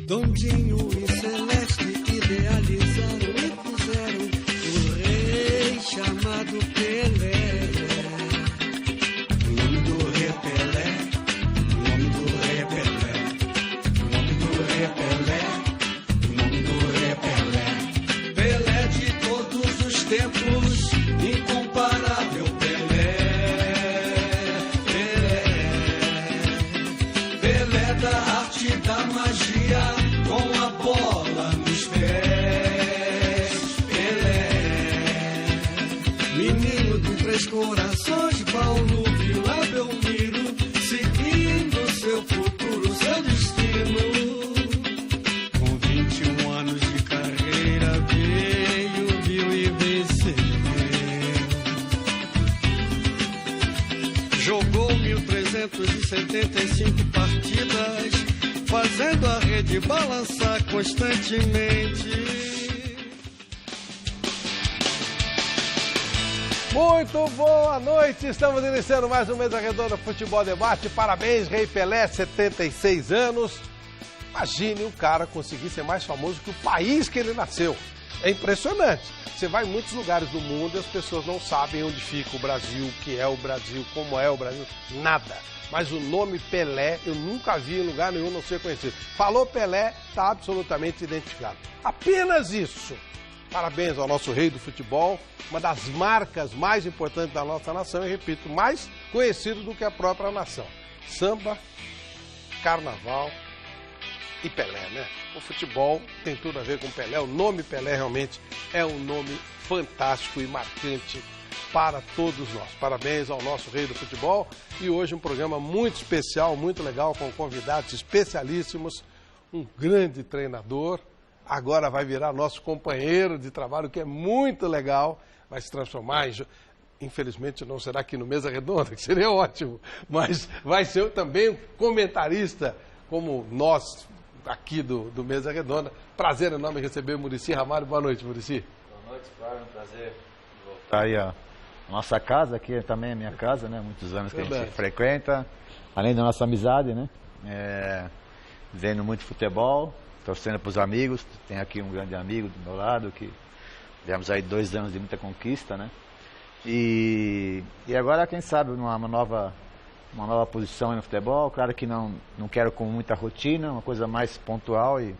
Dondinho e Celeste idealizaram e fizeram o rei chamado Pelé. O nome do rei Pelé, o nome do rei Pelé, o nome do rei Pelé, o nome do rei Pelé. Pelé de todos os tempos, incomparável Pelé. Pelé da arte, da magia, com a bola nos pés. Pelé, menino de 3 corações, Paulo Vila Belmiro, seguindo seu futuro, seu destino. Com 21 anos de carreira, veio, viu e venceu. Jogou 1.375 partidas, fazendo a rede balançar constantemente. Muito boa noite, estamos iniciando mais um Mesa Redonda Futebol Debate. Parabéns, Rei Pelé, 76 anos. Imagine um cara conseguir ser mais famoso que o país que ele nasceu. É impressionante. Você vai em muitos lugares do mundo e as pessoas não sabem onde fica o Brasil, o que é o Brasil, como é o Brasil, nada. Mas o nome Pelé eu nunca vi em lugar nenhum não ser conhecido. Falou Pelé, está absolutamente identificado. Apenas isso. Parabéns ao nosso rei do futebol, uma das marcas mais importantes da nossa nação e, repito, mais conhecido do que a própria nação. Samba, carnaval e Pelé, né? O futebol tem tudo a ver com Pelé. O nome Pelé realmente é um nome fantástico e marcante para todos nós. Parabéns ao nosso rei do futebol e hoje um programa muito especial, muito legal, com convidados especialíssimos, um grande treinador, agora vai virar nosso companheiro de trabalho, que é muito legal, vai se transformar em... Infelizmente não será aqui no Mesa Redonda, que seria ótimo, mas vai ser também um comentarista, como nós aqui do Mesa Redonda. Prazer enorme receber o Muricy Ramalho. Boa noite, Muricy. Boa noite, Flávio, um prazer voltar aí a nossa casa, aqui também é a minha casa, né? Muitos anos que a gente frequenta, além da nossa amizade, né? Vendo muito futebol, torcendo para os amigos. Tem aqui um grande amigo do meu lado, que tivemos aí 2 anos de muita conquista, né? E agora, quem sabe, uma nova posição aí no futebol. Claro que não quero com muita rotina, uma coisa mais pontual, e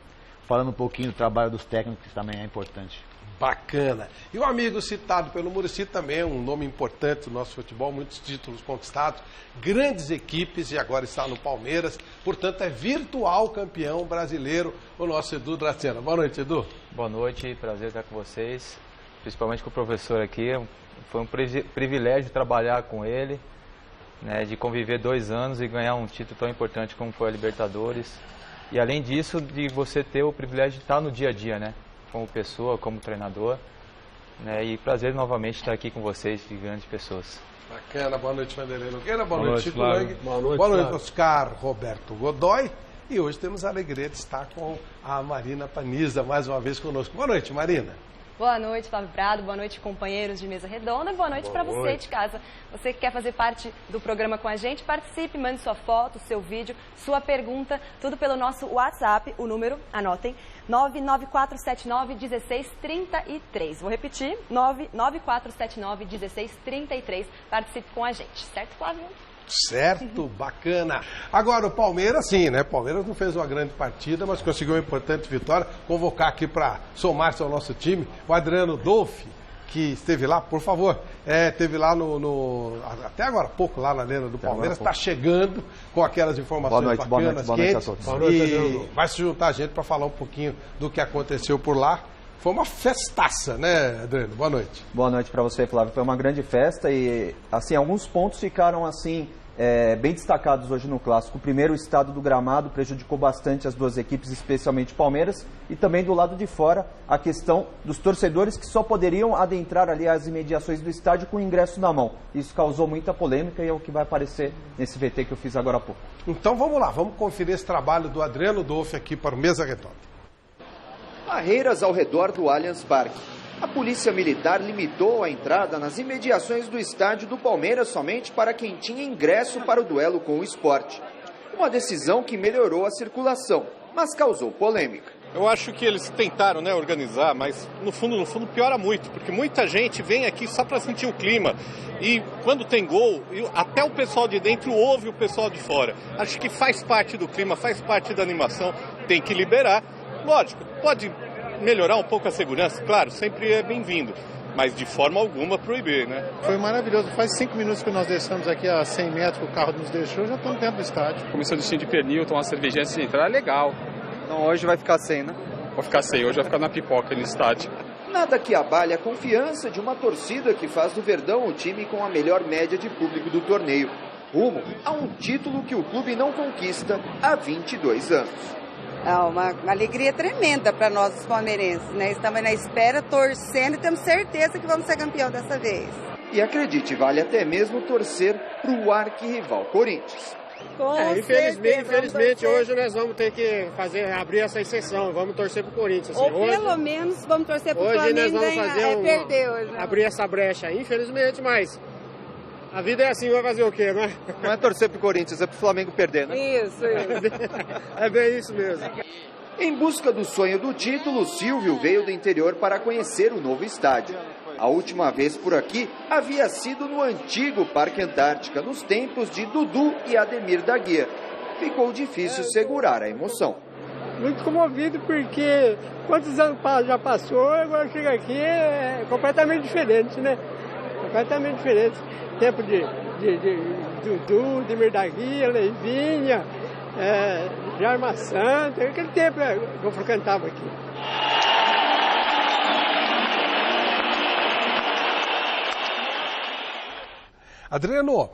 falando um pouquinho do trabalho dos técnicos, que também é importante. Bacana. E o amigo citado pelo Muricy também é um nome importante do nosso futebol, muitos títulos conquistados, grandes equipes, e agora está no Palmeiras, portanto é virtual campeão brasileiro, o nosso Edu Dracena. Boa noite, Edu. Boa noite, prazer estar com vocês, principalmente com o professor aqui. Foi um privilégio trabalhar com ele, né, de conviver 2 anos e ganhar um título tão importante como foi a Libertadores. E além disso, de você ter o privilégio de estar no dia a dia, né? Como pessoa, como treinador, né? E prazer novamente estar aqui com vocês, de grandes pessoas. Bacana, boa noite, Vanderlei Nogueira, boa noite, Chico Lang, boa noite, Oscar Roberto Godoy, e hoje temos a alegria de estar com a Marina Paniza mais uma vez conosco. Boa noite, Marina. Boa noite, Flávio Prado. Boa noite, companheiros de Mesa Redonda. Boa noite para você de casa. Você que quer fazer parte do programa com a gente, participe, mande sua foto, seu vídeo, sua pergunta, tudo pelo nosso WhatsApp. O número, anotem, 994791633. Vou repetir, 994791633. Participe com a gente, certo, Flávio? Certo, bacana. Agora o Palmeiras, sim, né? Palmeiras não fez uma grande partida, mas conseguiu uma importante vitória. Convocar aqui para somar-se ao nosso time o Adriano Dolfi, que esteve lá, por favor, esteve lá até agora há pouco lá na Arena do Palmeiras, está chegando com aquelas informações bacanas, quentes, e vai se juntar a gente para falar um pouquinho do que aconteceu por lá. Foi uma festaça, né, Adriano? Boa noite. Boa noite para você, Flávio. Foi uma grande festa e, assim, alguns pontos ficaram, assim, bem destacados hoje no Clássico. Primeiro, o estado do gramado prejudicou bastante as duas equipes, especialmente o Palmeiras, e também do lado de fora a questão dos torcedores que só poderiam adentrar ali as imediações do estádio com o ingresso na mão. Isso causou muita polêmica e é o que vai aparecer nesse VT que eu fiz agora há pouco. Então vamos lá, vamos conferir esse trabalho do Adriano Dolfi aqui para o Mesa Redonda. Barreiras ao redor do Allianz Parque. A polícia militar limitou a entrada nas imediações do estádio do Palmeiras somente para quem tinha ingresso para o duelo com o Sport. Uma decisão que melhorou a circulação. mas causou polêmica. Eu acho que eles tentaram, organizar, mas no fundo piora muito, porque muita gente vem aqui só para sentir o clima. E quando tem gol, até o pessoal de dentro ouve o pessoal de fora. Acho que faz parte do clima, faz parte da animação, tem que liberar. Lógico, pode melhorar um pouco a segurança, claro, sempre é bem-vindo, mas de forma alguma proibir, né? Foi maravilhoso, faz 5 minutos que nós deixamos aqui a 100 metros que o carro nos deixou, já estamos dentro do estádio. Começou o destino de pernil, tomar uma cervejinha antes de entrar, é legal. Então hoje vai ficar sem, né? Vai ficar sem, hoje vai ficar na pipoca no estádio. Nada que abale a confiança de uma torcida que faz do Verdão o time com a melhor média de público do torneio, rumo a um título que o clube não conquista há 22 anos. É uma alegria tremenda para nós, os palmeirenses, né? Estamos na espera, torcendo e temos certeza que vamos ser campeão dessa vez. E acredite, vale até mesmo torcer para o arquirrival Corinthians. Infelizmente hoje nós vamos ter que abrir essa exceção, vamos torcer para o Corinthians. Ou pelo menos vamos torcer para o Flamengo. Hoje nós vamos perder hoje, né? Abrir essa brecha, infelizmente, mas a vida é assim, vai fazer o quê, né? Não é torcer para o Corinthians, é para o Flamengo perder, né? Isso. É bem isso mesmo. Em busca do sonho do título, Silvio veio do interior para conhecer o novo estádio. A última vez por aqui havia sido no antigo Parque Antártica, nos tempos de Dudu e Ademir da Guia. Ficou difícil segurar a emoção. Muito comovido porque quantos anos já passou, agora chega aqui é completamente diferente, né? Completamente diferente. Tempo de Dudu, Ademir da Guia, Leivinha, Jarma Santa, aquele tempo que eu frequentava aqui. Adriano,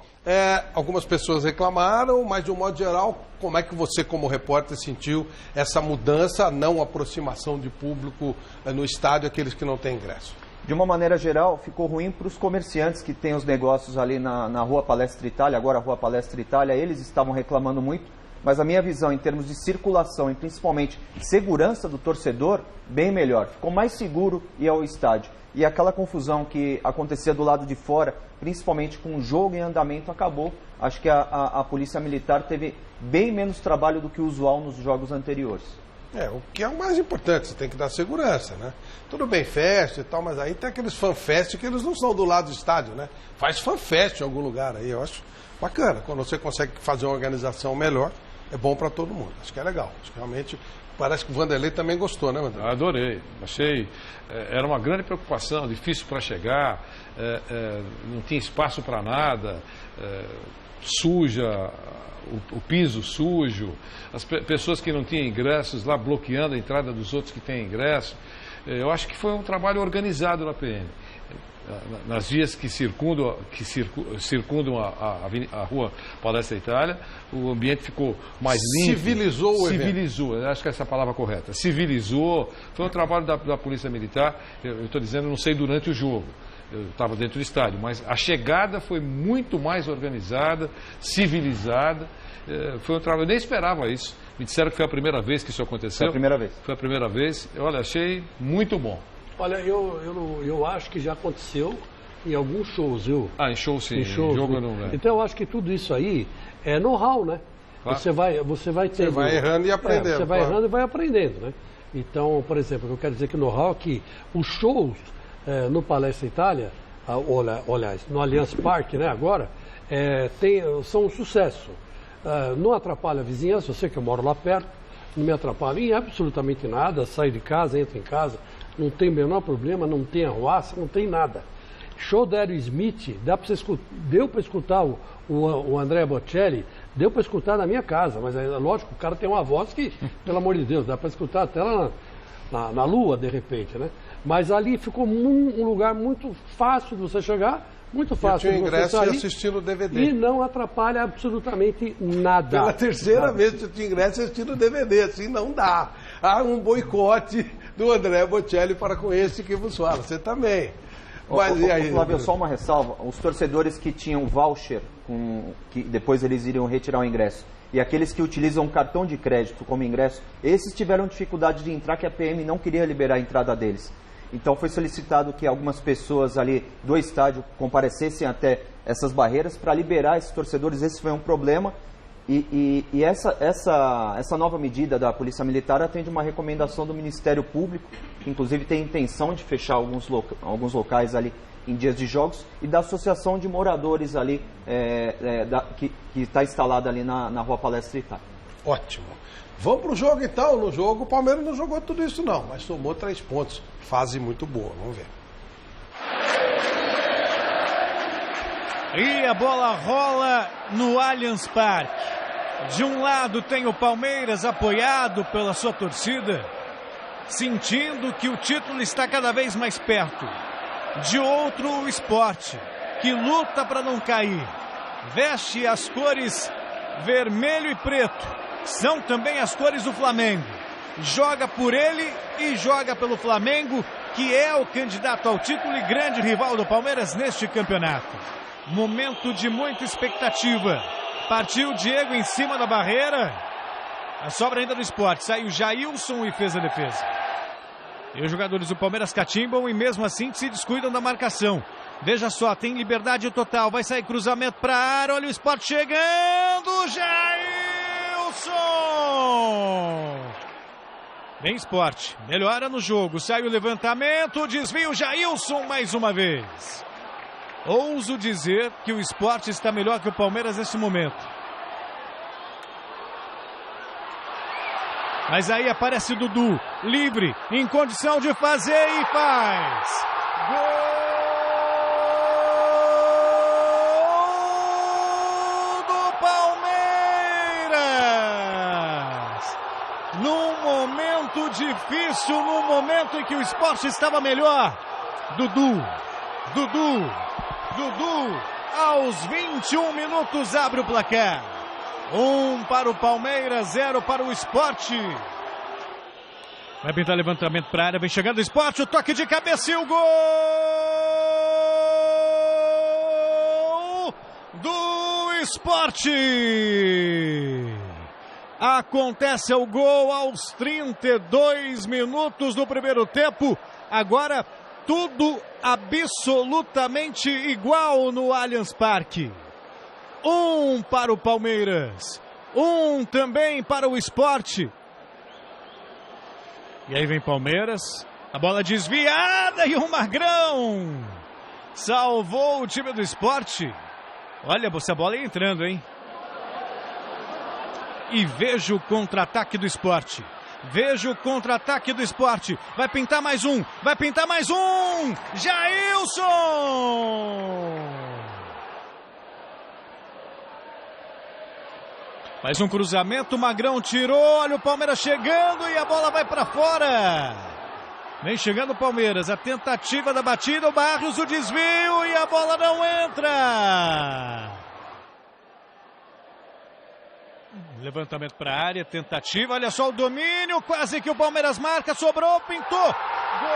algumas pessoas reclamaram, mas de um modo geral, como é que você, como repórter, sentiu essa mudança, a não aproximação de público no estádio, aqueles que não têm ingresso? De uma maneira geral, ficou ruim para os comerciantes que têm os negócios ali na Rua Palestra Itália, agora a Rua Palestra Itália, eles estavam reclamando muito, mas a minha visão em termos de circulação e principalmente segurança do torcedor, bem melhor. Ficou mais seguro ir ao estádio. E aquela confusão que acontecia do lado de fora, principalmente com o jogo em andamento, acabou. Acho que a Polícia Militar teve bem menos trabalho do que o usual nos jogos anteriores. O que é o mais importante, você tem que dar segurança, né? Tudo bem, festa e tal, mas aí tem aqueles fanfest que eles não são do lado do estádio, né? Faz fanfest em algum lugar aí, eu acho bacana. Quando você consegue fazer uma organização melhor, é bom para todo mundo. Acho que é legal. Acho que realmente... Parece que o Vanderlei também gostou, né, Vanderlei? Adorei. Achei... era uma grande preocupação, difícil para chegar, não tinha espaço para nada, suja, o piso sujo, as pessoas que não tinham ingressos lá bloqueando a entrada dos outros que têm ingresso. Eu acho que foi um trabalho organizado na PM. Nas vias que circundam a Rua Palestra Itália, o ambiente ficou mais limpo. Civilizou o evento. Civilizou, acho que essa é a palavra correta. Civilizou, foi um trabalho da Polícia Militar, eu estou dizendo, não sei durante o jogo, eu estava dentro do estádio, mas a chegada foi muito mais organizada, civilizada, foi um trabalho, eu nem esperava isso. Me disseram que foi a primeira vez que isso aconteceu. Foi a primeira vez. Foi a primeira vez, olha, achei muito bom. Olha, eu acho que já aconteceu em alguns shows, viu? Em show sim, em shows, jogo eu não lembro. Então eu acho que tudo isso aí é know-how, né? Claro. Você vai tendo... Você vai errando e aprendendo. Você vai errando e vai aprendendo, né? Então, por exemplo, eu quero dizer que know-how é que os shows no Palestra Itália, aliás, no Allianz Parque, né, agora, são um sucesso. Não atrapalha a vizinhança, eu sei que eu moro lá perto, não me atrapalha em absolutamente nada, saio de casa, entro em casa, não tem o menor problema, não tem arruaça, não tem nada. Show da Aerosmith, deu para escutar o Andrea Bocelli, deu para escutar na minha casa, mas é lógico, o cara tem uma voz que, pelo amor de Deus, dá para escutar até lá na lua, de repente, né? Mas ali ficou um lugar muito fácil de você chegar, muito fácil de você ingresso sair, e assistindo o DVD. E não atrapalha absolutamente nada. Pela terceira vez que eu tinha ingresso assistindo o DVD, assim não dá. Há um boicote do André Bocelli para com esse que vos fala. Você também. Mas e aí? Flávio, só uma ressalva. Os torcedores que tinham voucher, que depois eles iriam retirar o ingresso, e aqueles que utilizam cartão de crédito como ingresso, esses tiveram dificuldade de entrar, que a PM não queria liberar a entrada deles. Então foi solicitado que algumas pessoas ali do estádio comparecessem até essas barreiras para liberar esses torcedores. Esse foi um problema. E essa nova medida da Polícia Militar atende uma recomendação do Ministério Público, que inclusive tem intenção de fechar alguns locais ali em dias de jogos, e da Associação de Moradores ali, que está instalada ali na Rua Palestra Itália. Ótimo. Vamos para o jogo então. No jogo, o Palmeiras não jogou tudo isso não, mas somou 3 pontos. Fase muito boa, vamos ver. E a bola rola no Allianz Parque. De um lado tem o Palmeiras apoiado pela sua torcida, sentindo que o título está cada vez mais perto. De outro, o Sport, que luta para não cair. Veste as cores vermelho e preto. São também as cores do Flamengo. Joga por ele e joga pelo Flamengo, que é o candidato ao título e grande rival do Palmeiras neste campeonato. Momento de muita expectativa. Partiu o Diego em cima da barreira. A sobra ainda do Sport. Saiu Jailson e fez a defesa. E os jogadores do Palmeiras catimbam e mesmo assim se descuidam da marcação. Veja só, tem liberdade total. Vai sair cruzamento para a área. Olha o Sport chegando. Jailson! Bem Sport. Melhora no jogo. Sai o levantamento. Desvio Jailson mais uma vez. Ouso dizer que o Sport está melhor que o Palmeiras nesse momento. Mas aí aparece Dudu, livre, em condição de fazer e faz. Gol do Palmeiras! Num momento difícil, num momento em que o Sport estava melhor. Dudu, aos 21 minutos abre o placar. 1 para o Palmeiras, 0 para o Sport. Vai pintar levantamento para a área, vem chegando o Sport, o toque de cabeça e o gol do Sport. Acontece o gol aos 32 minutos do primeiro tempo. Agora tudo absolutamente igual no Allianz Parque. 1 para o Palmeiras, 1 também para o Sport. E aí vem Palmeiras, a bola desviada e o Magrão salvou o time do Sport. Olha, essa bola aí entrando, hein? E veja o contra-ataque do Sport. Veja o contra-ataque do Sport. Vai pintar mais um. Jailson! Mais um cruzamento, o Magrão tirou, olha o Palmeiras chegando e a bola vai para fora. Vem chegando o Palmeiras, a tentativa da batida, o Barrios, o desvio e a bola não entra. Levantamento para a área, tentativa, olha só o domínio, quase que o Palmeiras marca, sobrou, pintou. Gol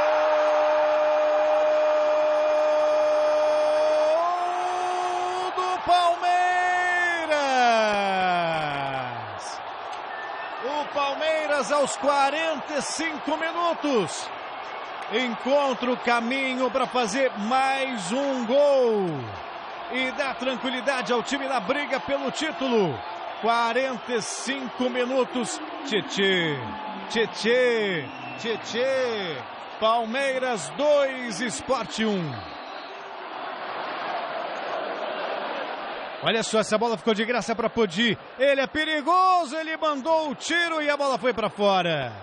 do Palmeiras. O Palmeiras aos 45 minutos encontra o caminho para fazer mais um gol e dá tranquilidade ao time na briga pelo título. 45 minutos, Tietê, Palmeiras 2, Sport 1. Olha só, essa bola ficou de graça para Podi. Ele é perigoso, ele mandou o tiro e a bola foi para fora.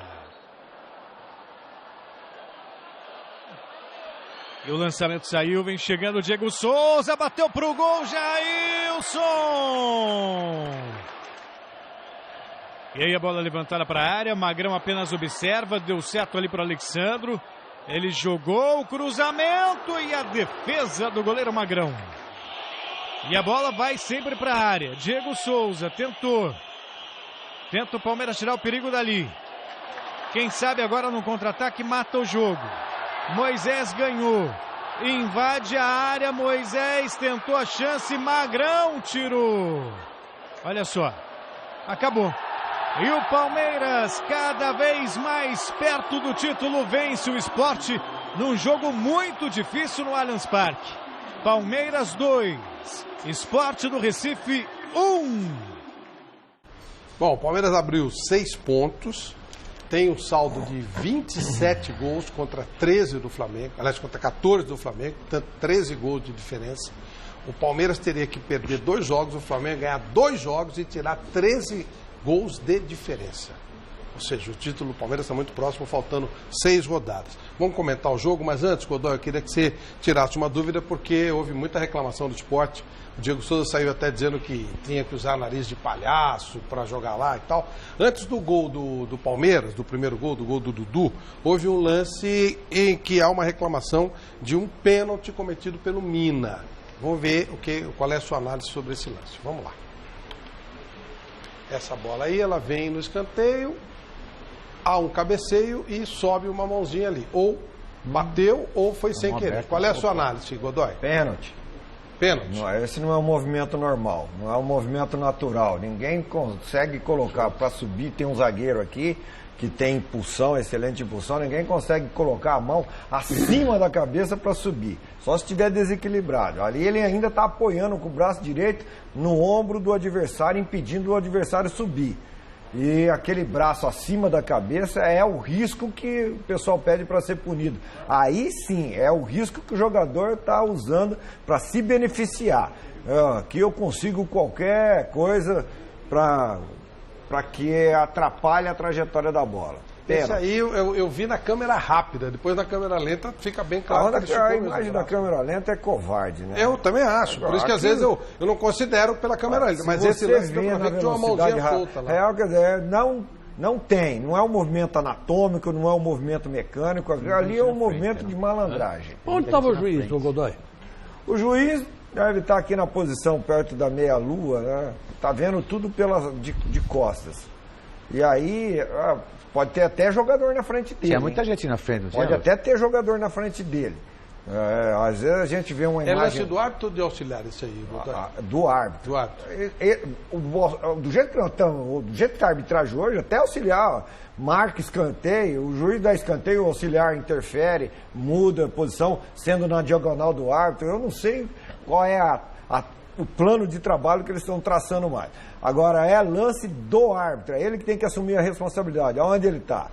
E o lançamento saiu, vem chegando o Diego Souza, bateu pro gol, Jailson! E aí a bola levantada para a área, Magrão apenas observa, deu certo ali para o Alexandro. Ele jogou o cruzamento e a defesa do goleiro Magrão. E a bola vai sempre para a área. Diego Souza tentou. Tenta o Palmeiras tirar o perigo dali. Quem sabe agora no contra-ataque mata o jogo. Moisés ganhou. Invade a área, Moisés tentou a chance, Magrão tirou. Olha só, acabou. E o Palmeiras, cada vez mais perto do título, vence o Sport num jogo muito difícil no Allianz Parque. Palmeiras 2, Sport do Recife 1. Bom, o Palmeiras abriu 6 pontos, tem um saldo de 27 gols contra 13 do Flamengo, aliás, contra 14 do Flamengo, portanto 13 gols de diferença. O Palmeiras teria que perder 2 jogos, o Flamengo ganhar 2 jogos e tirar 13 gols de diferença. Ou seja, o título do Palmeiras está muito próximo, faltando 6 rodadas. Vamos comentar o jogo, mas antes, Godoy, eu queria que você tirasse uma dúvida, porque houve muita reclamação do esporte. O Diego Souza saiu até dizendo que tinha que usar nariz de palhaço para jogar lá e tal. Antes do gol do Palmeiras, do primeiro gol, do gol do Dudu, houve um lance em que há uma reclamação de um pênalti cometido pelo Mina. Vamos ver qual é a sua análise sobre esse lance. Vamos lá. Essa bola aí, ela vem no escanteio, há um cabeceio e sobe uma mãozinha ali. Ou bateu ou foi sem querer. Qual é a sua análise, Godoy? Pênalti. Pênalti. Não, esse não é um movimento normal, não é um movimento natural. Ninguém consegue colocar para subir. Tem um zagueiro aqui que tem impulsão, excelente impulsão. Ninguém consegue colocar a mão acima da cabeça para subir. Só se estiver desequilibrado. Ali ele ainda está apoiando com o braço direito no ombro do adversário, impedindo o adversário subir. E aquele braço acima da cabeça é o risco que o pessoal pede para ser punido. Aí sim, é o risco que o jogador está usando para se beneficiar. Que eu consigo qualquer coisa para que atrapalhe a trajetória da bola. Esse aí eu vi na câmera rápida, depois na câmera lenta fica bem claro. A imagem da câmera lenta é covarde, né? Eu também acho, por isso que às vezes eu não considero pela câmera lenta, mas esse lance deu pra ver que tinha uma mãozinha solta lá. Real, quer dizer, não tem, não é um movimento anatômico, não é um movimento mecânico, ali é um movimento de malandragem. Onde estava o juiz, Godoy? O juiz deve estar aqui na posição perto da meia-lua, né? Tá vendo tudo de costas. E aí, pode ter até jogador na frente dele. Tinha muita gente na frente, não tinha? Pode até ter jogador na frente dele. Às vezes a gente vê uma imagem... É lance do árbitro ou de auxiliar isso aí? Do árbitro. Do árbitro. Do jeito que nós estamos, do jeito que está a arbitragem hoje, até auxiliar, marca escanteio, o juiz dá escanteio, o auxiliar interfere, muda a posição, sendo na diagonal do árbitro. Eu não sei qual é o plano de trabalho que eles estão traçando mais. Agora, é lance do árbitro, é ele que tem que assumir a responsabilidade. Aonde ele está?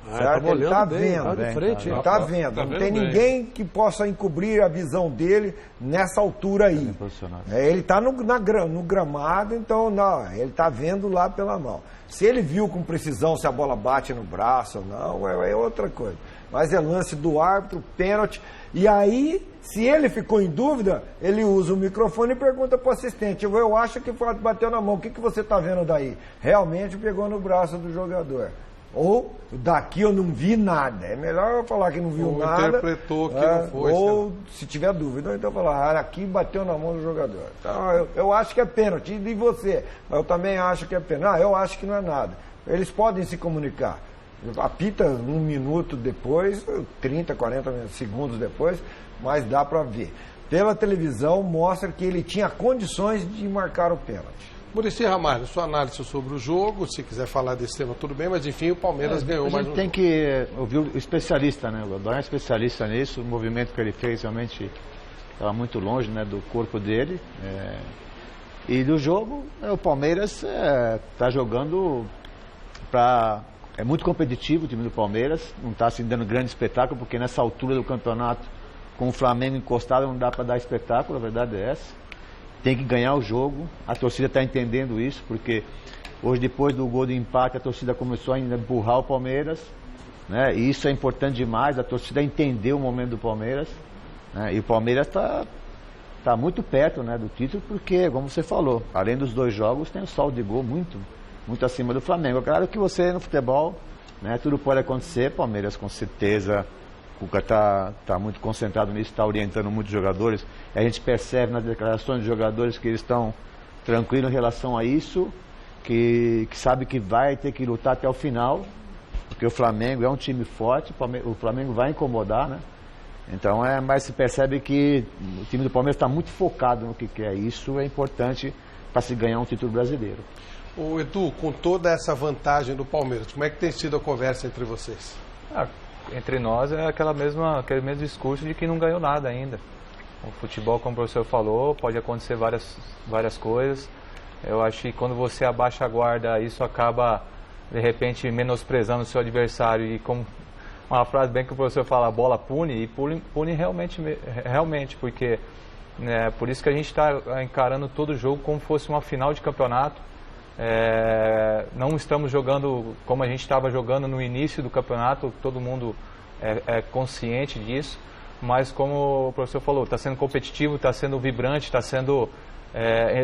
Ele está vendo. Ele está vendo. Não tem ninguém que possa encobrir a visão dele nessa altura aí. Ele está no gramado, então não, ele está vendo lá pela mão. Se ele viu com precisão se a bola bate no braço ou não, é outra coisa. Mas é lance do árbitro, pênalti. E aí, se ele ficou em dúvida, ele usa o microfone e pergunta para o assistente: eu acho que bateu na mão, o que você está vendo daí? Realmente pegou no braço do jogador. Ou daqui eu não vi nada. É melhor eu falar que não viu nada. Interpretou que não foi. Ou se tiver dúvida, então falar: aqui bateu na mão do jogador. Então, eu acho que é pênalti. E você? Eu também acho que é pênalti. Eu acho que não é nada. Eles podem se comunicar. Apita 1 minuto depois, 30, 40 segundos depois, mas dá para ver. Pela televisão mostra que ele tinha condições de marcar o pênalti. Muricy Ramalho, sua análise sobre o jogo, se quiser falar desse tema tudo bem, mas enfim, o Palmeiras ganhou mais um jogo. A gente tem que ouvir o especialista, né? O Godoy é especialista nisso, o movimento que ele fez realmente estava muito longe, né, do corpo dele. E do jogo, o Palmeiras está jogando para... É muito competitivo o time do Palmeiras, não está assim dando grande espetáculo, porque nessa altura do campeonato, com o Flamengo encostado, não dá para dar espetáculo, a verdade é essa. Tem que ganhar o jogo, a torcida está entendendo isso, porque hoje, depois do gol de empate, a torcida começou a empurrar o Palmeiras, né? E isso é importante demais, a torcida entendeu o momento do Palmeiras, né? E o Palmeiras está muito perto, né, do título, porque, como você falou, além dos 2 jogos, tem o saldo de gol muito acima do Flamengo. É claro que você, no futebol, né, tudo pode acontecer. Palmeiras, com certeza, o Cuca está muito concentrado nisso, está orientando muitos jogadores. A gente percebe nas declarações dos jogadores que eles estão tranquilos em relação a isso, que sabe que vai ter que lutar até o final, porque o Flamengo é um time forte, o Flamengo vai incomodar, né? Então, mas se percebe que o time do Palmeiras está muito focado no que quer. Isso é importante para se ganhar um título brasileiro. Ô Edu, com toda essa vantagem do Palmeiras, como é que tem sido a conversa entre vocês? Entre nós é aquele mesmo discurso de que não ganhou nada ainda. O futebol, como o professor falou, pode acontecer várias coisas. Eu acho que quando você abaixa a guarda, isso acaba, de repente, menosprezando o seu adversário. E como uma frase bem que o professor fala, a bola pune, e pune realmente, porque por isso que a gente está encarando todo o jogo como fosse uma final de campeonato. Não estamos jogando como a gente estava jogando no início do campeonato, todo mundo é consciente disso, mas como o professor falou, está sendo competitivo, está sendo vibrante, está sendo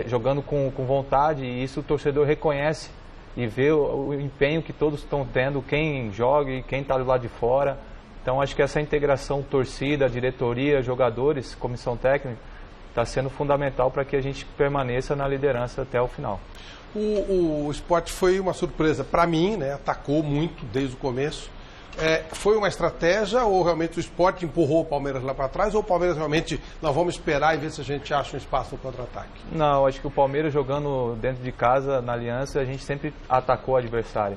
jogando com vontade, e isso o torcedor reconhece e vê o empenho que todos estão tendo, quem joga e quem está do lado de fora. Então acho que essa integração torcida, diretoria, jogadores, comissão técnica, está sendo fundamental para que a gente permaneça na liderança até o final. O Sport foi uma surpresa para mim, né? Atacou muito desde o começo. Foi uma estratégia ou realmente o Sport empurrou o Palmeiras lá para trás, ou o Palmeiras realmente, nós vamos esperar e ver se a gente acha um espaço no contra-ataque? Não, acho que o Palmeiras jogando dentro de casa, na Aliança, a gente sempre atacou o adversário.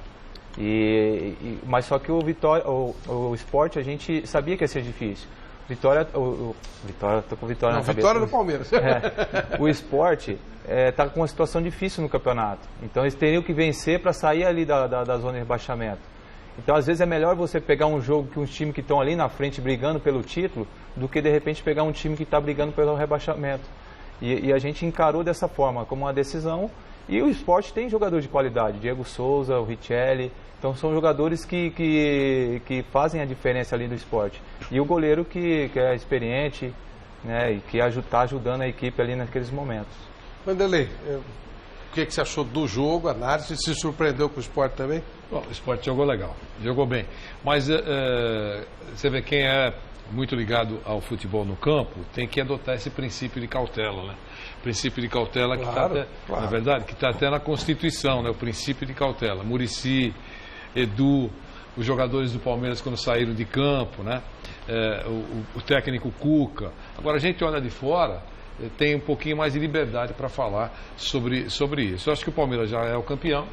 Mas só que o Sport, a gente sabia que ia ser difícil. Vitória, tô com Vitória na cabeça. Vitória do Palmeiras. O Sport está com uma situação difícil no campeonato. Então eles teriam que vencer para sair ali da zona de rebaixamento. Então às vezes é melhor você pegar um jogo que uns times que estão ali na frente brigando pelo título, do que de repente pegar um time que está brigando pelo rebaixamento. E a gente encarou dessa forma, como uma decisão. E o Sport tem jogadores de qualidade, Diego Souza, o Richelli. Então são jogadores que fazem a diferença ali do Sport. E o goleiro que é experiente, né, e que está ajudando a equipe ali naqueles momentos. Vanderlei, o que você achou do jogo, análise? Se surpreendeu com o Sport também? Bom, o Sport jogou legal, jogou bem. Mas você vê, quem é muito ligado ao futebol no campo tem que adotar esse princípio de cautela, né? Princípio de cautela, que está até, na verdade, que está até na Constituição, né? O princípio de cautela. Muricy, Edu, os jogadores do Palmeiras quando saíram de campo, né? O técnico Cuca. Agora a gente olha de fora, tem um pouquinho mais de liberdade para falar sobre isso. Eu acho que o Palmeiras já é o campeão.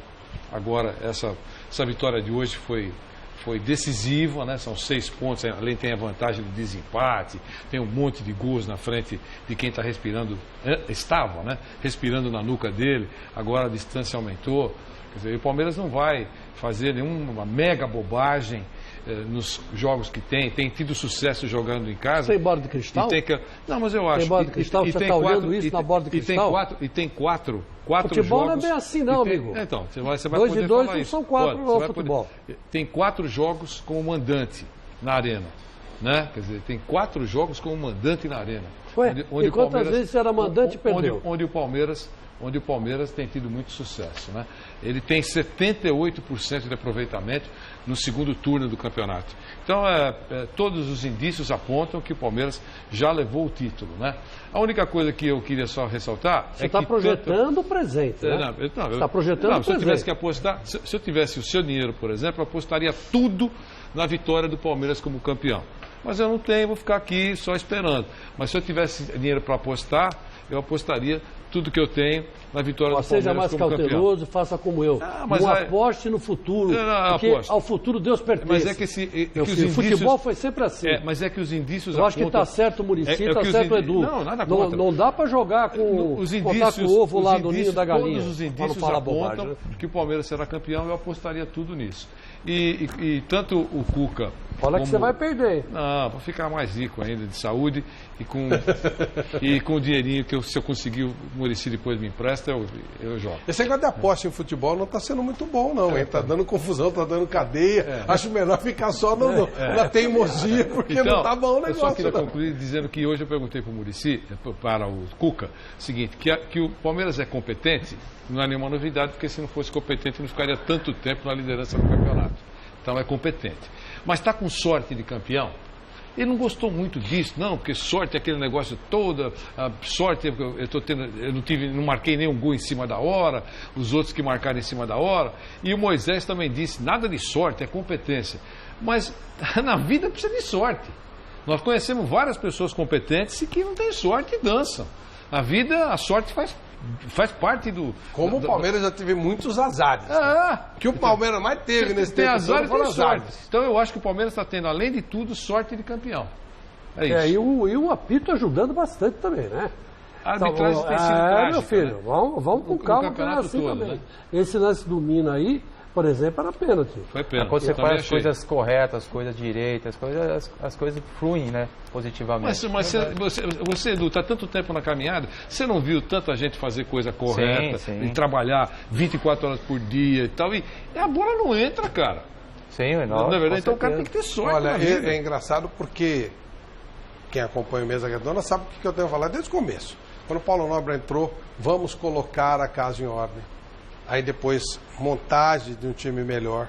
Agora essa vitória de hoje foi decisiva, né? São 6 pontos, além tem a vantagem do desempate, tem um monte de gols na frente de quem está respirando, estava, né? Respirando na nuca dele, agora a distância aumentou. Quer dizer, o Palmeiras não vai fazer nenhuma mega bobagem nos jogos que tem tido sucesso jogando em casa. Tem bola de cristal? Não, mas eu acho. Tem bola de cristal, você está olhando isso na bola de cristal? E tem quatro futebol jogos. Não é bem assim não, amigo. Então, você vai 2 poder e 2 falar não isso. são 4 no futebol. Tem 4 jogos como mandante na arena, né? Quer dizer, tem 4 jogos como mandante na arena. Ué, onde e quantas vezes você era mandante e perdeu? Onde o Palmeiras tem tido muito sucesso, né? Ele tem 78% de aproveitamento no segundo turno do campeonato. Então, todos os indícios apontam que o Palmeiras já levou o título, né? A única coisa que eu queria só ressaltar você está projetando o presente, né? Você está projetando o presente. Se eu tivesse que apostar, se eu tivesse o seu dinheiro, por exemplo, eu apostaria tudo na vitória do Palmeiras como campeão. Mas eu não tenho, vou ficar aqui só esperando. Mas se eu tivesse dinheiro para apostar, eu apostaria tudo que eu tenho na vitória do Palmeiras seja mais como cauteloso, campeão. Faça como eu. Não aposte no futuro, porque ao futuro Deus pertence. Mas é que os indícios... O futebol foi sempre assim. Mas é que os indícios eu acho que está certo o Muricy, está certo o Edu. Não, nada contra. Não dá para jogar com o ovo lá no ninho da galinha. Todos os indícios apontam que o Palmeiras será campeão, eu apostaria tudo nisso. E tanto o Cuca... Olha que você vai perder. Não, para ficar mais rico ainda de saúde e com o dinheirinho que se eu conseguir, o Muricy depois me empresta, eu jogo. Esse negócio de aposta em futebol não está sendo muito bom, não, hein? Está dando confusão, está dando cadeia. Acho melhor ficar só na teimosia, porque então, não está bom o negócio. Eu só queria concluir dizendo que hoje eu perguntei para o Muricy, para o Cuca, o seguinte, que o Palmeiras é competente, não é nenhuma novidade, porque se não fosse competente não ficaria tanto tempo na liderança do campeonato. Então é competente. Mas está com sorte de campeão? Ele não gostou muito disso, não, porque sorte é aquele negócio todo, a sorte, eu não marquei nenhum gol em cima da hora, os outros que marcaram em cima da hora. E o Moisés também disse, nada de sorte, é competência. Mas na vida precisa de sorte. Nós conhecemos várias pessoas competentes e que não têm sorte e dançam. Na vida a sorte faz parte do... Como o Palmeiras já teve muitos azares. Que o Palmeiras mais teve nesse tempo. Tem azar e tem sorte. Então eu acho que o Palmeiras está tendo, além de tudo, sorte de campeão. É isso. E o apito ajudando bastante também, né? A arbitragem tem sido trágica, meu filho, né? vamos com calma, que é assim todo, também. Né? Esse lance do Mina aí, por exemplo, era pênalti. Foi pênalti. Quando você faz as coisas corretas, as coisas direitas, as coisas fluem, né, positivamente. Mas você, Edu, está tanto tempo na caminhada, você não viu tanta gente fazer coisa correta, sim. E trabalhar 24 horas por dia e tal, e a bola não entra, cara. Sim, não é verdade? Então o cara tem que ter sorte. Olha, é engraçado porque quem acompanha o Mesa Redonda sabe o que eu tenho falado desde o começo. Quando o Paulo Nobre entrou, vamos colocar a casa em ordem. Aí depois, montagem de um time melhor.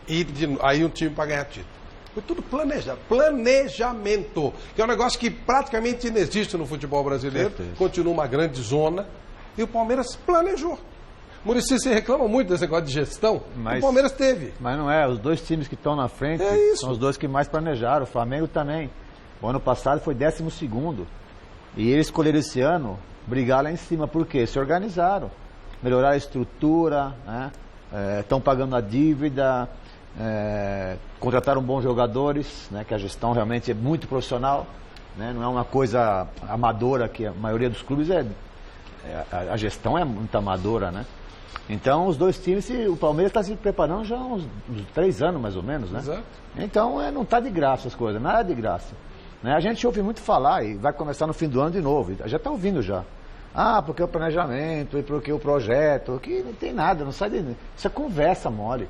E aí um time para ganhar título. Foi tudo planejado. Planejamento. Que é um negócio que praticamente inexiste no futebol brasileiro. Continua uma grande zona. E o Palmeiras planejou. Muricy, você reclama muito desse negócio de gestão. O Palmeiras teve. Mas não é. Os dois times que estão na frente são os dois que mais planejaram. O Flamengo também. O ano passado foi 12º. E eles escolheram esse ano brigar lá em cima. Por quê? Se organizaram. Melhorar a estrutura, né? Estão pagando a dívida, contrataram bons jogadores, né? Que a gestão realmente é muito profissional, né? Não é uma coisa amadora, que a maioria dos clubes a gestão é muito amadora, né? Então os dois times, o Palmeiras está se preparando já há uns 3 anos mais ou menos, né? Exato. Então não está de graça as coisas, nada de graça, né? A gente ouve muito falar e vai começar no fim do ano de novo, já está ouvindo já. Porque o planejamento e porque o projeto, que não tem nada, não sai de... Isso é conversa mole,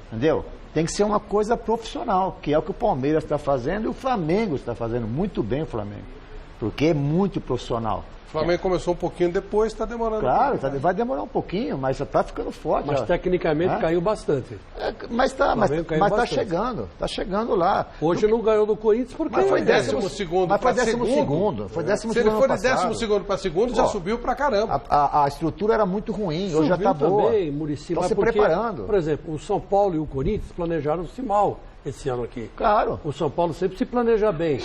entendeu? Tem que ser uma coisa profissional, que é o que o Palmeiras está fazendo e o Flamengo está fazendo muito bem, o Flamengo, porque é muito profissional. O Flamengo começou um pouquinho depois, está demorando. Claro, vai demorar um pouquinho, mas já está ficando forte. Mas tecnicamente caiu bastante. Mas está chegando lá. Hoje não ganhou do Corinthians porque... Mas foi 12º. Mas foi 12º. Foi 12º. Se ele for de 12º para segundo, já subiu para caramba. A estrutura era muito ruim, hoje já está boa. Também, Muricy, estão se preparando. Por exemplo, o São Paulo e o Corinthians planejaram-se mal esse ano aqui. Claro. O São Paulo sempre se planeja bem,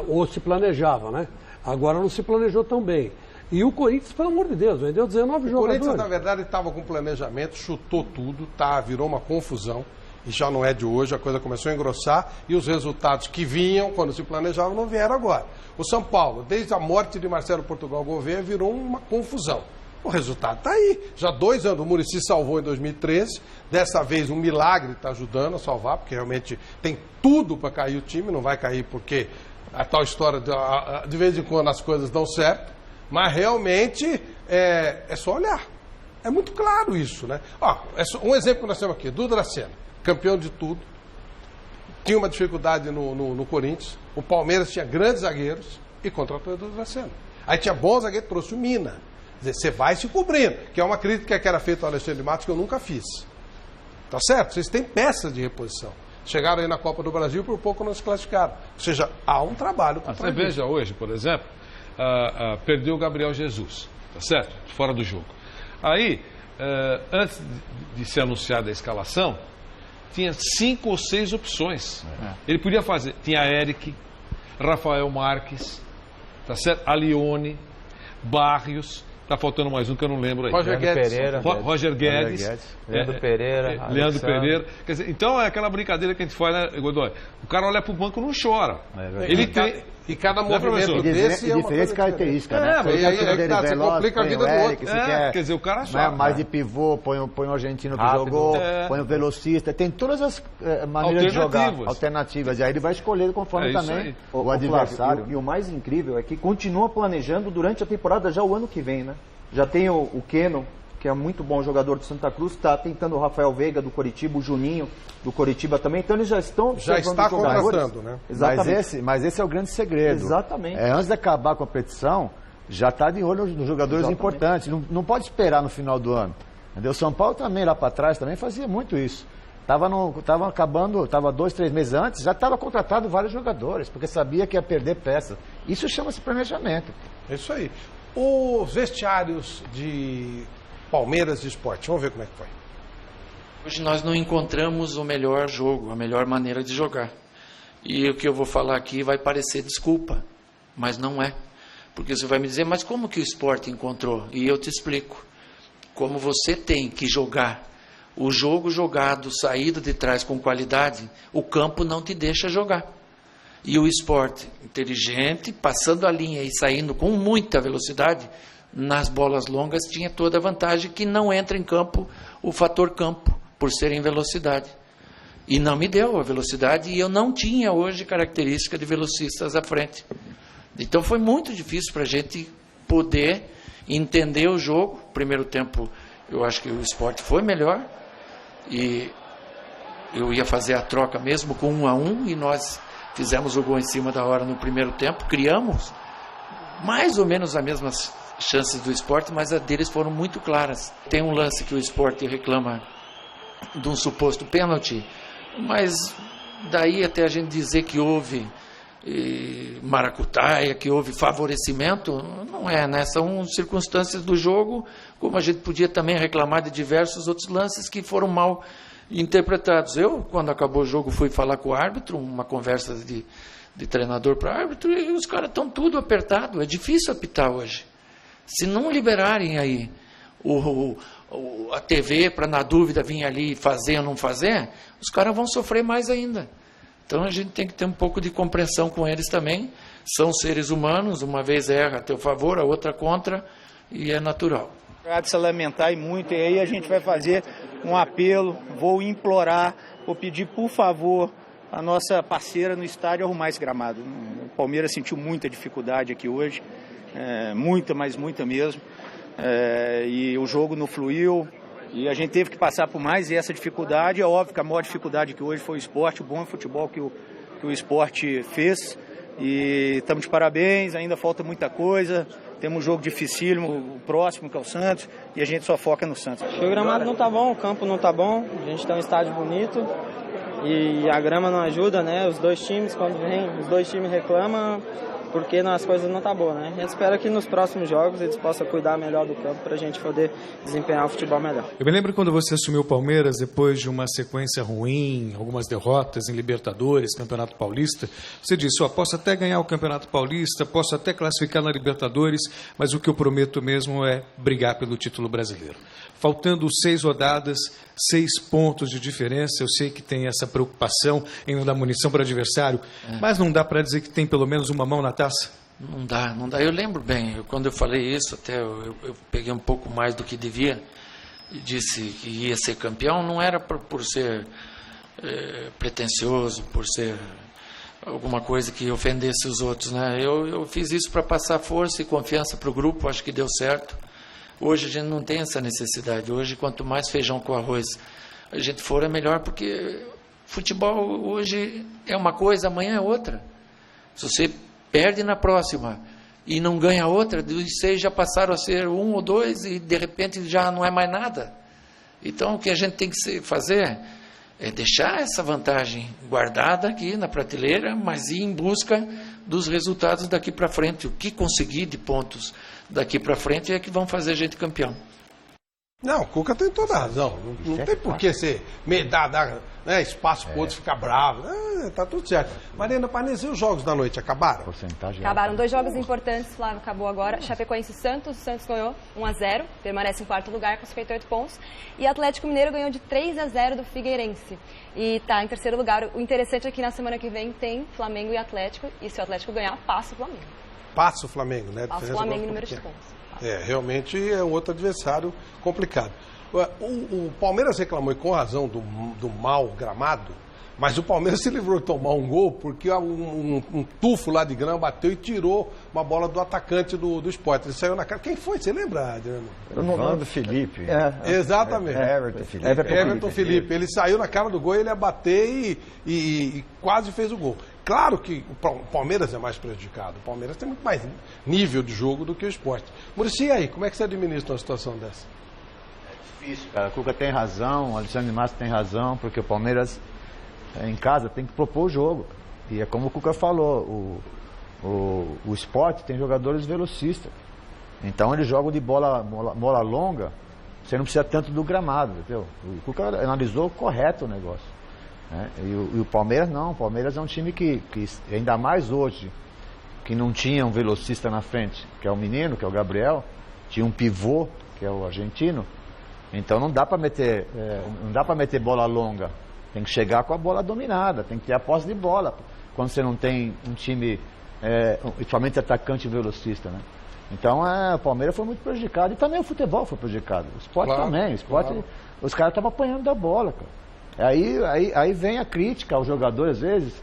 ou se planejava, né? Agora não se planejou tão bem. E o Corinthians, pelo amor de Deus, vendeu 19 jogadores. O Corinthians, na verdade, estava com planejamento, chutou tudo, virou uma confusão. E já não é de hoje, a coisa começou a engrossar. E os resultados que vinham, quando se planejavam, não vieram agora. O São Paulo, desde a morte de Marcelo Portugal Gouveia, virou uma confusão. O resultado está aí. Já 2 anos, o Muricy salvou em 2013. Dessa vez, um milagre está ajudando a salvar, porque realmente tem tudo para cair o time. Não vai cair porque a tal história, de vez em quando, as coisas dão certo. Mas realmente é só olhar. É muito claro isso, né? Um exemplo que nós temos aqui, Dudu Dracena, campeão de tudo. Tinha uma dificuldade no Corinthians. O Palmeiras tinha grandes zagueiros e contratou o Dudu Dracena. Aí tinha bom zagueiro, trouxe o Mina. Quer dizer, você vai se cobrindo, que é uma crítica que era feita ao Alexandre Matos que eu nunca fiz. Tá certo? Vocês têm peças de reposição. Chegaram aí na Copa do Brasil, por pouco não se classificaram. Ou seja, há um trabalho. Você veja hoje, por exemplo, perdeu o Gabriel Jesus, tá certo? Fora do jogo. Aí, antes de ser anunciada a escalação, tinha 5 ou 6 opções. Ele podia fazer, tinha Eric, Rafael Marques, tá certo? Alione, Barrios, tá faltando mais um que eu não lembro aí. Roger Guedes. Roger Guedes. Leandro Pereira. Leandro Pereira. Quer dizer, então é aquela brincadeira que a gente faz, né, Godoy? O cara olha pro banco e não chora. Ele tem... E cada movimento desse é uma diferentes características, né? Mas aí você complica a vida do outro. Quer dizer, o cara chora. Mais de pivô, põe o argentino que jogou, põe o velocista. Tem todas as maneiras de jogar, alternativas. E aí ele vai escolher conforme também o adversário. E o mais incrível é que continua planejando durante a temporada já o ano que vem, né? Já tem o Keno, que é muito bom jogador de Santa Cruz, está tentando o Rafael Veiga do Coritiba, o Juninho do Coritiba também, então eles já estão contratando, né? Exatamente. Mas esse é o grande segredo. Exatamente. Antes de acabar com a competição, já está de olho nos jogadores importantes, não pode esperar no final do ano. Entendeu? O São Paulo também, lá para trás, também fazia muito isso. Estava acabando, estava 2, 3 meses antes, já estava contratado vários jogadores, porque sabia que ia perder peça. Isso chama-se planejamento. É isso aí. Os vestiários de Palmeiras e Sport, vamos ver como é que foi. Hoje nós não encontramos o melhor jogo, a melhor maneira de jogar. E o que eu vou falar aqui vai parecer desculpa, mas não é. Porque você vai me dizer, mas como que o Sport encontrou? E eu te explico. Como você tem que jogar o jogo jogado, saído de trás com qualidade, o campo não te deixa jogar. E o Sport, inteligente, passando a linha e saindo com muita velocidade, nas bolas longas tinha toda a vantagem que não entra em campo o fator campo, por ser em velocidade. E não me deu a velocidade e eu não tinha hoje característica de velocistas à frente. Então foi muito difícil para a gente poder entender o jogo. Primeiro tempo eu acho que o Sport foi melhor e eu ia fazer a troca mesmo com 1-1 e nós fizemos o gol em cima da hora no primeiro tempo, criamos mais ou menos as mesmas chances do Sport, mas as deles foram muito claras. Tem um lance que o Sport reclama de um suposto pênalti, mas daí até a gente dizer que houve maracutaia, que houve favorecimento, não é, né? São circunstâncias do jogo, como a gente podia também reclamar de diversos outros lances que foram mal interpretados. Eu, quando acabou o jogo, fui falar com o árbitro, uma conversa de treinador para árbitro, e os caras estão tudo apertado, é difícil apitar hoje. Se não liberarem aí a TV para, na dúvida, vir ali fazer ou não fazer, os caras vão sofrer mais ainda. Então a gente tem que ter um pouco de compreensão com eles também. São seres humanos, uma vez erra a teu favor, a outra contra, e é natural. De se lamentar e muito, e aí a gente vai fazer um apelo, vou implorar, vou pedir por favor a nossa parceira no estádio arrumar esse gramado. O Palmeiras sentiu muita dificuldade aqui hoje, muita, mas muita mesmo, e o jogo não fluiu, e a gente teve que passar por mais essa dificuldade. É óbvio que a maior dificuldade que hoje foi o esporte, o bom futebol que o esporte fez, e estamos de parabéns, ainda falta muita coisa. Temos um jogo dificílimo, o próximo, que é o Santos, e a gente só foca no Santos. O gramado não tá bom, o campo não tá bom, a gente tem um estádio bonito e a grama não ajuda, né? Os dois times, quando vem, os dois times reclamam porque as coisas não tá boas, né? A gente espera que nos próximos jogos eles possam cuidar melhor do campo para a gente poder desempenhar o futebol melhor. Eu me lembro quando você assumiu o Palmeiras, depois de uma sequência ruim, algumas derrotas em Libertadores, Campeonato Paulista, você disse, posso até ganhar o Campeonato Paulista, posso até classificar na Libertadores, mas o que eu prometo mesmo é brigar pelo título brasileiro. Faltando 6 rodadas, 6 pontos de diferença, eu sei que tem essa preocupação em não dar munição para o adversário, mas não dá para dizer que tem pelo menos uma mão na taça? Não dá. Eu lembro bem, quando eu falei isso, até eu peguei um pouco mais do que devia, e disse que ia ser campeão, não era por ser pretensioso, por ser alguma coisa que ofendesse os outros, né? Eu fiz isso para passar força e confiança para o grupo, acho que deu certo. Hoje a gente não tem essa necessidade. Hoje, quanto mais feijão com arroz a gente for, é melhor, porque futebol hoje é uma coisa, amanhã é outra. Se você perde na próxima e não ganha outra, dos 6 já passaram a ser 1 ou 2 e de repente já não é mais nada. Então o que a gente tem que fazer é deixar essa vantagem guardada aqui na prateleira, mas ir em busca dos resultados daqui para frente. O que conseguir de pontos daqui para frente é que vão fazer a gente campeão. Não, o Cuca tem toda a razão. Não tem por que você dar espaço para outros ficar bravo. Tá tudo certo. Mariana Parnese, e os jogos da noite acabaram? Acabaram 2 jogos importantes, Flávio, acabou agora. Chapecoense e Santos. O Santos ganhou 1-0, permanece em 4º lugar com 58 pontos. E Atlético Mineiro ganhou de 3-0 do Figueirense. E está em 3º lugar. O interessante é que na semana que vem tem Flamengo e Atlético. E se o Atlético ganhar, passa o Flamengo. Passa o Flamengo, né? Passa o Flamengo em número de pontos. Realmente é um outro adversário complicado. O Palmeiras reclamou, e com razão, do mau gramado, mas o Palmeiras se livrou de tomar um gol porque um tufo lá de grama bateu e tirou uma bola do atacante do Sport. Ele saiu na cara. Quem foi? Você lembra, Adriano? O nome do Felipe. Exatamente. Everton Felipe. Ele saiu na cara do gol, ele ia bater e quase fez o gol. Claro que o Palmeiras é mais prejudicado. O Palmeiras tem muito mais nível de jogo do que o Sport. Muricy, e aí, como é que você administra uma situação dessa? É difícil, cara. O Cuca tem razão, o Alexandre Massa tem razão, porque o Palmeiras em casa tem que propor o jogo. E é como o Cuca falou, o Sport tem jogadores velocistas. Então eles jogam de bola longa, você não precisa tanto do gramado, entendeu? O Cuca analisou correto o negócio. E o Palmeiras não, o Palmeiras é um time que ainda mais hoje, que não tinha um velocista na frente, que é o menino, que é o Gabriel, tinha um pivô, que é o argentino, então não dá para meter bola longa, tem que chegar com a bola dominada, tem que ter a posse de bola, quando você não tem um time, principalmente atacante e velocista, né? Então o Palmeiras foi muito prejudicado e também o futebol foi prejudicado. O esporte também, o esporte, os caras estavam apanhando da bola, cara. Aí vem a crítica ao jogador às vezes,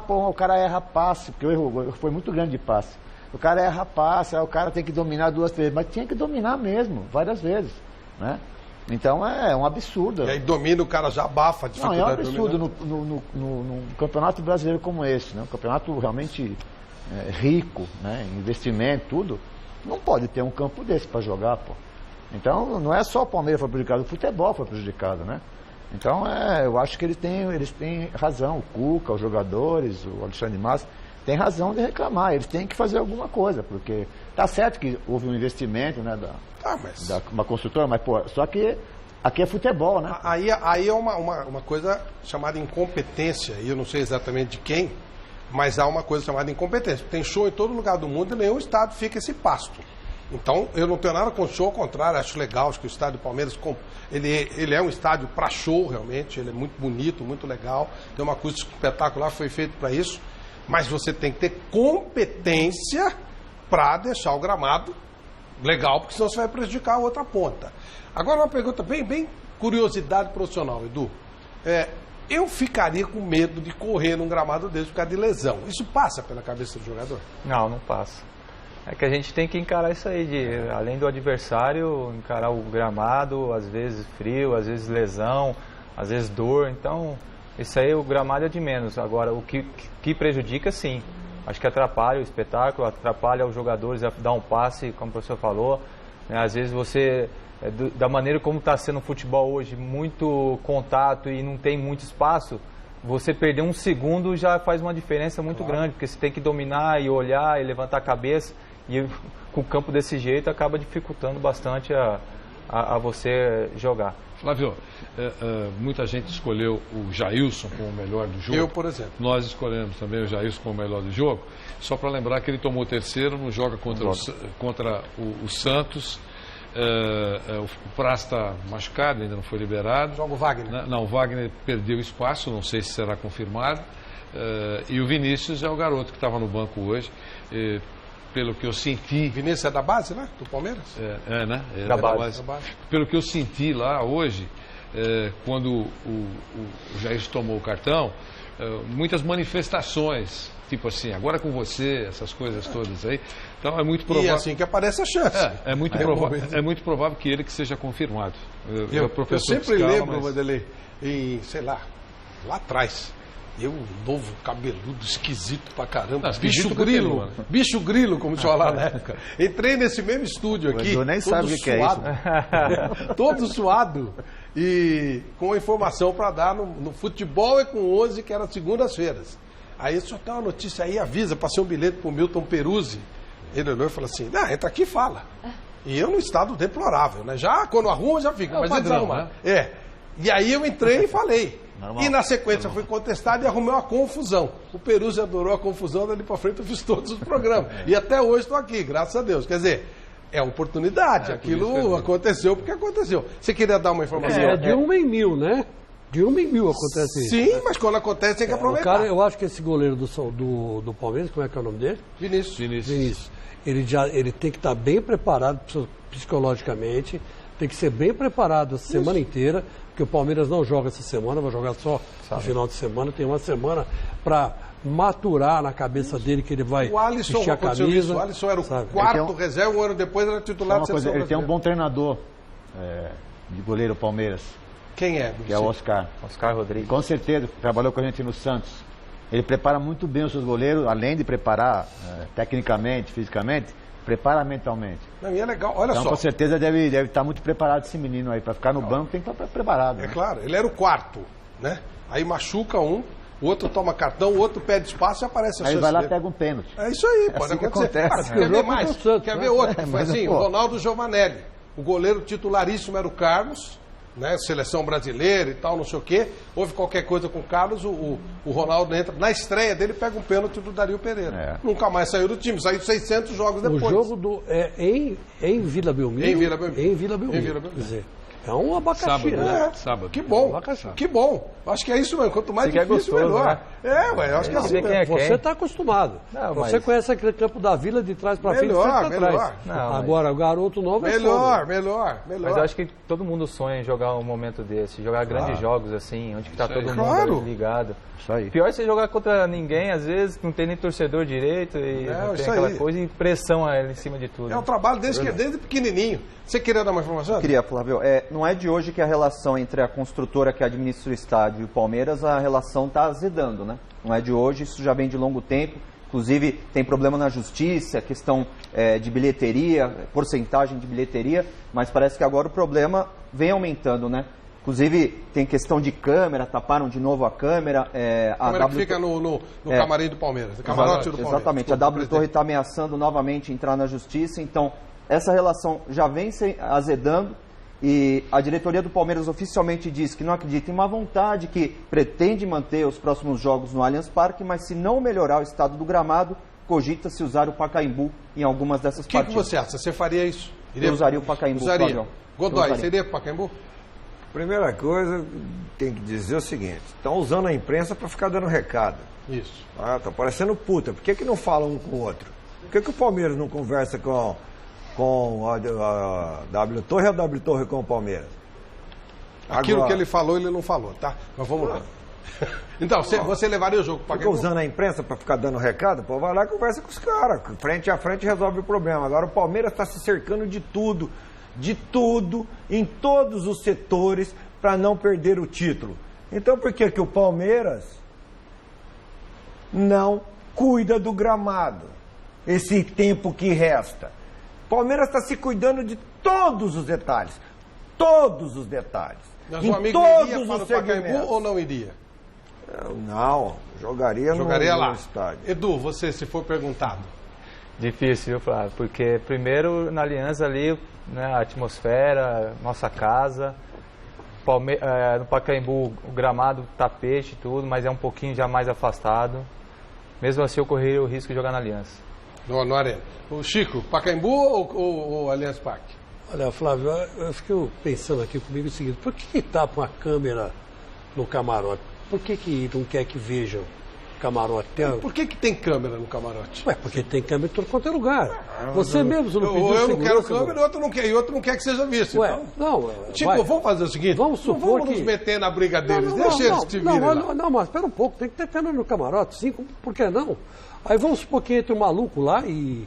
o cara erra passe, porque o erro foi muito grande de passe. O cara erra passe, o cara tem que dominar 2, 3, mas tinha que dominar mesmo, várias vezes, né? Então é um absurdo. E aí domina, o cara já abafa a dificuldade. Não, é um absurdo num campeonato brasileiro como esse, né? Um campeonato realmente rico, né? Investimento, tudo. Não pode ter um campo desse para jogar, pô. Então não é só o Palmeiras foi prejudicado, o futebol foi prejudicado, né? Então eu acho que eles têm razão, o Cuca, os jogadores, o Alexandre Massa, tem razão de reclamar, eles têm que fazer alguma coisa, porque tá certo que houve um investimento, né, da uma construtora, mas pô, só que aqui é futebol, né? Aí é uma coisa chamada incompetência, e eu não sei exatamente de quem, mas há uma coisa chamada incompetência. Tem show em todo lugar do mundo e nenhum estado fica esse pasto. Então, eu não tenho nada com o show, ao contrário, acho legal, acho que o estádio do Palmeiras, ele é um estádio para show, realmente, ele é muito bonito, muito legal, tem uma acústica espetacular, foi feito para isso, mas você tem que ter competência para deixar o gramado legal, porque senão você vai prejudicar a outra ponta. Agora, uma pergunta bem curiosidade profissional, Edu. Eu ficaria com medo de correr num gramado desse por causa de lesão. Isso passa pela cabeça do jogador? Não passa. É que a gente tem que encarar isso aí, além do adversário, encarar o gramado, às vezes frio, às vezes lesão, às vezes dor. Então, isso aí o gramado é de menos. Agora, o que prejudica, sim. Acho que atrapalha o espetáculo, atrapalha os jogadores a dar um passe, como o professor falou. Né? Às vezes você, da maneira como está sendo o futebol hoje, muito contato e não tem muito espaço, você perder um segundo já faz uma diferença muito grande, porque você tem que dominar e olhar e levantar a cabeça. E com o campo desse jeito acaba dificultando bastante a você jogar. Flávio, muita gente escolheu o Jailson como o melhor do jogo. Eu, por exemplo. Nós escolhemos também o Jailson como o melhor do jogo. Só para lembrar que ele tomou o terceiro, não joga contra o Santos. O Praz está machucado, ainda não foi liberado. Joga o Wagner. Não, o Wagner perdeu espaço, não sei se será confirmado. E o Vinícius é o garoto que estava no banco hoje. Pelo que eu senti... Vinícius é da base, né? Do Palmeiras? Né? Da base. Pelo que eu senti lá hoje, quando o Jair tomou o cartão, muitas manifestações, tipo assim, agora com você, essas coisas todas aí. Então é muito provável... E assim que aparece a chance. É muito provável que ele que seja confirmado. Eu sempre lembro, Vanderlei, sei lá atrás... Eu, novo, cabeludo, esquisito pra caramba. Bicho grilo, como te falar na época. Entrei nesse mesmo estúdio aqui. Eu nem sabe o que é isso. Todo suado. E com informação para dar no Futebol com 11, que era segundas-feiras. Aí só tem uma notícia aí, avisa, passei um bilhete pro Milton Peruzzi. Ele olhou e falou assim: entra aqui e fala. E eu num estado deplorável, né? Já quando arruma, já fica. Mas eles arrumaram. E aí eu entrei e falei. Normal. E na sequência fui contestado e arrumei uma confusão. O Peruzzi adorou a confusão, dali pra frente eu fiz todos os programas. E até hoje estou aqui, graças a Deus. Quer dizer, é oportunidade. Aquilo aconteceu porque aconteceu. Você queria dar uma informação? De 1 em 1000, né? De 1 em 1000 acontece isso. Sim, mas quando acontece tem que aproveitar. O cara, eu acho que esse goleiro do Palmeiras, como é que é o nome dele? Vinícius. Ele tem que estar bem preparado psicologicamente, tem que ser bem preparado a semana inteira, porque o Palmeiras não joga essa semana, vai jogar só no final de semana. Tem uma semana para maturar na cabeça dele que ele vai vestir a camisa. O Alisson era o quarto reserva, um ano depois era titular de seleção. Ele tem um bom treinador de goleiro Palmeiras. Quem é? Que é o Oscar Rodrigues. Com certeza, trabalhou com a gente no Santos. Ele prepara muito bem os seus goleiros, além de preparar tecnicamente, fisicamente, prepara mentalmente. Não, e é legal, olha então, só. Com certeza deve estar muito preparado esse menino aí. Para ficar no banco tem que estar preparado. É claro, ele era o quarto, né? Aí machuca um, o outro toma cartão, o outro pede espaço e aparece a chance. Aí vai lá e dele. pega um pênalti. É isso aí, pode assim acontecer. Acontece. Quer ver mais? Quer ver outro? Foi assim, o Ronaldo Giovanelli. O goleiro titularíssimo era o Carlos, né? Seleção brasileira e tal, não sei o quê. Houve qualquer coisa com o Carlos, o Ronaldo entra. Na estreia dele, pega um pênalti do Dario Pereira. Nunca mais saiu do time, saiu 600 jogos depois. O jogo em Vila Belmiro. Em Vila Belmiro. Quer dizer, É um abacaxi, sábado, né? Sábado. Que bom, que bom. Acho que é isso mesmo. Quanto mais difícil, melhor. Né? Eu acho que é assim mesmo. Você está acostumado. Não, você conhece aquele campo da Vila de trás para frente, sempre atrás. Agora, o garoto novo é melhor. Mas eu acho que todo mundo sonha em jogar um momento desse, jogar grandes jogos assim, onde está todo mundo ligado. Isso aí. Pior é você jogar contra ninguém, às vezes não tem nem torcedor direito e não tem aquela coisa e pressão em cima de tudo. É um trabalho desde pequenininho. Você queria dar uma informação? Queria, Flávio. Não é de hoje que a relação entre a construtora que administra o estádio e o Palmeiras, a relação está azedando, né? Não é de hoje, isso já vem de longo tempo. Inclusive, tem problema na justiça, questão de bilheteria, porcentagem de bilheteria, mas parece que agora o problema vem aumentando, né? Inclusive, tem questão de câmera, taparam de novo a câmera. A câmera que fica no camarim do Palmeiras, camarote do Palmeiras. Exatamente, a W Torre está ameaçando novamente entrar na justiça, então essa relação já vem se azedando e a diretoria do Palmeiras oficialmente diz que não acredita em má vontade, que pretende manter os próximos jogos no Allianz Parque, mas se não melhorar o estado do gramado, cogita-se usar o Pacaembu em algumas dessas partidas. O que você acha? Você faria isso? Eu usaria o Pacaembu, Flávio. Godoy, seria o Pacaembu? Primeira coisa, tem que dizer o seguinte, estão usando a imprensa para ficar dando recado. Isso. Tá parecendo puta. Por que não fala um com o outro? Por que o Palmeiras não conversa com a W Torre e a W Torre com o Palmeiras? Aquilo que ele falou, ele não falou, tá? Mas vamos lá. Então, você levaria o jogo para Fica usando a imprensa para ficar dando recado? Pô, vai lá e conversa com os caras. Frente a frente resolve o problema. Agora o Palmeiras está se cercando de tudo, em todos os setores, para não perder o título. Então por que o Palmeiras não cuida do gramado esse tempo que resta? O Palmeiras está se cuidando de todos os detalhes. Todos os detalhes. Mas o amigo iria para o Pacaembu ou não iria? Não, jogaria no estádio. Edu, você se for perguntado. Difícil, viu, Flávio? Porque primeiro na Aliança ali, né, a atmosfera, nossa casa. No Pacaembu o gramado, tapete e tudo, mas é um pouquinho já mais afastado. Mesmo assim eu correria o risco de jogar na Aliança. No Arena. O Chico, Pacaembu ou Allianz Parque? Olha, Flávio, eu fico pensando aqui comigo o seguinte, por que tapa uma câmera no camarote? Por que não quer que vejam o camarote? Por que tem câmera no camarote? Porque tem câmera em todo quanto é lugar. Você mesmo não pediu eu não quero câmera, e outro não quer que seja visto. Então. Não, Chico, vamos fazer o seguinte, vamos nos meter na briga deles, deixa eles te virem lá. Não, mas espera um pouco, tem que ter câmera no camarote, sim, por que não? Aí vamos supor que entre um maluco lá e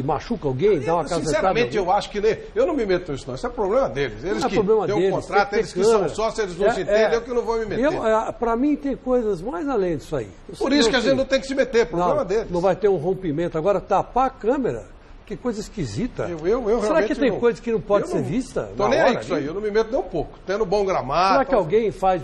machuca alguém, dá uma cacetada. Sinceramente, eu acho que eu não me meto nisso, não. Isso é problema deles. Eles que têm um contrato, eles que são sócios, eles não se entendem, eu que não vou me meter. Para mim, tem coisas mais além disso aí. Por isso que a gente não tem que se meter, problema deles. Não vai ter um rompimento. Agora, tapar a câmera, que coisa esquisita. Será que tem coisa que não pode ser vista? Estou nem aí com isso aí, eu não me meto nem um pouco. Tendo bom gramado. Será que alguém faz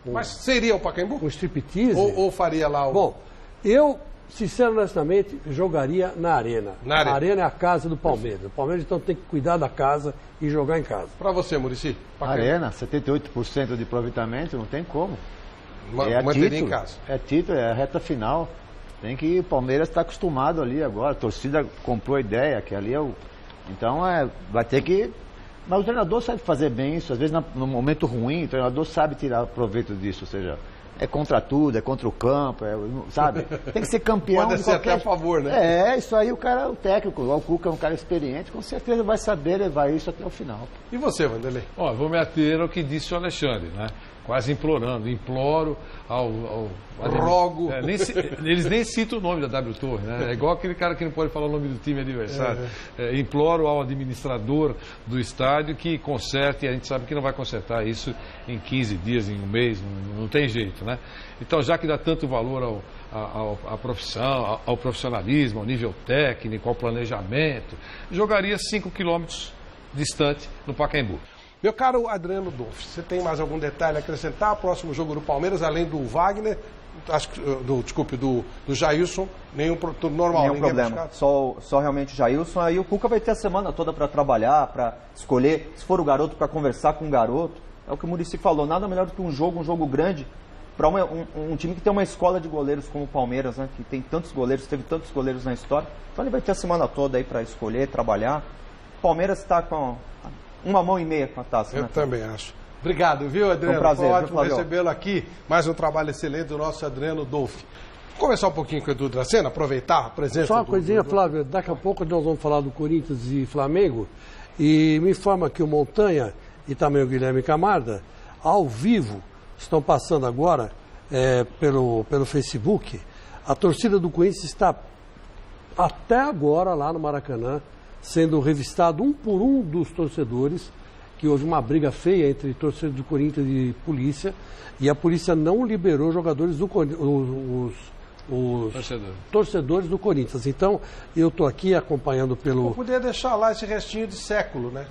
Mas seria o Pacaembu? Um striptease? Ou faria lá o... Bom, eu... Sincero, honestamente, jogaria na Arena. A Arena é a casa do Palmeiras. O Palmeiras, então, tem que cuidar da casa e jogar em casa. Para você, Muricy? Arena, 78% de aproveitamento, não tem como. Manter em casa. É título, é a reta final. O Palmeiras está acostumado ali agora. A torcida comprou a ideia que ali é o... Então, vai ter que... Mas o treinador sabe fazer bem isso. Às vezes, no momento ruim, o treinador sabe tirar proveito disso. Ou seja... É contra tudo, é contra o campo, sabe? Tem que ser campeão. Pode ser até a favor, né? Isso aí o Técnico, o Cuca é um cara experiente, com certeza vai saber levar isso até o final. E você, Vanderlei? Vou me ater ao que disse o Alexandre, né? Quase imploro Rogo. Eles nem citam o nome da W Torre, né? É igual aquele cara que não pode falar o nome do time adversário. Imploro ao administrador do estádio que conserte, e a gente sabe que não vai consertar isso em 15 dias, em um mês, não tem jeito, né? Então, já que dá tanto valor à profissão, ao profissionalismo, ao nível técnico, ao planejamento, jogaria 5 quilômetros distante no Pacaembu. Meu caro Adriano Dolph, você tem mais algum detalhe a acrescentar? Próximo jogo do Palmeiras, além do Wagner, do Jailson, tudo normal, nenhum problema. Só realmente o Jailson. Aí o Cuca vai ter a semana toda para trabalhar, para escolher, se for o garoto, para conversar com o garoto. É o que o Muricy falou, nada melhor do que um jogo grande, para um time que tem uma escola de goleiros como o Palmeiras, né? Que tem tantos goleiros, teve tantos goleiros na história. Então ele vai ter a semana toda aí para escolher, trabalhar. O Palmeiras está com uma mão e meia com a taça. Eu também acho. Obrigado, viu, Adriano? Foi um prazer, Foi ótimo recebê-lo aqui. Mais um trabalho excelente do nosso Adriano Dolfi. Vamos conversar um pouquinho com o Edu Dracena, aproveitar a presença. Só uma coisinha, Flávio, daqui a pouco nós vamos falar do Corinthians e Flamengo. E me informa que o Montanha e também o Guilherme Camarda, ao vivo, estão passando agora pelo Facebook. A torcida do Corinthians está até agora lá no Maracanã, sendo revistado um por um dos torcedores, que houve uma briga feia entre torcedores do Corinthians e polícia, e a polícia não liberou jogadores do os torcedores do Corinthians. Então, eu estou aqui acompanhando pelo... Eu podia deixar lá esse restinho de século, né?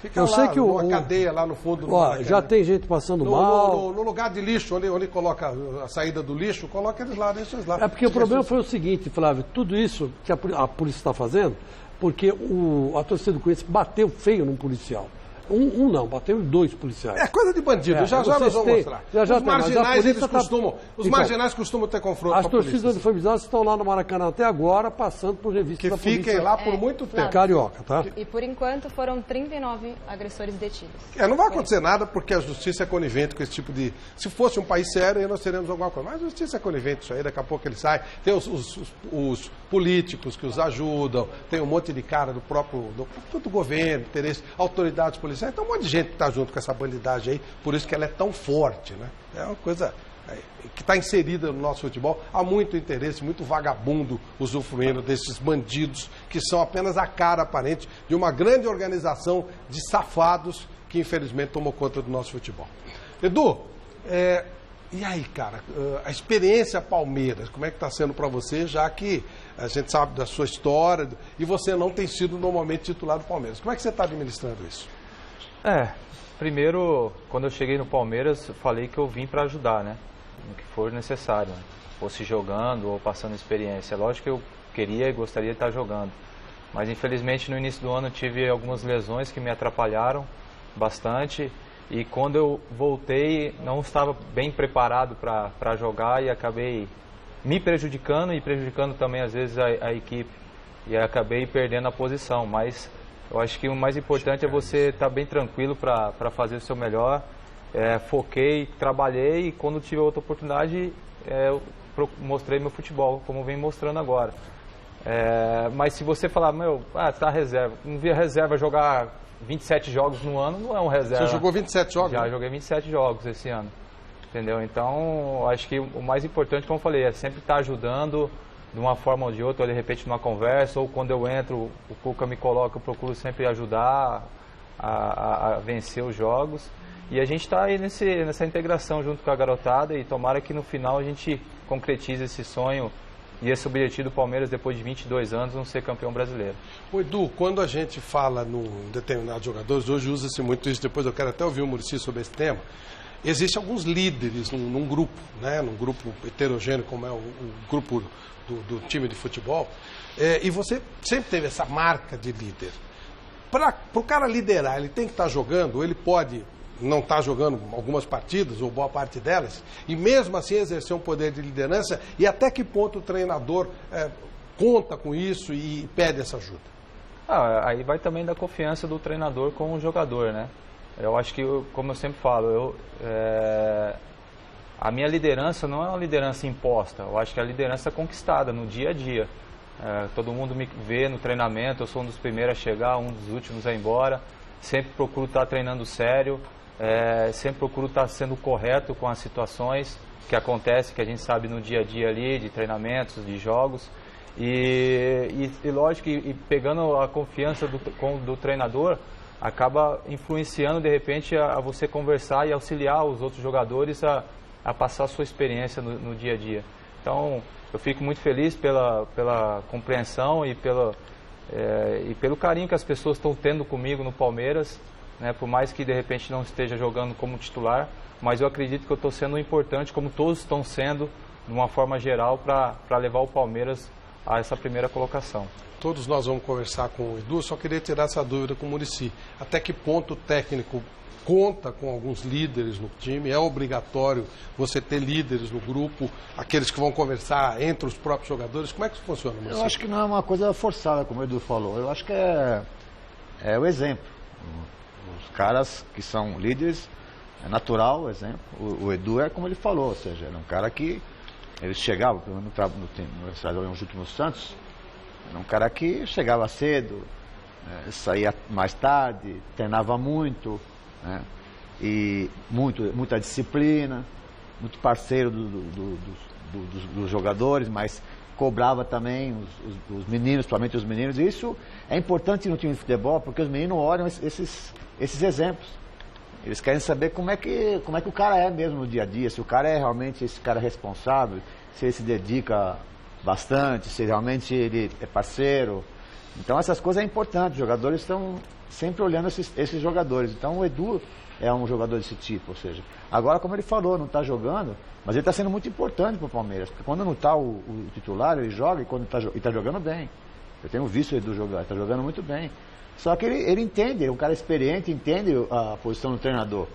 Fica eu lá, sei que uma cadeia lá no fundo do Maracanã. Já tem gente passando mal. No lugar de lixo, onde coloca a saída do lixo, coloca eles lá, deixa eles lá. É porque o problema foi o seguinte, Flávio, tudo isso que a polícia está fazendo, porque a torcida do Corinthians bateu feio num policial. Não, bateu em 2 policiais. É coisa de bandido, já nós vamos mostrar. Os marginais, os marginais costumam ter confronto com a polícia. As torcidas uniformizadas estão lá no Maracanã até agora, passando por revistas da polícia. Que fiquem lá por muito tempo. Carioca, tá? E por enquanto foram 39 agressores detidos. Não vai acontecer nada porque a justiça é conivente com esse tipo de... Se fosse um país sério, aí nós teríamos alguma coisa. Mas a justiça é conivente, isso aí, daqui a pouco ele sai. Tem os políticos que os ajudam, tem um monte de cara do próprio do governo, interesse, autoridades policiais. Então, um monte de gente que está junto com essa bandidagem aí, por isso que ela é tão forte, né? É uma coisa que está inserida no nosso futebol. Há muito interesse, muito vagabundo usufruindo desses bandidos que são apenas a cara aparente de uma grande organização de safados que, infelizmente, tomou conta do nosso futebol. Edu, e aí, cara, a experiência Palmeiras, como é que está sendo para você, já que a gente sabe da sua história e você não tem sido normalmente titular do Palmeiras. Como é que você está administrando isso? Primeiro, quando eu cheguei no Palmeiras, falei que eu vim para ajudar, né? No que for necessário, né? Fosse jogando ou passando experiência. Lógico que eu queria e gostaria de estar jogando. Mas, infelizmente, no início do ano eu tive algumas lesões que me atrapalharam bastante. E quando eu voltei, não estava bem preparado para jogar e acabei me prejudicando e prejudicando também, às vezes, a equipe. E acabei perdendo a posição, mas... Eu acho que o mais importante é você estar bem tranquilo para fazer o seu melhor. Foquei, trabalhei e quando tive outra oportunidade, eu mostrei meu futebol, como vem mostrando agora. Mas se você falar, tá reserva, não via reserva jogar 27 jogos no ano, não é um reserva. Você jogou 27 jogos? Já joguei 27 jogos esse ano, entendeu? Então, acho que o mais importante, como eu falei, é sempre estar ajudando de uma forma ou de outra, ou de repente numa conversa, ou quando eu entro, o Cuca me coloca, eu procuro sempre ajudar a vencer os jogos. E a gente está aí nessa integração junto com a garotada e tomara que no final a gente concretize esse sonho e esse objetivo do Palmeiras depois de 22 anos não ser campeão brasileiro. O Edu, quando a gente fala em determinados jogadores, hoje usa-se muito isso, depois eu quero até ouvir o Muricy sobre esse tema, existem alguns líderes num grupo, né, num grupo heterogêneo como é o grupo do time de futebol, e você sempre teve essa marca de líder. Para o cara liderar, ele tem que estar jogando, ou ele pode não estar jogando algumas partidas, ou boa parte delas, e mesmo assim exercer um poder de liderança, e até que ponto o treinador conta com isso e pede essa ajuda? Aí vai também da confiança do treinador com o jogador, né? Eu acho que, como eu sempre falo, a minha liderança não é uma liderança imposta, eu acho que é a liderança conquistada no dia a dia. Todo mundo me vê no treinamento, eu sou um dos primeiros a chegar, um dos últimos a ir embora, sempre procuro estar treinando sério, sempre procuro estar sendo correto com as situações que acontecem, que a gente sabe no dia a dia ali, de treinamentos, de jogos. E lógico, e pegando a confiança do treinador, acaba influenciando de repente a você conversar e auxiliar os outros jogadores a passar a sua experiência no dia a dia. Então, eu fico muito feliz pela compreensão e pelo carinho que as pessoas estão tendo comigo no Palmeiras, né? Por mais que de repente não esteja jogando como titular, mas eu acredito que eu estou sendo importante, como todos estão sendo, de uma forma geral, para levar o Palmeiras a essa primeira colocação. Todos nós vamos conversar com o Edu, só queria tirar essa dúvida com o Muricy. Até que ponto o técnico conta com alguns líderes no time? É obrigatório você ter líderes no grupo, aqueles que vão conversar entre os próprios jogadores? Como é que isso funciona, Muricy? Eu acho que não é uma coisa forçada, como o Edu falou. Eu acho que é o exemplo. Os caras que são líderes, é natural, exemplo. O Edu é como ele falou, ou seja, era um cara que ele chegava, pelo menos nos últimos Santos, era um cara que chegava cedo, saía mais tarde, treinava muito, né? E muita disciplina, muito parceiro dos jogadores, mas cobrava também os meninos, principalmente os meninos. E isso é importante no time de futebol, porque os meninos olham esses exemplos. Eles querem saber como é que o cara é mesmo no dia a dia, se o cara é realmente esse cara responsável, se ele se dedica bastante, se realmente ele é parceiro. Então essas coisas é importante, os jogadores estão sempre olhando esses jogadores. Então o Edu é um jogador desse tipo, ou seja, agora como ele falou, não está jogando, mas ele está sendo muito importante para o Palmeiras, porque quando não está o titular, ele joga e quando está jogando bem. Eu tenho visto o Edu jogar, está jogando muito bem. Só que ele entende, ele é um cara experiente, entende a posição do treinador.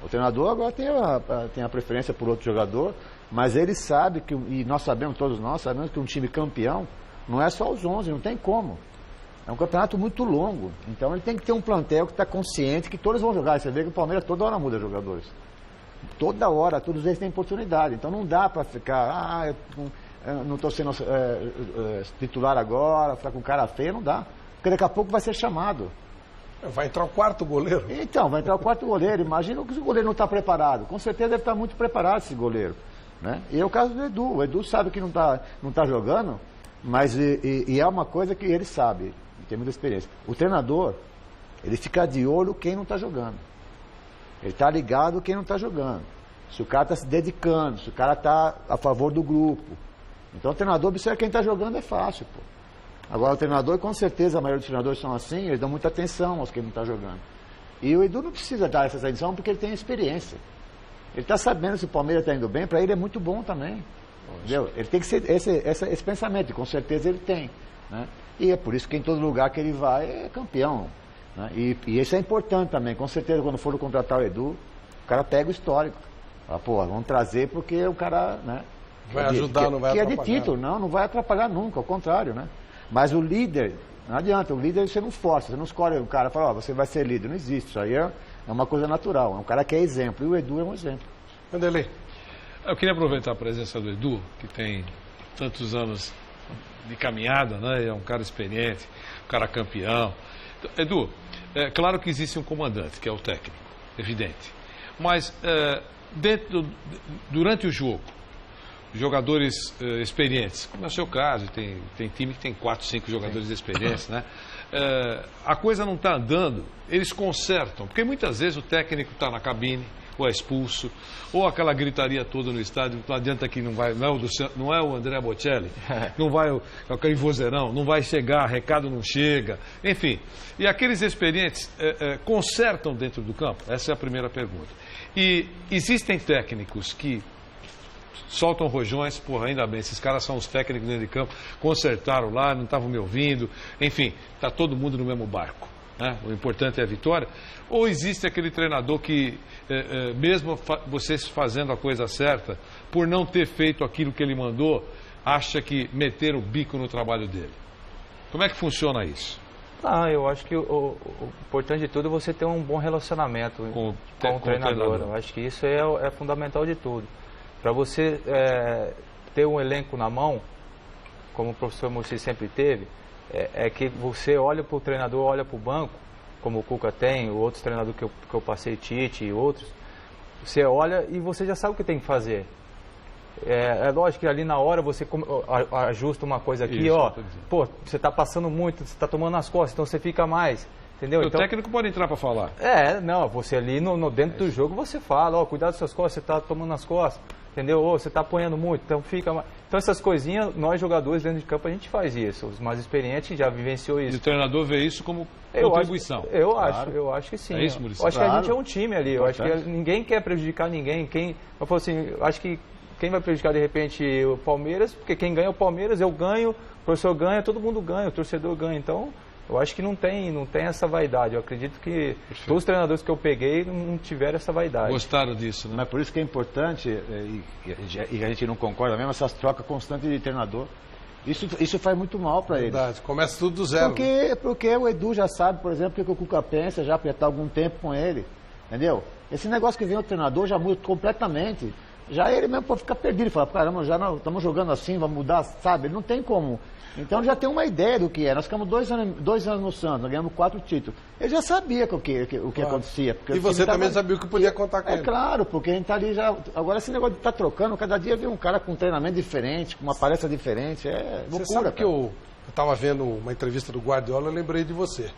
O treinador agora tem a preferência por outro jogador, mas ele sabe que, e todos nós sabemos que um time campeão não é só os 11, não tem como. É um campeonato muito longo, então ele tem que ter um plantel que está consciente que todos vão jogar. Você vê que o Palmeiras toda hora muda jogadores. Toda hora, todos eles têm oportunidade. Então não dá para ficar, eu não estou sendo titular agora, ficar com cara feia, não dá. Porque daqui a pouco vai ser chamado. Vai entrar o quarto goleiro. Então, vai entrar o quarto goleiro. Imagina que o goleiro não está preparado. Com certeza deve estar muito preparado esse goleiro. Né? E é o caso do Edu. O Edu sabe que não tá jogando, mas é uma coisa que ele sabe, tem muita experiência. O treinador, ele fica de olho quem não está jogando. Ele está ligado quem não está jogando. Se o cara está se dedicando, se o cara está a favor do grupo. Então o treinador observa quem está jogando, é fácil, pô. Agora o treinador, com certeza, a maioria dos treinadores são assim, eles dão muita atenção aos que não está jogando. E o Edu não precisa dar essa atenção porque ele tem experiência. Ele está sabendo se o Palmeiras está indo bem, para ele é muito bom também. Entendeu? Ele tem que ser esse pensamento, e com certeza ele tem. Né? E é por isso que em todo lugar que ele vai é campeão. Né? E isso é importante também. Com certeza, quando for contratar o Edu, o cara pega o histórico. Fala, pô, vamos trazer porque o cara... Né, vai ajudar, não vai atrapalhar. Que é de título, não vai atrapalhar nunca, ao contrário, né? Mas o líder, não adianta, o líder você não força, você não escolhe o cara e fala, você vai ser líder, não existe, isso aí é uma coisa natural, é um cara que é exemplo, e o Edu é um exemplo. Vanderlei. Eu queria aproveitar a presença do Edu, que tem tantos anos de caminhada, né? É um cara experiente, um cara campeão. Então, Edu, é claro que existe um comandante, que é o técnico, evidente, mas durante o jogo, jogadores experientes, como é o seu caso, tem time que tem 4, 5 jogadores experientes, né? A coisa não está andando, eles consertam, porque muitas vezes o técnico está na cabine, ou é expulso, ou aquela gritaria toda no estádio, não adianta que não é o André Bocelli, não vai aquele vozeirão, não vai chegar, recado não chega, enfim. E aqueles experientes consertam dentro do campo? Essa é a primeira pergunta. E existem técnicos que soltam rojões, porra, ainda bem, esses caras são os técnicos dentro de campo, consertaram lá, não estavam me ouvindo, enfim, está todo mundo no mesmo barco, né? O importante é a vitória. Ou existe aquele treinador que, mesmo vocês fazendo a coisa certa, por não ter feito aquilo que ele mandou, acha que meteram o bico no trabalho dele? Como é que funciona isso? Eu acho que o importante de tudo é você ter um bom relacionamento com o treinador. Eu acho que isso é fundamental de tudo. Para você ter um elenco na mão, como o professor Murcy sempre teve, é que você olha para o treinador, olha para o banco, como o Cuca tem, outros treinadores que eu passei, Tite e outros, você olha e você já sabe o que tem que fazer. É lógico que ali na hora você ajusta uma coisa aqui, pô, você está passando muito, você está tomando nas costas, então você fica mais. Entendeu? O técnico pode entrar para falar. Você ali dentro do jogo você fala, cuidado das suas costas, você está tomando nas costas, entendeu? Você está apanhando muito, então fica mais. Então essas coisinhas, nós jogadores dentro de campo, a gente faz isso. Os mais experientes já vivenciou isso. E o treinador vê isso como contribuição. Eu acho que sim. É isso, Maurício? Eu acho que a gente é um time ali, eu acho que ninguém quer prejudicar ninguém. Eu falo assim, acho que quem vai prejudicar de repente o Palmeiras, porque quem ganha é o Palmeiras, eu ganho, o professor ganha, todo mundo ganha, o torcedor ganha, então... Eu acho que não tem essa vaidade. Eu acredito que todos os treinadores que eu peguei não tiveram essa vaidade. Gostaram disso, né? Mas por isso que é importante, e a gente não concorda mesmo, essas trocas constantes de treinador. Isso faz muito mal para ele. Verdade, começa tudo do zero. Porque o Edu já sabe, por exemplo, que o Cuca pensa, já está algum tempo com ele, entendeu? Esse negócio que vem o treinador já muda completamente. Já ele mesmo pode ficar perdido, falar, caramba, já estamos jogando assim, vamos mudar, sabe? Ele não tem como. Então já tem uma ideia do que é. Nós ficamos 2 anos no Santos, nós ganhamos 4 títulos. Ele já sabia o que acontecia. E você também sabia o que podia contar com ele. É claro, porque a gente está ali já... Agora esse negócio de estar trocando, cada dia vem um cara com um treinamento diferente, com uma palestra diferente, é loucura. Você sabe que eu estava vendo uma entrevista do Guardiola, eu lembrei de você.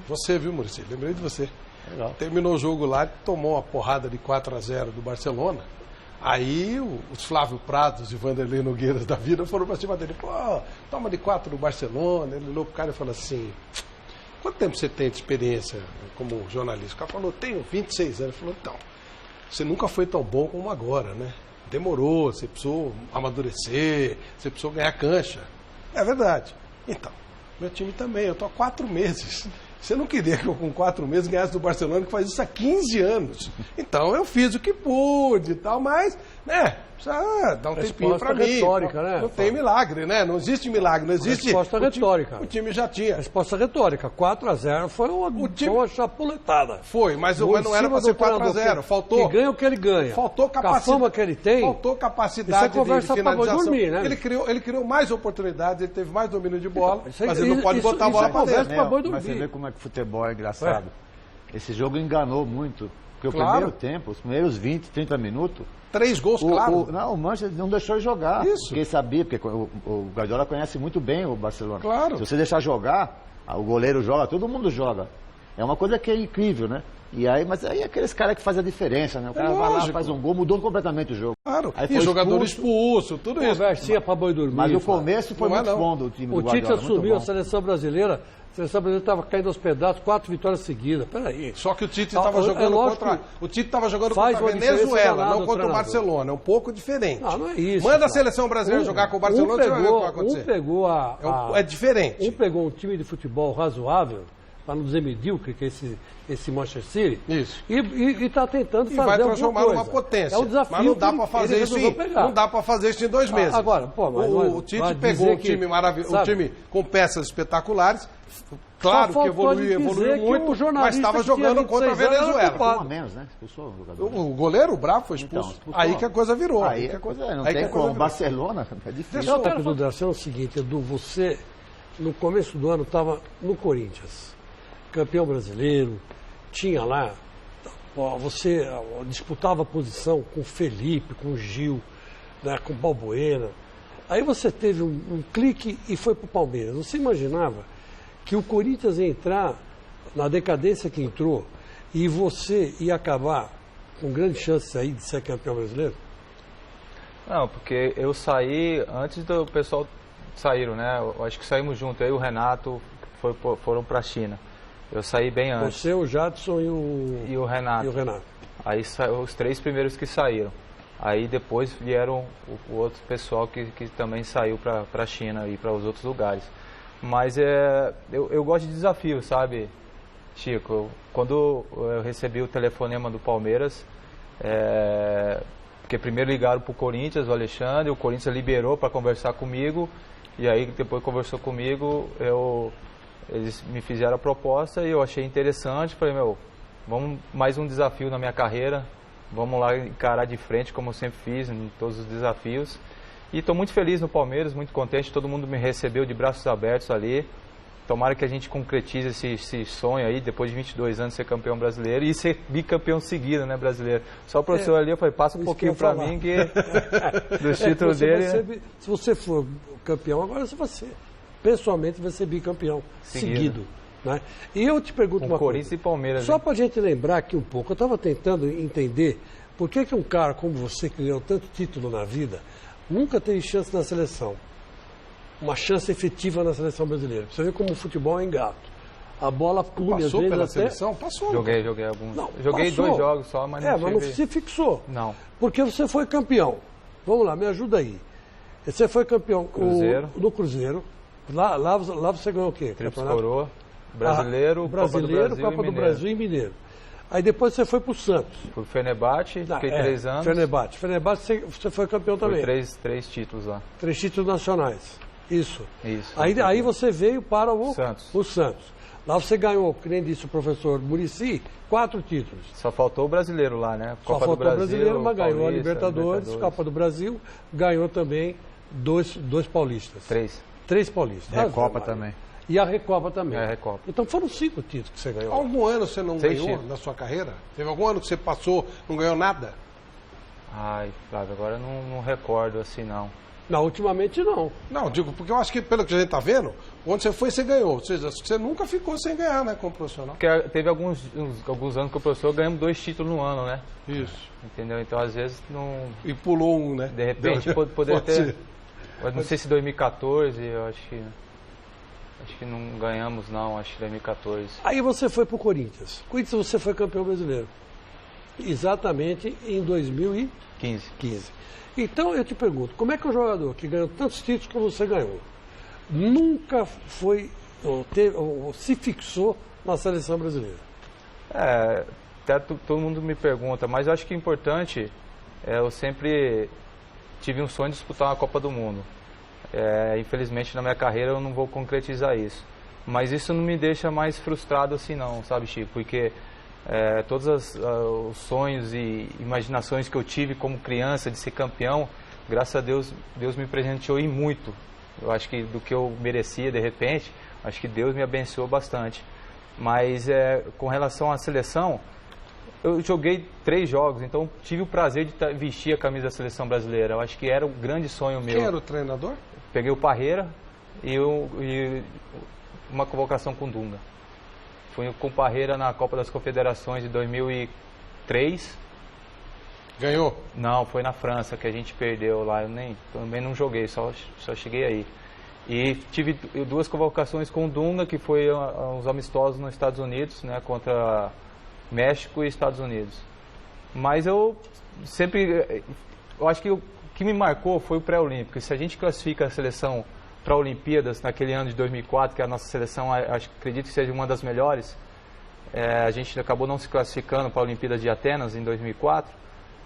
Você, viu, Muricy? Lembrei de você. Legal. Terminou o jogo lá, tomou uma porrada de 4-0 do Barcelona. Aí os Flávio Prados e Vanderlei Nogueiras da vida foram pra cima dele. Pô, toma de 4 do Barcelona. Ele olhou pro cara e falou assim, quanto tempo você tem de experiência como jornalista? O cara falou, tenho 26 anos. Ele falou, então, você nunca foi tão bom como agora, né? Demorou, você precisou amadurecer, você precisou ganhar cancha. É verdade. Então, meu time também, eu tô há 4 meses. Você não queria que eu com 4 meses ganhasse do Barcelona, que faz isso há 15 anos. Então eu fiz o que pude e tal, mas, né, precisa dar um tempinho pra mim. Retórica, né? Não tem milagre, né? Não existe milagre, não existe... Resposta retórica. O time já tinha. Resposta retórica. 4-0 foi uma chapuletada. Foi, mas não era pra ser 4-0. Faltou... Que ganha o que ele ganha. Faltou capacidade. Com a fama que ele tem... Faltou capacidade de finalização. Dormir, né? Ele criou mais oportunidades, ele teve mais domínio de bola, mas ele não pode botar a bola pra dentro. Mas você vê como é que o futebol é engraçado. Esse jogo enganou muito. Porque o primeiro tempo, os primeiros 20, 30 minutos... 3 gols, claro. O Manchester não deixou jogar. Isso. Porque ele sabia, porque o Guardiola conhece muito bem o Barcelona. Claro. Se você deixar jogar, o goleiro joga, todo mundo joga. É uma coisa que é incrível, né? Mas aí é aqueles caras que fazem a diferença, né? O cara vai lá, faz um gol, mudou completamente o jogo. Claro. Aí e jogador expulso, tudo isso. Conversinha pra boi dormir. Mas o começo foi muito bom do time do Guardiola. O Tite assumiu a seleção brasileira. A seleção brasileira estava caindo aos pedaços, 4 vitórias seguidas. Peraí. Só que o Tite estava jogando contra. O Tite estava jogando contra a Venezuela, não contra o Barcelona. É um pouco diferente. Não é isso. Manda a seleção brasileira jogar com o Barcelona, você vai ver o que vai acontecer. Pegou é diferente. Um pegou um time de futebol razoável, para não dizer medíocre, que é esse Manchester City. Isso. E está tentando fazer vai transformar numa potência. É um desafio. Mas não dá para fazer isso não dá para fazer isso em 2 meses. Agora, o Tite pegou um time maravilhoso, um time com peças espetaculares. Claro que evoluiu muito, mas estava jogando contra a Venezuela. Menos, né? O goleiro, o Bravo, foi expulso. Aí que a coisa virou. Aí que a coisa não tem como. Barcelona é difícil. Outra consideração é o seguinte, Edu, você no começo do ano estava no Corinthians, campeão brasileiro, tinha lá, você disputava a posição com o Felipe, com o Gil, né, com o Balbuena. Aí você teve um clique e foi para o Palmeiras. Você imaginava que o Corinthians ia entrar na decadência que entrou e você ia acabar com grande chance aí de ser campeão brasileiro? Não, porque eu saí antes do pessoal saíram, né? Eu acho que saímos junto. Aí o Renato foram para a China. Eu saí bem antes. Você, o Jadson e o Renato. Aí os 3 primeiros que saíram. Aí depois vieram o outro pessoal que também saiu para a China e para os outros lugares. Mas eu gosto de desafio, sabe, Chico? Quando eu recebi o telefonema do Palmeiras, porque primeiro ligaram para o Corinthians, o Alexandre, o Corinthians liberou para conversar comigo, e aí depois conversou comigo, eles me fizeram a proposta e eu achei interessante, falei, vamos mais um desafio na minha carreira, vamos lá encarar de frente como eu sempre fiz em todos os desafios. E estou muito feliz no Palmeiras, muito contente, todo mundo me recebeu de braços abertos ali. Tomara que a gente concretize esse sonho aí, depois de 22 anos, ser campeão brasileiro e ser bicampeão seguido, né, brasileiro. Só o professor ali, eu falei, passa um pouquinho para mim que do título dele. Se você for campeão, agora você pessoalmente vai ser bicampeão seguido. Né? E eu te pergunto uma coisa. Corinthians e Palmeiras. Só para a gente lembrar aqui um pouco, eu estava tentando entender por que um cara como você, que ganhou tanto título na vida, nunca teve chance na seleção. Uma chance efetiva na seleção brasileira. Você vê como o futebol é engato. A bola pune às vezes pela seleção? Passou. Joguei alguns. Não, joguei 2 jogos só, mas não mas não se fixou. Não. Porque você foi campeão. Vamos lá, me ajuda aí. Você foi campeão no Cruzeiro. Lá você ganhou o quê? Tríplice Coroa, Brasileiro, Copa do Brasil e Mineiro. Aí depois você foi para o Santos. Fui pro Fenerbahçe, fiquei 3 anos. Fenerbahçe você foi campeão também. Foi 3 títulos lá. 3 títulos nacionais. Isso. Isso. Aí você veio para o Santos. Lá você ganhou, que nem disse o professor Muricy, 4 títulos. Só faltou o brasileiro lá, né? Só faltou o brasileiro, mas ganhou a Libertadores, Copa do Brasil, ganhou também dois paulistas. 3 paulistas. Recopa também. E a Recopa também. Recopa. Então foram 5 títulos que você ganhou. Algum ano você não 6 ganhou títulos. na sua carreira? Teve algum ano que você passou, não ganhou nada? Ai, Flávio, agora eu não recordo assim, não. Não, ultimamente não. Não, digo, porque eu acho que pelo que a gente tá vendo, onde você foi, você ganhou. Ou seja, você nunca ficou sem ganhar, né, como profissional. Porque teve alguns anos que o professor ganhamos 2 títulos no ano, né? Isso. Entendeu? Então, às vezes, não... E pulou um, né? De repente, poderia ter... Mas não sei se 2014, eu acho que não ganhamos, não. Acho que 2014. Aí você foi pro Corinthians. Corinthians você foi campeão brasileiro. Exatamente em 2015. Então eu te pergunto, como é que um jogador que ganhou tantos títulos como você ganhou, nunca foi, ou se fixou na seleção brasileira? Até todo mundo me pergunta, mas eu acho que é importante, eu sempre tive um sonho de disputar uma Copa do Mundo. Infelizmente na minha carreira eu não vou concretizar isso. Mas isso não me deixa mais frustrado assim não, sabe, Chico? Porque todos os sonhos e imaginações que eu tive como criança de ser campeão, graças a Deus, Deus me presenteou em muito. Eu acho que do que eu merecia de repente, acho que Deus me abençoou bastante. Mas com relação à seleção, eu joguei 3 jogos, então tive o prazer de vestir a camisa da seleção brasileira. Eu acho que era um grande sonho meu. Quem era o treinador? Peguei o Parreira e uma convocação com o Dunga. Fui com o Parreira na Copa das Confederações de 2003. Ganhou? Não, foi na França que a gente perdeu lá. Eu também não joguei, só cheguei aí. E tive 2 convocações com o Dunga, que foi uns amistosos nos Estados Unidos, né, contra México e Estados Unidos. Mas eu acho que o que me marcou foi o pré-olímpico. Se a gente classifica a seleção para Olimpíadas naquele ano de 2004, que a nossa seleção, acredito que seja uma das melhores, a gente acabou não se classificando para a Olimpíada de Atenas em 2004,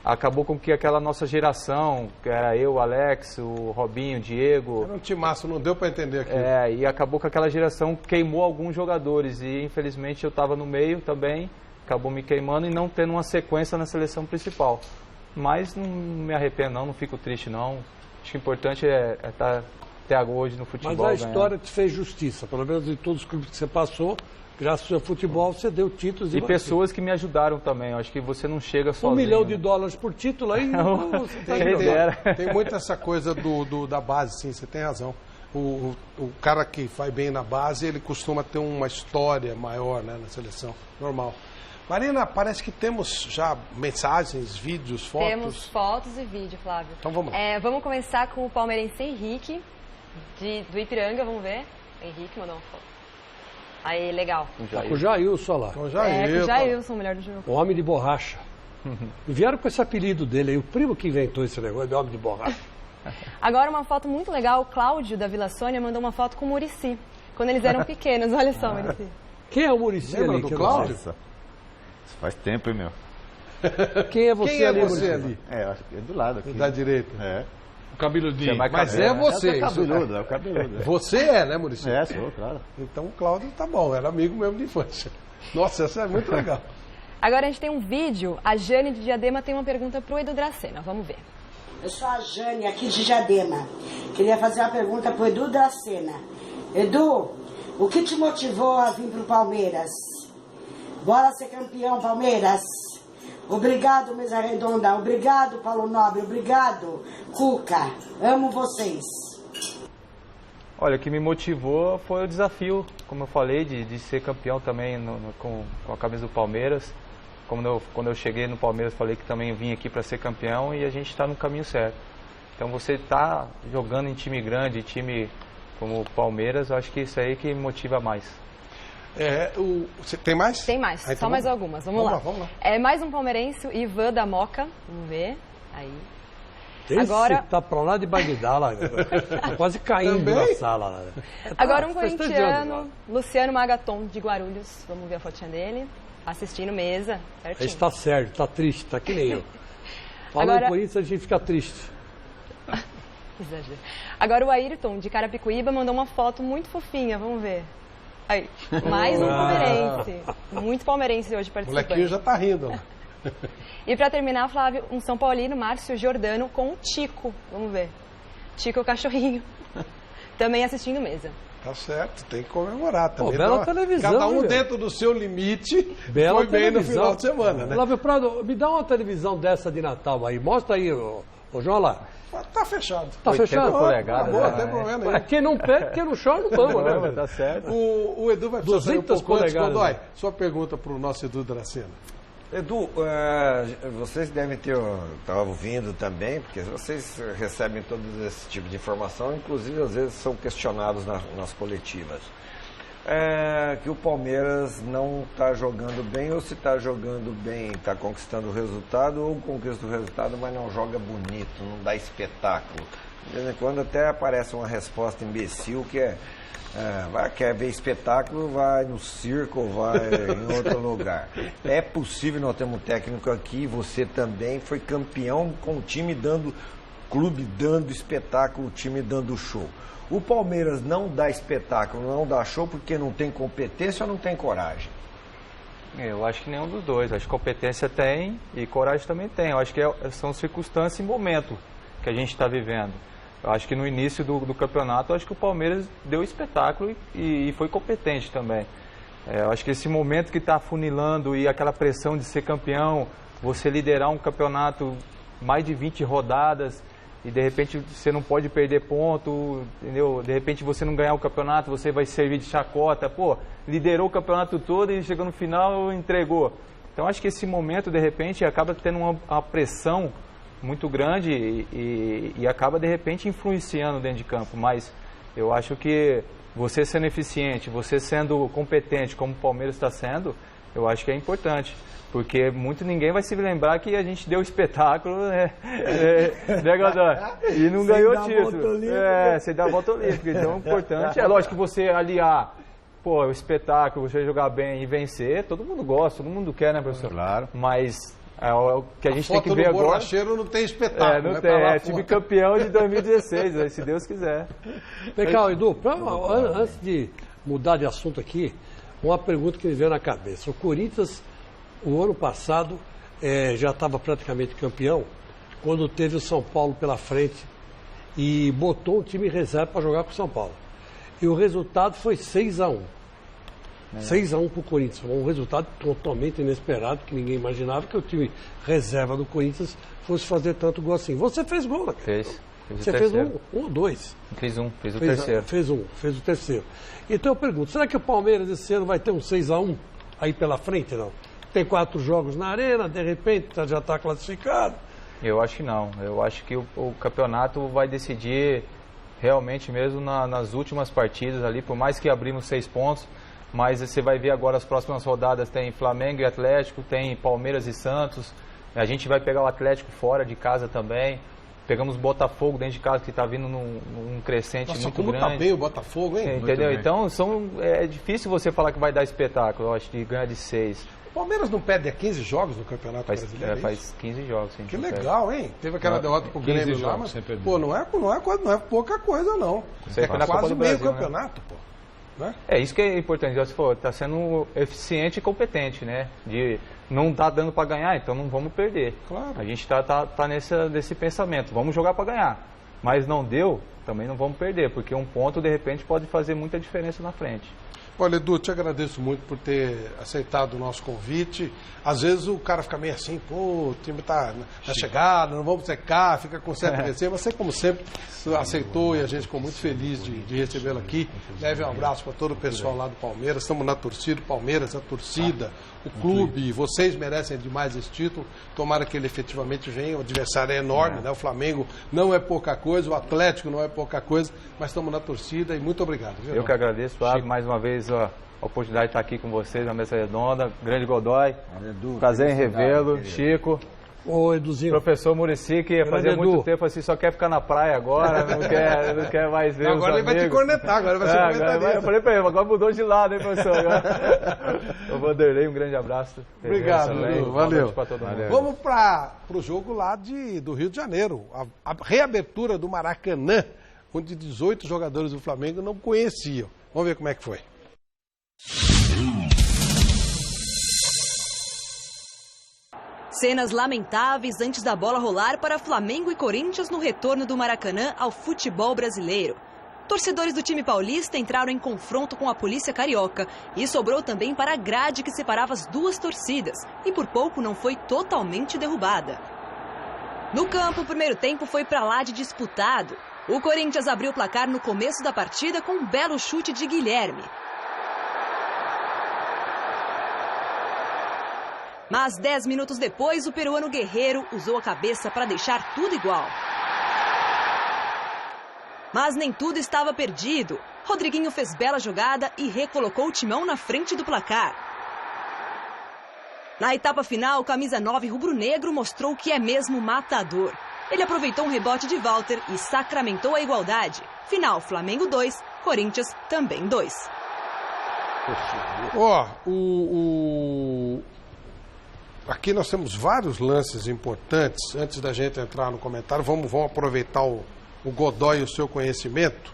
acabou com que aquela nossa geração, que era eu, o Alex, o Robinho, o Diego... Era um timaço, não deu para entender aquilo. E acabou que aquela geração queimou alguns jogadores e infelizmente eu estava no meio também, acabou me queimando e não tendo uma sequência na seleção principal. Mas não me arrependo não fico triste não. Acho que o importante é estar até hoje no futebol. Mas a história te fez justiça, pelo menos em todos os clubes que você passou, graças ao seu futebol você deu títulos. E pessoas que me ajudaram também, eu acho que você não chega sozinho. $1 milhão por título aí, tem muito essa coisa da base, sim, você tem razão. O cara que vai bem na base, ele costuma ter uma história maior, né, na seleção, normal. Marina, parece que temos já mensagens, vídeos, fotos. Temos fotos e vídeo, Flávio. Então vamos lá. Vamos começar com o palmeirense Henrique, do Ipiranga, vamos ver. Henrique mandou uma foto. Aí, legal. Com o Jailson, olha lá. Com o Jailson, o melhor do jogo. O homem de borracha. E vieram com esse apelido dele aí, o primo que inventou esse negócio de homem de borracha. Agora uma foto muito legal, o Cláudio da Vila Sônia mandou uma foto com o Muricy, quando eles eram pequenos, olha só, Muricy. Quem é o Muricy ali? Lembra do Cláudio? Isso faz tempo, hein, meu? Quem é você Quem é ali, você Muricy? ali? Acho que é do lado aqui. Da direita. O cabeludinho. Mas é você. É o cabeludo, é o cabeludo. Você é, né, Muricy? Sou, claro. Então o Cláudio tá bom, era amigo mesmo de infância. Nossa, essa é muito legal. Agora a gente tem um vídeo, a Jane de Diadema tem uma pergunta pro Edu Dracena, vamos ver. Eu sou a Jane, aqui de Diadema. Queria fazer uma pergunta pro Edu Dracena. Edu, o que te motivou a vir pro Palmeiras? Bora ser campeão, Palmeiras! Obrigado, Mesa Redonda. Obrigado, Paulo Nobre. Obrigado, Cuca. Amo vocês. Olha, o que me motivou foi o desafio, como eu falei, de ser campeão também com a camisa do Palmeiras. Quando eu cheguei no Palmeiras, falei que também vim aqui para ser campeão e a gente está no caminho certo. Então você está jogando em time grande, time como o Palmeiras, eu acho que isso aí que me motiva mais. Tem mais? Tem mais, então só mais algumas. Vamos lá. Vamos lá. Mais um palmeirense, o Ivan da Moca. Vamos ver. Aí. Esse agora tá pra lá de Bagdá, lá. Tá quase caindo na sala. Lá. Agora um corintiano, Luciano Magaton, de Guarulhos. Vamos ver a fotinha dele. Assistindo mesa, certinho. Esse tá sério, tá triste, tá que nem eu. Falando em Corinthians, a gente fica triste. Exagero. Agora o Ayrton, de Carapicuíba, mandou uma foto muito fofinha, vamos ver. Aí, mais um palmeirense. Muito palmeirense hoje O participando. molequinho já tá rindo lá. E para terminar, Flávio, um São Paulino, Márcio Giordano, com o Tico. Vamos ver. Tico, o cachorrinho. Também assistindo mesa. Tá certo, tem que comemorar também. Bela então, televisão, cada um viu? dentro do seu limite. Bela foi bem televisão. no final de semana, né? Flávio Prado, me dá uma televisão dessa de Natal aí. Mostra aí, ô João lá. Tá fechado. Tá fechado? polegadas, Boa, né? não tem problema nenhum. Quem não pega, quem não chora, não vamos, né? Tá certo. O Edu vai precisar sair um 200 pouco antes. polegadas. Godoy, sua pergunta para o nosso Edu Dracena. Edu, vocês devem ter, estava ouvindo também, porque vocês recebem todo esse tipo de informação, inclusive às vezes são questionados nas coletivas. Que o Palmeiras não está jogando bem, ou se está jogando bem, está conquistando o resultado, ou conquista o resultado, mas não joga bonito, não dá espetáculo. De vez em quando até aparece uma resposta imbecil que quer ver espetáculo, vai no circo, vai em outro lugar. É possível, nós temos um técnico aqui, você também foi campeão com o time clube dando espetáculo, o time dando show. O Palmeiras não dá espetáculo, não dá show porque não tem competência ou não tem coragem? Eu acho que nenhum dos dois. Acho que competência tem e coragem também tem. Eu acho que são circunstâncias e momento que a gente está vivendo. Eu acho que no início do campeonato, eu acho que o Palmeiras deu espetáculo e foi competente também. Eu acho que esse momento que está afunilando e aquela pressão de ser campeão, você liderar um campeonato mais de 20 rodadas e de repente você não pode perder ponto, entendeu? De repente você não ganhar o campeonato, você vai servir de chacota. Pô, liderou o campeonato todo e chegou no final entregou. Então acho que esse momento, de repente, acaba tendo uma pressão muito grande e acaba de repente influenciando dentro de campo, mas eu acho que você sendo eficiente, você sendo competente como o Palmeiras está sendo, eu acho que é importante, porque ninguém vai se lembrar que a gente deu espetáculo, né, Godoy? E não ganhou o título. Sem dar a volta olímpica. Então, o importante é lógico que você aliar o espetáculo, você jogar bem e vencer, todo mundo gosta, todo mundo quer, né, professor? Claro. Mas o que a gente tem que ver agora... O borracheiro não tem espetáculo. Não tem, time campeão de 2016, se Deus quiser. Vem cá, Edu, antes de mudar de assunto aqui, uma pergunta que me veio na cabeça. O Corinthians, o ano passado, já estava praticamente campeão, quando teve o São Paulo pela frente e botou um time reserva para jogar com o São Paulo. E o resultado foi 6-1. 6-1 para o Corinthians. Um resultado totalmente inesperado, que ninguém imaginava que o time reserva do Corinthians fosse fazer tanto gol assim. Você fez gol, né? Você fez um ou dois? Fiz o terceiro. Fez o terceiro. Então eu pergunto, será que o Palmeiras esse ano vai ter um 6-1 aí pela frente, não? Tem 4 jogos na arena, de repente já está classificado? Eu acho que não. Eu acho que o campeonato vai decidir realmente mesmo nas últimas partidas ali, por mais que abrimos 6 pontos, mas você vai ver agora as próximas rodadas, tem Flamengo e Atlético, tem Palmeiras e Santos, a gente vai pegar o Atlético fora de casa também, pegamos Botafogo dentro de casa, que está vindo num crescente muito grande. Nossa, como tá bem o Botafogo, hein? Entendeu? Então, é difícil você falar que vai dar espetáculo, eu acho, de ganhar de 6. O Palmeiras não perde 15 jogos no Campeonato Brasileiro? Faz 15 jogos, sim. Que legal, hein? Teve aquela derrota pro Grêmio lá, mas não é pouca coisa, não. É quase meio campeonato, pô. Né? É isso que é importante, já se for, tá sendo eficiente e competente, né? De não tá dando para ganhar, então não vamos perder. Claro. A gente tá nesse pensamento, vamos jogar para ganhar. Mas não deu, também não vamos perder, porque um ponto de repente pode fazer muita diferença na frente. Olha, Edu, te agradeço muito por ter aceitado o nosso convite. Às vezes o cara fica meio assim, pô, o time tá na chegada, não vamos secar, fica com certo receio. Você, como sempre, aceitou e a gente ficou muito feliz de recebê-lo aqui. Leve um abraço para todo o pessoal lá do Palmeiras. Estamos na torcida, o Palmeiras, a torcida, o clube. Vocês merecem demais esse título. Tomara que ele efetivamente venha. O adversário é enorme, né? O Flamengo não é pouca coisa, o Atlético não é pouca coisa, mas estamos na torcida e muito obrigado. Viu? Eu que agradeço, Flávio, mais uma vez a oportunidade de estar aqui com vocês na mesa redonda. Grande Godoy, prazer em revê-lo. Chico, Ô, Eduzinho. Professor Muricy, que fazia muito tempo assim, só quer ficar na praia agora, não quer mais ver. Agora ele vai te cornetar, agora vai ser comentarista. Eu falei pra ele, agora mudou de lado, hein, professor? O Vanderlei, um grande abraço. Obrigado, Dudu, valeu. Pra todo mundo. Vamos para o jogo lá do Rio de Janeiro, a reabertura do Maracanã, onde 18 jogadores do Flamengo não conheciam. Vamos ver como é que foi. Cenas lamentáveis antes da bola rolar para Flamengo e Corinthians no retorno do Maracanã ao futebol brasileiro. Torcedores do time paulista entraram em confronto com a polícia carioca e sobrou também para a grade que separava as duas torcidas e por pouco não foi totalmente derrubada. No campo, o primeiro tempo foi para lá de disputado. O Corinthians abriu o placar no começo da partida com um belo chute de Guilherme. Mas 10 minutos depois, o peruano Guerreiro usou a cabeça para deixar tudo igual. Mas nem tudo estava perdido. Rodriguinho fez bela jogada e recolocou o timão na frente do placar. Na etapa final, o camisa 9 rubro-negro mostrou que é mesmo matador. Ele aproveitou um rebote de Walter e sacramentou a igualdade. Final, Flamengo 2, Corinthians também 2. Aqui nós temos vários lances importantes. Antes da gente entrar no comentário, vamos aproveitar o Godoy e o seu conhecimento.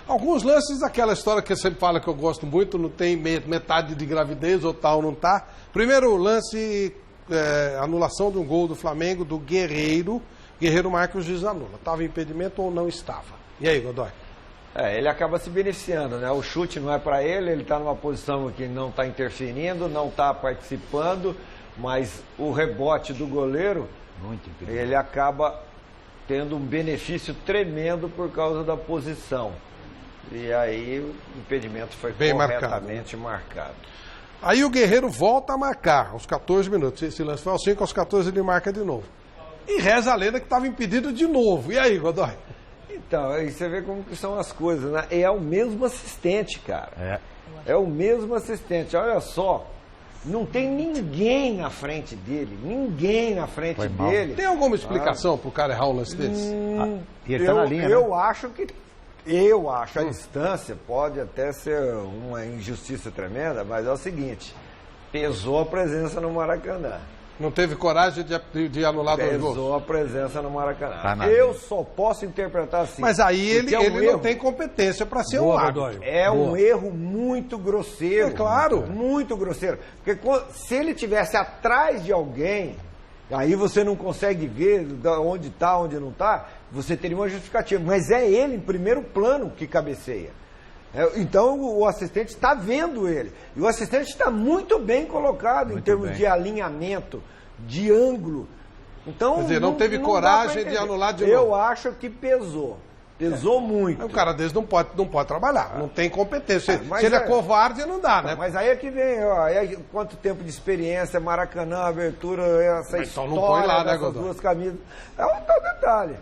Alguns lances daquela história que eu sempre falo que eu gosto muito, não tem metade de gravidez ou tal, não tá. Primeiro lance, anulação de um gol do Flamengo, do Guerreiro. Guerreiro marca, o juiz anula. Estava impedimento ou não estava? E aí, Godoy? Ele acaba se beneficiando, né? O chute não é para ele está numa posição que não está interferindo, não está participando, mas o rebote do goleiro, ele acaba tendo um benefício tremendo por causa da posição. E aí o impedimento foi bem corretamente marcado. Aí o Guerreiro volta a marcar aos 14 minutos. Esse lance foi aos 5, aos 14 ele marca de novo. E reza a lenda que estava impedido de novo. E aí, Godoy? Então, aí você vê como que são as coisas, né? É o mesmo assistente, cara. É o mesmo assistente. Olha só, não tem ninguém na frente dele. Ninguém na frente dele. Tem alguma explicação pro cara errar um lance desse? E ele tá na linha, eu acho que... Eu acho a distância pode até ser uma injustiça tremenda, mas é o seguinte, pesou a presença no Maracanã. Não teve coragem de anular dois gols? Pesou a presença no Maracanã. Eu só posso interpretar assim. Mas aí ele não tem competência para ser um árbitro. É um erro muito grosseiro. É claro. Muito grosseiro. Porque se ele estivesse atrás de alguém, aí você não consegue ver onde está, onde não está, você teria uma justificativa. Mas é ele, em primeiro plano, que cabeceia. Então o assistente está vendo ele. E o assistente está muito bem colocado em termos de alinhamento, de ângulo. Então, quer dizer, não teve coragem de anular de novo. Eu acho que pesou. Pesou muito. O cara desse não pode trabalhar, não tem competência. Se ele é covarde, não dá, né? Mas aí é que vem, quanto tempo de experiência, Maracanã, abertura, essa mas história não põe lá, dessas duas camisas. É um tal detalhe.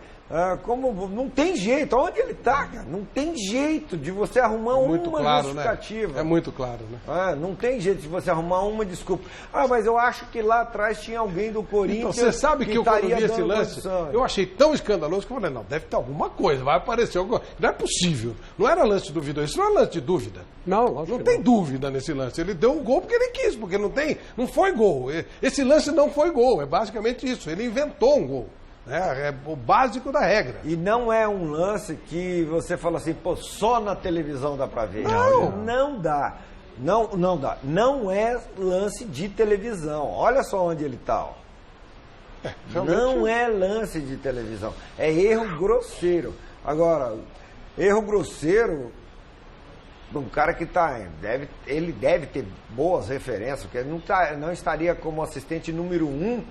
Como não tem jeito, onde ele está, cara? Não tem jeito de você arrumar uma justificativa. Né? É muito claro, né? Não tem jeito de você arrumar uma desculpa. Mas eu acho que lá atrás tinha alguém do Corinthians. Então, você sabe que eu quando vi esse lance, eu achei tão escandaloso que eu falei, não, deve ter alguma coisa, vai aparecer alguma coisa. Não é possível. Não era lance duvidoso, isso não é lance de dúvida. Não tem dúvida nesse lance. Ele deu um gol porque ele quis, porque não foi gol. Esse lance não foi gol, é basicamente isso. Ele inventou um gol. É o básico da regra. E não é um lance que você fala assim, só na televisão dá pra ver. Não dá. Não dá. Não é lance de televisão. Olha só onde ele tá. Não é lance de televisão. É erro grosseiro. Agora, erro grosseiro, um cara que ele deve ter boas referências, porque ele não estaria como assistente número 1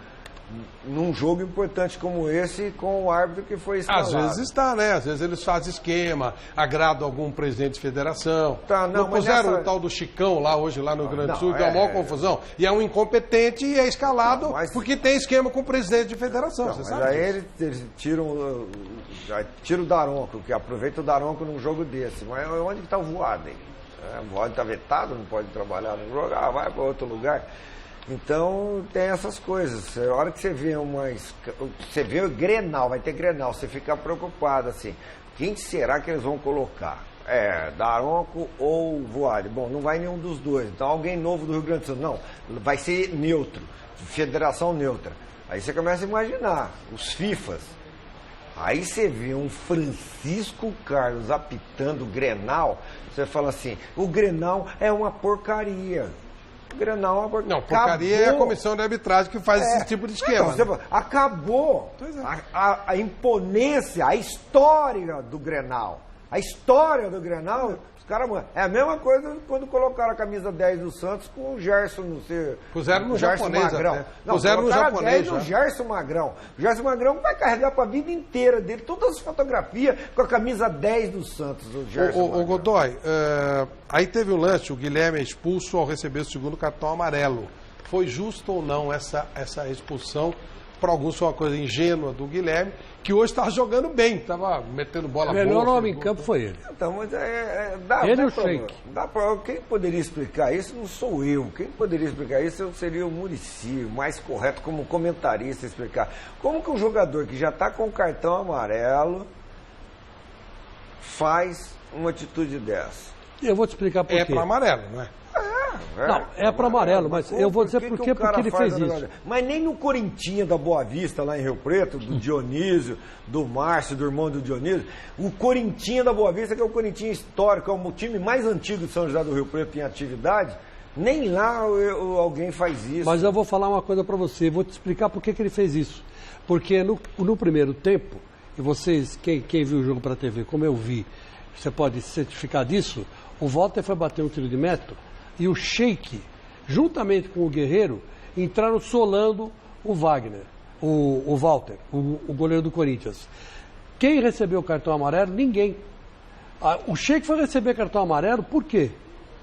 num jogo importante como esse, com o árbitro que foi escalado. Às vezes está, né? Às vezes eles fazem esquema, agradam algum presidente de federação. Não puseram o tal do Chicão lá hoje, lá no Rio Grande do Sul, que é uma maior confusão. E é um incompetente e é escalado porque tem esquema com o presidente de federação. Você sabe aí eles tiram o Daronco, que aproveita o Daronco num jogo desse. Mas onde está o Voaden? O Voaden está vetado, não pode trabalhar no jogo, vai para outro lugar. Então tem essas coisas. A hora que você vê você vê o Grenal, vai ter Grenal, você fica preocupado assim, quem será que eles vão colocar? Daronco ou Voalho? Bom, não vai nenhum dos dois. Então alguém novo do Rio Grande do Sul. Não, vai ser neutro, federação neutra. Aí você começa a imaginar os FIFAs. Aí você vê um Francisco Carlos apitando o Grenal, você fala assim, o Grenal é uma porcaria. O Grenal é uma porcaria. Não, porcaria é a comissão de arbitragem que faz esse tipo de esquema. Então, acabou a imponência, a história do Grenal. A história do Grenal, os caras... É a mesma coisa quando colocaram a camisa 10 do Santos com o Gerson, não sei... Puseram no japonês Magrão. Não, puseram no japonês. No Gerson Magrão. O Gerson Magrão vai carregar para a vida inteira dele todas as fotografias com a camisa 10 do Santos. O Godoy, aí teve o lance, o Guilherme é expulso ao receber o segundo cartão amarelo. Foi justo ou não essa expulsão? Para alguns foi uma coisa ingênua do Guilherme, que hoje estava jogando bem, estava metendo bola boa. O melhor homem em campo foi ele. Então, mas ele e o Sheik. Quem poderia explicar isso não sou eu. Quem poderia explicar isso seria o Muricy, o mais correto como comentarista explicar. Como que um jogador que já está com o cartão amarelo faz uma atitude dessa? Eu vou te explicar por quê. É para amarelo, não é? Não, é para amarelo, mas eu vou dizer por quê, porque ele fez isso. Mas nem no Corintinha da Boa Vista, lá em Rio Preto, do Dionísio, do Márcio, do irmão do Dionísio, o Corintinha da Boa Vista, que é o Corintinha histórico, é o time mais antigo de São José do Rio Preto em atividade, nem lá alguém faz isso. Mas eu vou falar uma coisa para você, vou te explicar por que ele fez isso. Porque no primeiro tempo, e vocês, quem viu o jogo para a TV, como eu vi, você pode certificar disso, o Walter foi bater um tiro de meta, e o Sheik, juntamente com o Guerreiro, entraram solando o Wagner, o Walter, o goleiro do Corinthians. Quem recebeu o cartão amarelo? Ninguém. O Sheik foi receber cartão amarelo por quê?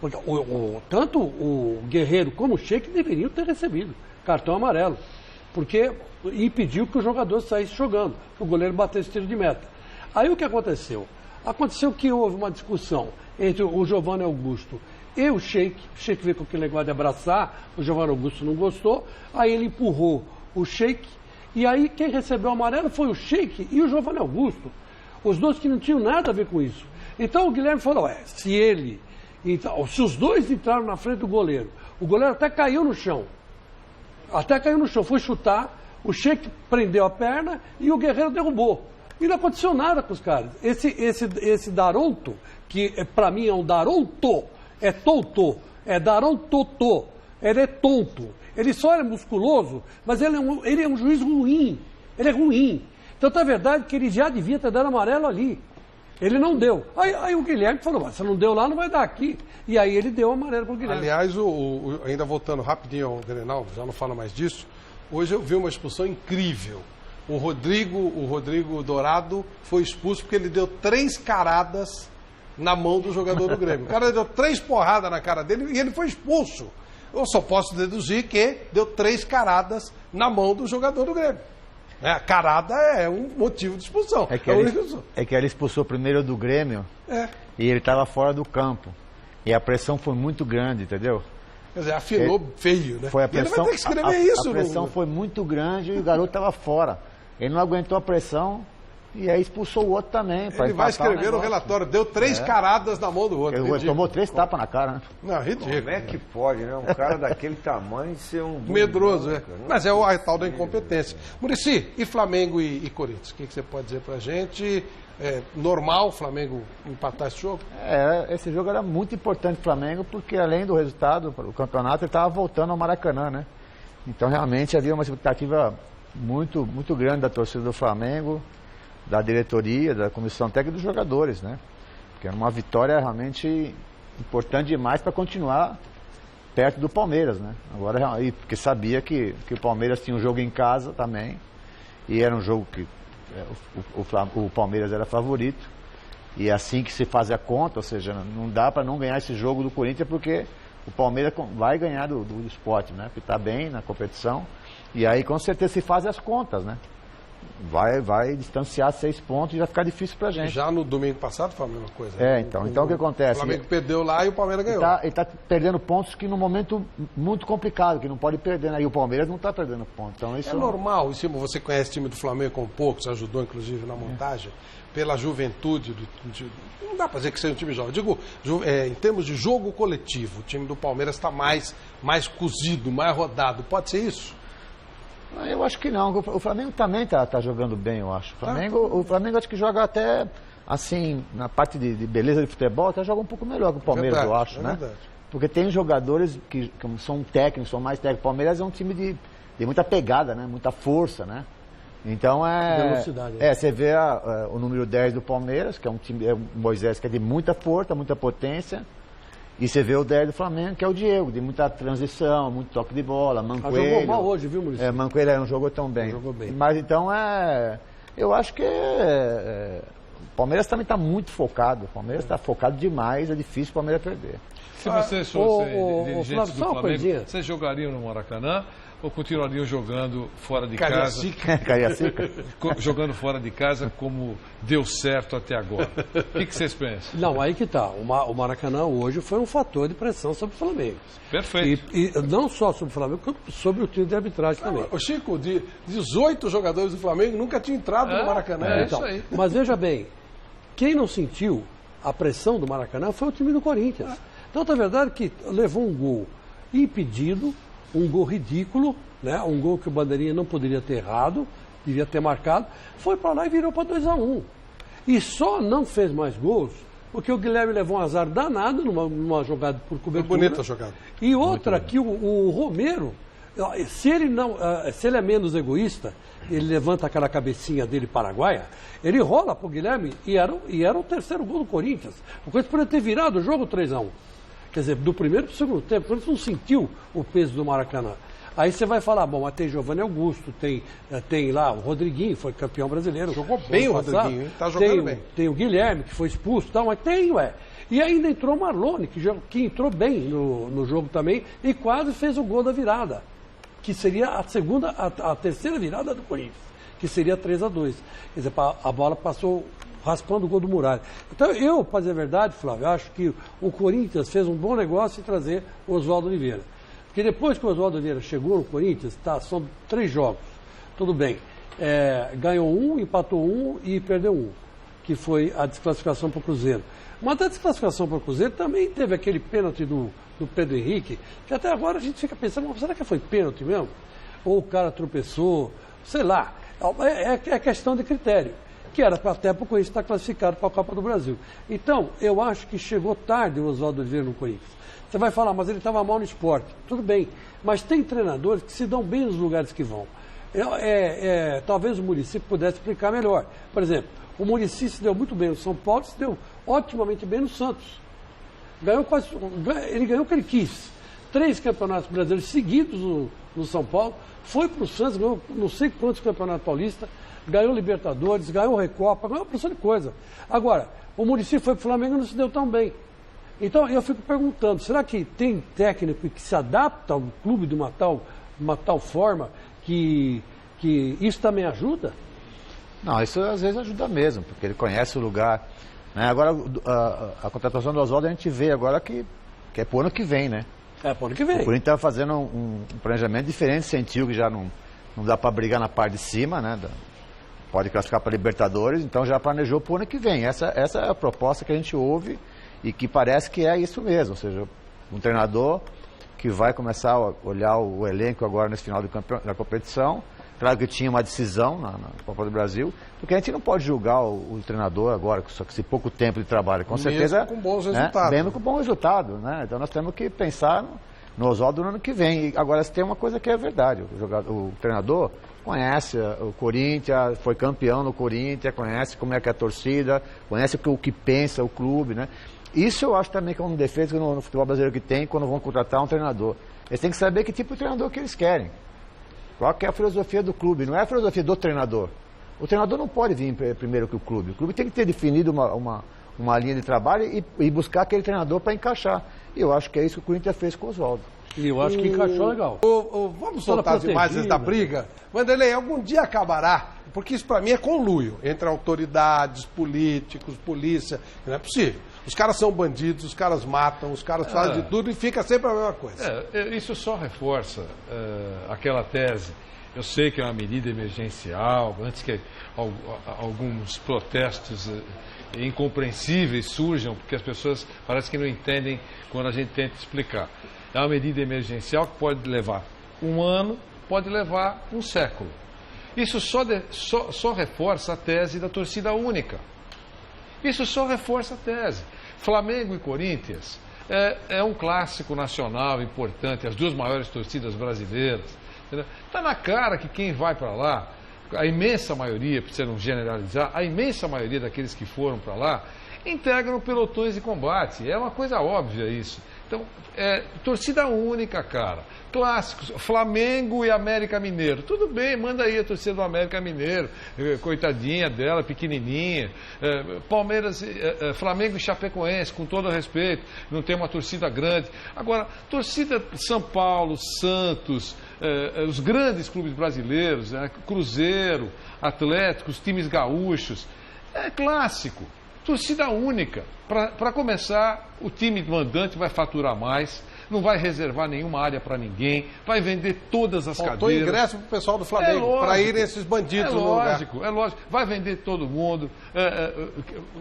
Porque tanto o Guerreiro como o Sheik deveriam ter recebido cartão amarelo, porque impediu que o jogador saísse jogando, que o goleiro batesse tiro de meta. Aí o que aconteceu? Aconteceu que houve uma discussão entre o Giovanni Augusto e o Sheik veio com aquele negócio de abraçar, o Giovanni Augusto não gostou, aí ele empurrou o Sheik, e aí quem recebeu o amarelo foi o Sheik e o Giovanni Augusto, os dois que não tinham nada a ver com isso. Então o Guilherme falou, se os dois entraram na frente do goleiro, o goleiro até caiu no chão, foi chutar, o Sheik prendeu a perna e o Guerreiro derrubou. E não aconteceu nada com os caras. Esse Daronto, que para mim é um Daronto, é tonto, é Darontotô, ele é tonto. Ele só é musculoso, mas ele é um juiz ruim. Ele é ruim. Então, na verdade, que ele já devia ter dado amarelo ali. Ele não deu. Aí o Guilherme falou, se não deu lá, não vai dar aqui. E aí ele deu amarelo para o Guilherme. Aliás, ainda voltando rapidinho ao Grenal, já não falo mais disso, hoje eu vi uma expulsão incrível. O Rodrigo Dourado foi expulso porque ele deu 3 caradas na mão do jogador do Grêmio. O cara deu 3 porradas na cara dele e ele foi expulso. Eu só posso deduzir que deu 3 caradas na mão do jogador do Grêmio. A carada é um motivo de expulsão. É que ele expulsou primeiro do Grêmio e ele estava fora do campo. E a pressão foi muito grande, entendeu? Quer dizer, afinou feio, né? Foi a pressão, ele vai ter que escrever isso. A pressão foi muito grande e o garoto estava fora. Ele não aguentou a pressão e aí expulsou o outro também. Ele vai escrever no relatório. Deu 3 caradas na mão do outro. Ele tomou 3 tapas na cara, né? Não, ridículo. Como é que pode, né? Um cara daquele tamanho ser um... medroso, Mas é a tal da incompetência. Muricy, e Flamengo e Corinthians? O que você pode dizer pra gente? É normal o Flamengo empatar esse jogo? Esse jogo era muito importante pro Flamengo, porque além do resultado, o campeonato, ele estava voltando ao Maracanã, né? Então, realmente, havia uma expectativa muito, muito grande da torcida do Flamengo, da diretoria, da comissão técnica e dos jogadores, né? Porque era uma vitória realmente importante demais para continuar perto do Palmeiras, né? Agora, porque sabia que o Palmeiras tinha um jogo em casa também, e era um jogo que o Palmeiras era favorito, e é assim que se faz a conta, ou seja, não dá para não ganhar esse jogo do Corinthians, porque o Palmeiras vai ganhar do Sport, né? Porque está bem na competição, e aí com certeza se fazem as contas, né? vai distanciar 6 pontos e vai ficar difícil pra gente. Já no domingo passado foi a mesma coisa. Então o que acontece? O Flamengo perdeu lá e o Palmeiras ganhou. Ele tá perdendo pontos que num momento muito complicado, que não pode perder, né? E o Palmeiras não tá perdendo pontos. Então, isso é normal, você conhece o time do Flamengo com poucos, ajudou inclusive na montagem, pela juventude, não dá pra dizer que seja um time jovem. Digo, em termos de jogo coletivo, o time do Palmeiras está mais cozido, mais rodado. Pode ser isso? Eu acho que não. O Flamengo também tá jogando bem, eu acho. O Flamengo acho que joga até, assim, na parte de beleza de futebol, até joga um pouco melhor que o Palmeiras, eu acho, né? Verdade. Porque tem jogadores que são técnicos, são mais técnicos. O Palmeiras é um time de muita pegada, né? Muita força, né? Então velocidade, né? Você vê o número 10 do Palmeiras, que é um time, o Moisés, que é de muita força, muita potência. E você vê o 10 do Flamengo, que é o Diego, de muita transição, muito toque de bola, Mancoelho. Jogou mal hoje, viu, Maurício? Mancoelho não jogou tão bem. Jogou bem. Mas então eu acho que o Palmeiras também está muito focado. O Palmeiras está focado demais, é difícil o Palmeiras perder. Se vocês fossem dirigentes do Flamengo, vocês jogariam no Maracanã ou continuariam jogando fora de casa? Cariacica. Jogando fora de casa como deu certo até agora. O que vocês pensam? Não, aí que tá. O Maracanã hoje foi um fator de pressão sobre o Flamengo. Perfeito. E não só sobre o Flamengo, como sobre o time de arbitragem também. Ô Chico, de 18 jogadores do Flamengo nunca tinham entrado no Maracanã. Então, isso aí. Mas veja bem, quem não sentiu a pressão do Maracanã foi o time do Corinthians. Então, é verdade que levou um gol impedido, um gol ridículo, né? Um gol que o Bandeirinha não poderia ter errado, devia ter marcado, foi para lá e virou para 2-1. E só não fez mais gols porque o Guilherme levou um azar danado numa jogada por cobertura. Bonita jogada. E outra que o Romero, se ele é menos egoísta, ele levanta aquela cabecinha dele paraguaia, ele rola para o Guilherme e era o terceiro gol do Corinthians. O Corinthians poderia ter virado o jogo 3-1. Quer dizer, do primeiro para o segundo tempo, o Corinthians não sentiu o peso do Maracanã. Aí você vai falar, bom, mas tem Giovanni Augusto, tem lá o Rodriguinho, foi campeão brasileiro. Jogou bem o Rodriguinho, hein? Tá jogando bem. Tem o Guilherme, que foi expulso e tal, mas E ainda entrou o Marlone, que entrou bem no jogo também e quase fez o gol da virada, que seria a terceira virada do Corinthians, que seria 3-2. Quer dizer, a bola passou raspando o gol do Muralha. Então, para dizer a verdade, Flávio, eu acho que o Corinthians fez um bom negócio em trazer o Oswaldo Oliveira. Porque depois que o Oswaldo Oliveira chegou no Corinthians, são 3 jogos, tudo bem. Ganhou 1, empatou 1 e perdeu 1, que foi a desclassificação para o Cruzeiro. Mas a desclassificação para o Cruzeiro também teve aquele pênalti do Pedro Henrique, que até agora a gente fica pensando, será que foi pênalti mesmo? Ou o cara tropeçou, sei lá. É questão de critério, que era até para o Corinthians estar classificado para a Copa do Brasil. Então, eu acho que chegou tarde o Oswaldo Oliveira no Corinthians. Você vai falar, mas ele estava mal no esporte. Tudo bem, mas tem treinadores que se dão bem nos lugares que vão. Talvez o Muricy pudesse explicar melhor. Por exemplo, o Muricy se deu muito bem no São Paulo, se deu otimamente bem no Santos. Ele ganhou o que ele quis. 3 campeonatos brasileiros seguidos no São Paulo, foi para o Santos, ganhou não sei quantos campeonatos paulistas, ganhou Libertadores, ganhou Recopa, ganhou uma porção de coisa. Agora, o Muricy foi para o Flamengo e não se deu tão bem. Então, eu fico perguntando, será que tem técnico que se adapta ao clube de uma tal forma que isso também ajuda? Não, isso às vezes ajuda mesmo, porque ele conhece o lugar. Né? Agora, a contratação do Oswaldo a gente vê agora que é pro ano que vem, né? É pro ano que vem. O Corinthians está fazendo um planejamento diferente, sentiu que já não dá para brigar na parte de cima, né? Pode classificar para Libertadores, então já planejou pro ano que vem. Essa é a proposta que a gente ouve e que parece que é isso mesmo, ou seja, um treinador que vai começar a olhar o elenco agora nesse final da competição. Claro que tinha uma decisão na Copa do Brasil, porque a gente não pode julgar o treinador agora, só que esse pouco tempo de trabalho, com certeza... Mesmo com bons resultados. Mesmo com bom resultado, né? Então nós temos que pensar no Oswaldo no ano que vem. E agora, tem uma coisa que é verdade, o treinador conhece o Corinthians, foi campeão no Corinthians, conhece como é que é a torcida, conhece o que pensa o clube, né? Isso eu acho também que é um defeito no futebol brasileiro que tem quando vão contratar um treinador. Eles têm que saber que tipo de treinador que eles querem. Qual que é a filosofia do clube? Não é a filosofia do treinador. O treinador não pode vir primeiro que o clube. O clube tem que ter definido uma linha de trabalho e buscar aquele treinador para encaixar. E eu acho que é isso que o Corinthians fez com o Oswaldo. E eu acho que encaixou legal. Vamos soltar as imagens da briga? Vanderlei, algum dia acabará, porque isso para mim é conluio entre autoridades, políticos, polícia. Não é possível. Os caras são bandidos, os caras matam, os caras fazem de tudo e fica sempre a mesma coisa. Isso só reforça aquela tese. Eu sei que é uma medida emergencial, antes que alguns protestos incompreensíveis surjam, porque as pessoas parece que não entendem quando a gente tenta explicar. É uma medida emergencial que pode levar 1 ano, pode levar 1 século. Isso só reforça a tese da torcida única. Isso só reforça a tese. Flamengo e Corinthians é um clássico nacional importante, as 2 maiores torcidas brasileiras. Está na cara que quem vai para lá, a imensa maioria, precisa não generalizar, a imensa maioria daqueles que foram para lá, integram pelotões de combate. É uma coisa óbvia isso. Então, torcida única, cara. Clássicos, Flamengo e América Mineiro. Tudo bem, manda aí a torcida do América Mineiro, coitadinha dela, pequenininha. Palmeiras, Flamengo e Chapecoense, com todo respeito, não tem uma torcida grande. Agora, torcida São Paulo, Santos, os grandes clubes brasileiros, Cruzeiro, Atlético, os times gaúchos, é clássico. Torcida única. Para começar, o time mandante vai faturar mais, não vai reservar nenhuma área para ninguém, vai vender todas as cadeiras. Faltou ingresso para o pessoal do Flamengo, para irem esses bandidos no lugar. É lógico. Vai vender todo mundo,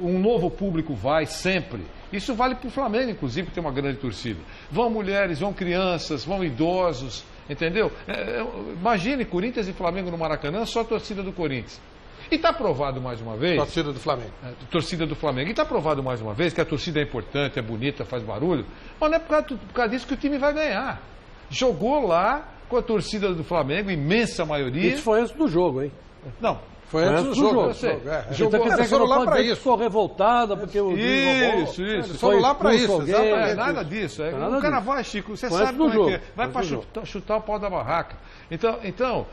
um novo público vai sempre. Isso vale para o Flamengo, inclusive, que tem uma grande torcida. Vão mulheres, vão crianças, vão idosos, entendeu? Imagine Corinthians e Flamengo no Maracanã, só a torcida do Corinthians. E está provado mais uma vez... Torcida do Flamengo. Torcida do Flamengo. E está provado mais uma vez que a torcida é importante, é bonita, faz barulho. Mas não é por causa disso que o time vai ganhar. Jogou lá com a torcida do Flamengo, imensa maioria. Isso foi antes do jogo, hein? Não. Foi antes do jogo. Eu sei. Jogou, eles foram lá para isso. Ficou revoltada porque o Isso. Eles foram lá para isso. Exatamente. Nada disso. O cara vai, Chico, você sabe como é que é. Vai para chutar o pau da barraca. Então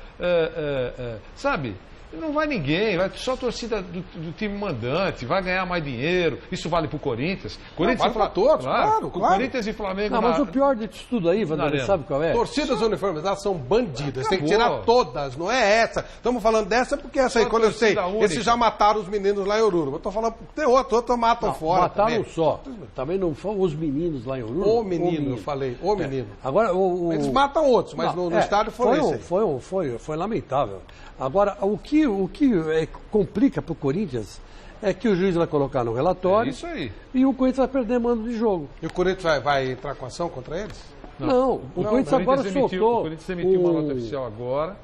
sabe... Não vai ninguém, vai só a torcida do time mandante, vai ganhar mais dinheiro. Isso vale para o Corinthians. Vale para todos, claro. Corinthians e Flamengo. Não, mas o pior disso tudo aí, Vanderlei, sabe qual é? Torcidas uniformizadas são bandidas, tem que tirar todas, não é essa. Estamos falando dessa porque essa aí, quando eu sei, esses já mataram os meninos lá em Oruro. Eu estou falando porque tem outro matam fora. Mataram também. Só. Também não foram os meninos lá em Oruro. O menino, eu falei, o menino. Agora, eles matam outros, mas no estádio foi esse. Foi lamentável. Agora, o que complica para o Corinthians é que o juiz vai colocar no relatório isso aí. E o Corinthians vai perder mando de jogo. E o Corinthians vai entrar com ação contra eles? Não, o Corinthians agora soltou... O Corinthians emitiu uma nota oficial agora,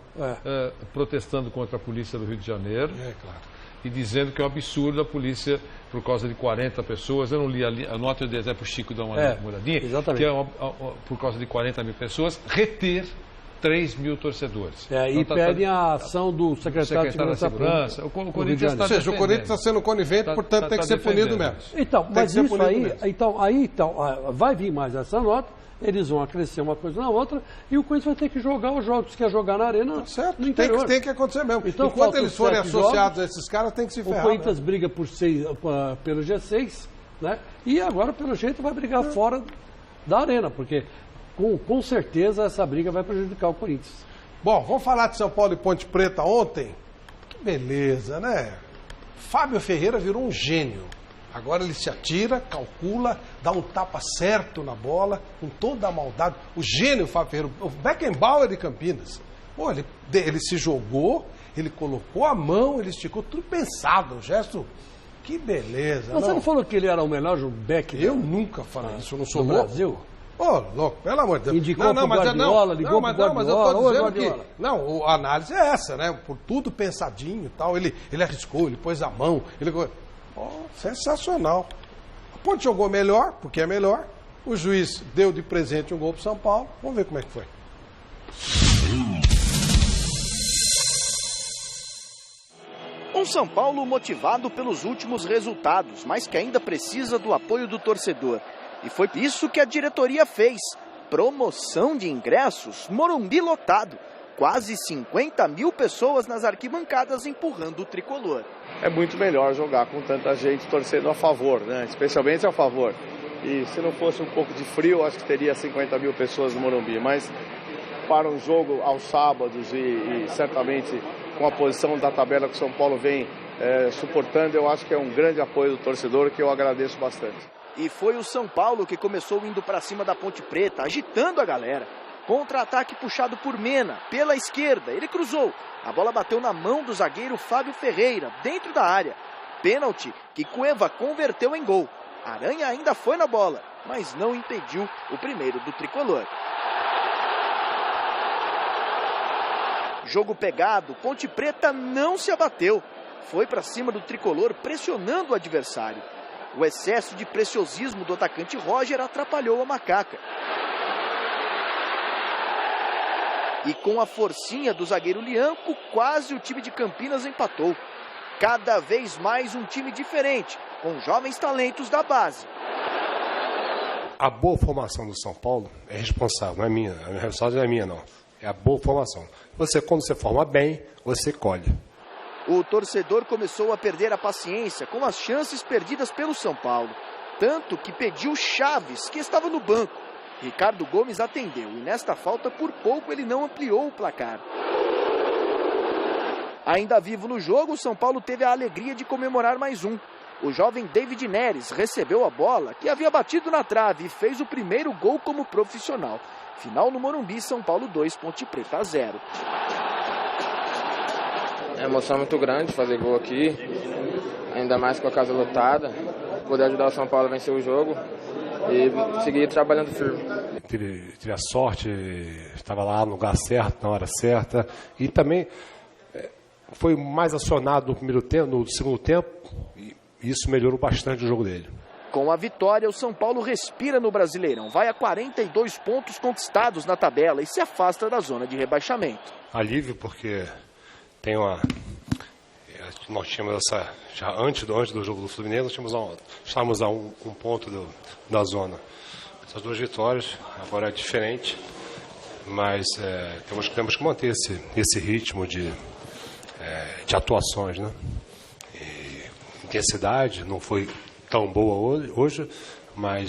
protestando contra a polícia do Rio de Janeiro. Claro. E dizendo que é um absurdo a polícia, por causa de 40 pessoas, eu não li a nota, eu para o Chico dar uma olhadinha, exatamente. Que é por causa de 40 mil pessoas, reter 3 mil torcedores. E pedem a ação do secretário de Segurança. O Corinthians está o Corinthians está sendo conivente, portanto tem que ser punido mesmo. Então, mas isso aí, vai vir mais essa nota, eles vão acrescer uma coisa na outra e o Corinthians vai ter que jogar os jogos. Se quer jogar na arena, certo, no interior. Tem que acontecer mesmo. Então, enquanto eles forem associados a esses caras, tem que se ferrar. O Corinthians briga pelo G6, né? E agora, pelo jeito, vai brigar fora da arena, porque... Com certeza essa briga vai prejudicar o Corinthians. Bom, vamos falar de São Paulo e Ponte Preta ontem? Que beleza, né? Fábio Ferreira virou um gênio. Agora ele se atira, calcula, dá um tapa certo na bola, com toda a maldade. O gênio Fábio Ferreira, o Beckenbauer de Campinas. Pô, ele se jogou, ele colocou a mão, ele esticou, tudo pensado, o gesto... Que beleza, Você não falou que ele era o melhor back? Eu nunca falei isso, eu não sou no louco. Brasil? Louco, pelo amor de Deus. Indicou pro Guardiola, ligou pro Guardiola. Mas eu estou dizendo que... a análise é essa, né? Por tudo pensadinho e tal. Ele arriscou, ele pôs a mão. Sensacional. A Ponte jogou melhor, porque é melhor. O juiz deu de presente um gol pro São Paulo. Vamos ver como é que foi. Um São Paulo motivado pelos últimos resultados, mas que ainda precisa do apoio do torcedor. E foi isso que a diretoria fez. Promoção de ingressos, Morumbi lotado. Quase 50 mil pessoas nas arquibancadas empurrando o tricolor. É muito melhor jogar com tanta gente torcendo a favor, né? Especialmente a favor. E se não fosse um pouco de frio, acho que teria 50 mil pessoas no Morumbi. Mas para um jogo aos sábados e certamente com a posição da tabela que o São Paulo vem suportando, eu acho que é um grande apoio do torcedor que eu agradeço bastante. E foi o São Paulo que começou indo para cima da Ponte Preta, agitando a galera. Contra-ataque puxado por Mena, pela esquerda, ele cruzou. A bola bateu na mão do zagueiro Fábio Ferreira, dentro da área. Pênalti que Cueva converteu em gol. Aranha ainda foi na bola, mas não impediu o primeiro do tricolor. Jogo pegado, Ponte Preta não se abateu. Foi para cima do tricolor, pressionando o adversário. O excesso de preciosismo do atacante Roger atrapalhou a macaca. E com a forcinha do zagueiro Lianco, quase o time de Campinas empatou. Cada vez mais um time diferente, com jovens talentos da base. A boa formação do São Paulo é responsável, não é minha. A responsabilidade não é minha, não. É a boa formação. Quando você forma bem, você colhe. O torcedor começou a perder a paciência com as chances perdidas pelo São Paulo. Tanto que pediu Chaves, que estava no banco. Ricardo Gomes atendeu e nesta falta por pouco ele não ampliou o placar. Ainda vivo no jogo, o São Paulo teve a alegria de comemorar mais um. O jovem David Neres recebeu a bola que havia batido na trave e fez o primeiro gol como profissional. Final no Morumbi, São Paulo 2, Ponte Preta 0. É uma emoção muito grande fazer gol aqui, ainda mais com a casa lotada, poder ajudar o São Paulo a vencer o jogo e seguir trabalhando firme. Tive a sorte, estava lá no lugar certo, na hora certa, e também foi mais acionado no primeiro tempo, no segundo tempo, e isso melhorou bastante o jogo dele. Com a vitória, o São Paulo respira no Brasileirão, vai a 42 pontos conquistados na tabela e se afasta da zona de rebaixamento. Alívio porque nós tínhamos já antes do jogo do Fluminense, estávamos a um ponto da zona. Essas duas vitórias, agora é diferente, mas temos que manter esse ritmo de atuações, né? E intensidade não foi tão boa hoje, mas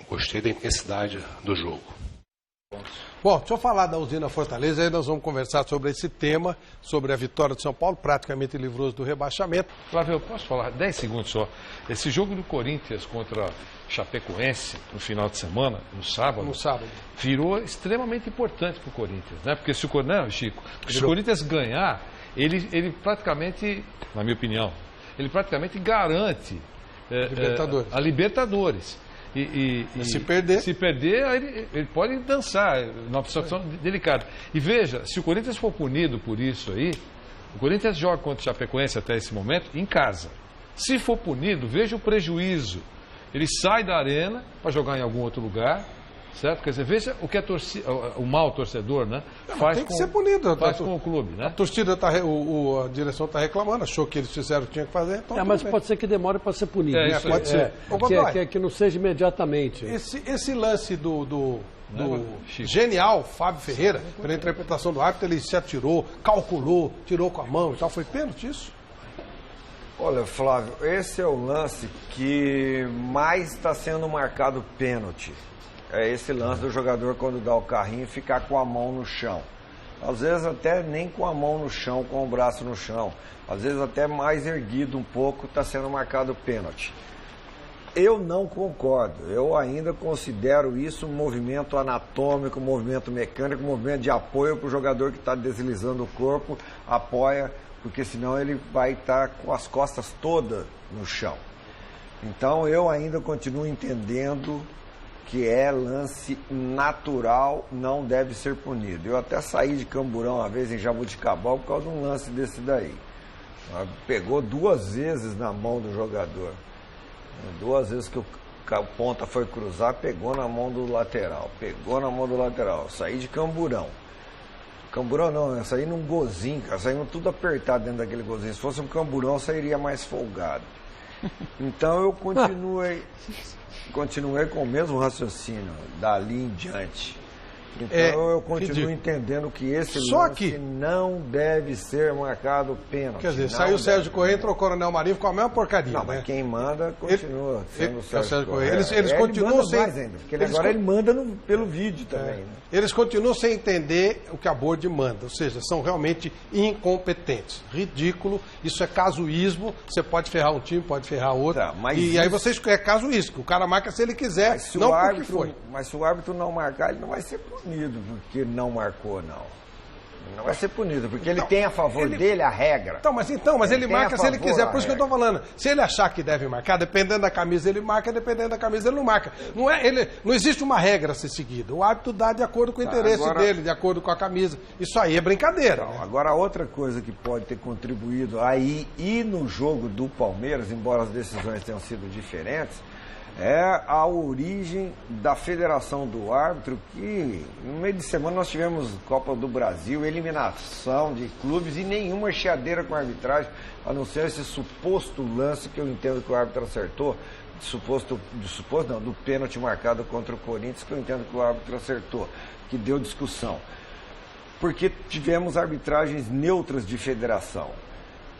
gostei da intensidade do jogo. Bom, deixa eu falar da usina Fortaleza, aí nós vamos conversar sobre esse tema, sobre a vitória do São Paulo, praticamente livrou-se do rebaixamento. Flávio, eu posso falar 10 segundos só? Esse jogo do Corinthians contra Chapecoense, no final de semana, no sábado, virou extremamente importante para o Corinthians, né? Porque se o Corinthians ganhar, ele praticamente, na minha opinião, ele praticamente garante a Libertadores. E se perder, ele pode dançar numa situação delicada. E veja, se o Corinthians for punido por isso aí, o Corinthians joga contra o Chapecoense até esse momento em casa. Se for punido, veja o prejuízo. Ele sai da arena para jogar em algum outro lugar, certo? Quer dizer, veja o que o mau torcedor, né? Tem que ser punido. Faz com o clube, né? A torcida a direção está reclamando, achou que eles fizeram o que tinha que fazer. Então mas pode ser que demore para ser punido. Pode ser. Que não seja imediatamente. Esse lance do genial Fábio Ferreira, pela interpretação do árbitro, ele se atirou, calculou, tirou com a mão e tal. Foi pênalti isso? Olha, Flávio, esse é o lance que mais está sendo marcado pênalti. É esse lance do jogador quando dá o carrinho ficar com a mão no chão. Às vezes até nem com a mão no chão, com o braço no chão. Às vezes até mais erguido um pouco está sendo marcado pênalti. Eu não concordo. Eu ainda considero isso um movimento anatômico, um movimento mecânico, um movimento de apoio para o jogador que está deslizando o corpo, apoia, porque senão ele vai estar com as costas todas no chão. Então eu ainda continuo entendendo que é lance natural, não deve ser punido. Eu até saí de Camburão uma vez em Jabuticabal por causa de um lance desse daí. Pegou 2 vezes na mão do jogador. 2 vezes que o ponta foi cruzar, pegou na mão do lateral. Saí de Camburão. Camburão não, eu saí num gozinho, cara. Saímos tudo apertado dentro daquele gozinho. Se fosse um Camburão, eu sairia mais folgado. Então eu continuei com o mesmo raciocínio dali em diante. Então eu continuo entendendo que esse lance não deve ser marcado pênalti. Quer dizer, saiu o Sérgio Corrêa, entrou o Coronel Marinho, ficou a mesma porcaria. Não, mas quem manda continua sendo o Sérgio Corrêa. Eles continuam sem... mais ainda, porque agora ele manda pelo vídeo também. Né? Eles continuam sem entender o que a Board manda, ou seja, são realmente incompetentes. Ridículo, isso é casuísmo, você pode ferrar um time, pode ferrar outro. Aí vocês é casuísmo, o cara marca se ele quiser, não porque foi. Mas se o árbitro não marcar, ele não vai ser punido porque não marcou, não. Não vai ser punido, porque ele tem a favor dele a regra. Mas ele marca se ele quiser, por isso que eu estou falando. Se ele achar que deve marcar, dependendo da camisa ele marca, dependendo da camisa ele não marca. Não existe uma regra a ser seguida. O árbitro dá de acordo com o interesse dele, de acordo com a camisa. Isso aí é brincadeira. Né? Agora, outra coisa que pode ter contribuído aí e no jogo do Palmeiras, embora as decisões tenham sido diferentes, é a origem da federação do árbitro, que no meio de semana nós tivemos Copa do Brasil, eliminação de clubes e nenhuma chiadeira com a arbitragem, a não ser esse suposto lance que eu entendo que o árbitro acertou, do pênalti marcado contra o Corinthians, que eu entendo que o árbitro acertou, que deu discussão. Porque tivemos arbitragens neutras de federação.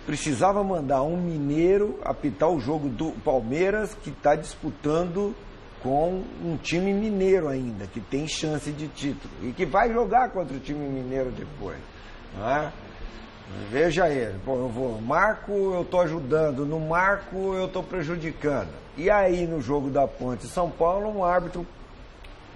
Precisava mandar um mineiro apitar o jogo do Palmeiras, que está disputando com um time mineiro ainda, que tem chance de título e que vai jogar contra o time mineiro depois. Não é? Veja ele, marco, eu estou ajudando, no marco, eu estou prejudicando. E aí, no jogo da Ponte São Paulo, um árbitro,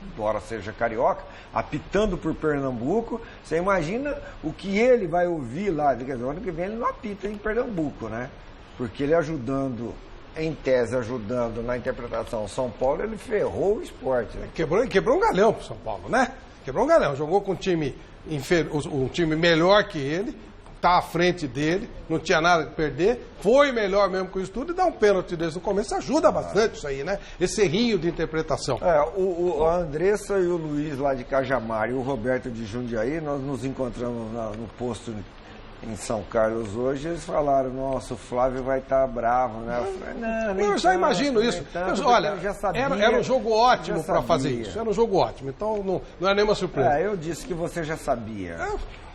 embora seja carioca, apitando por Pernambuco, você imagina o que ele vai ouvir lá, quer dizer, o ano que vem ele não apita em Pernambuco, né? Porque ele ajudando, em tese, ajudando na interpretação São Paulo, ele ferrou o esporte. Né? Quebrou um galhão pro São Paulo, né? Quebrou um galhão, jogou com um time melhor que ele, tá à frente dele, não tinha nada que perder, foi melhor mesmo com isso tudo e dá um pênalti desde o começo, ajuda bastante isso aí, né? Esse errinho de interpretação. A Andressa e o Luiz lá de Cajamar e o Roberto de Jundiaí, nós nos encontramos no posto em São Carlos hoje, eles falaram, nossa, o Flávio vai estar bravo, né? Eu falei, eu já imagino isso. Olha, era um jogo ótimo para fazer isso, era um jogo ótimo, então não é nenhuma surpresa. Eu disse que você já sabia.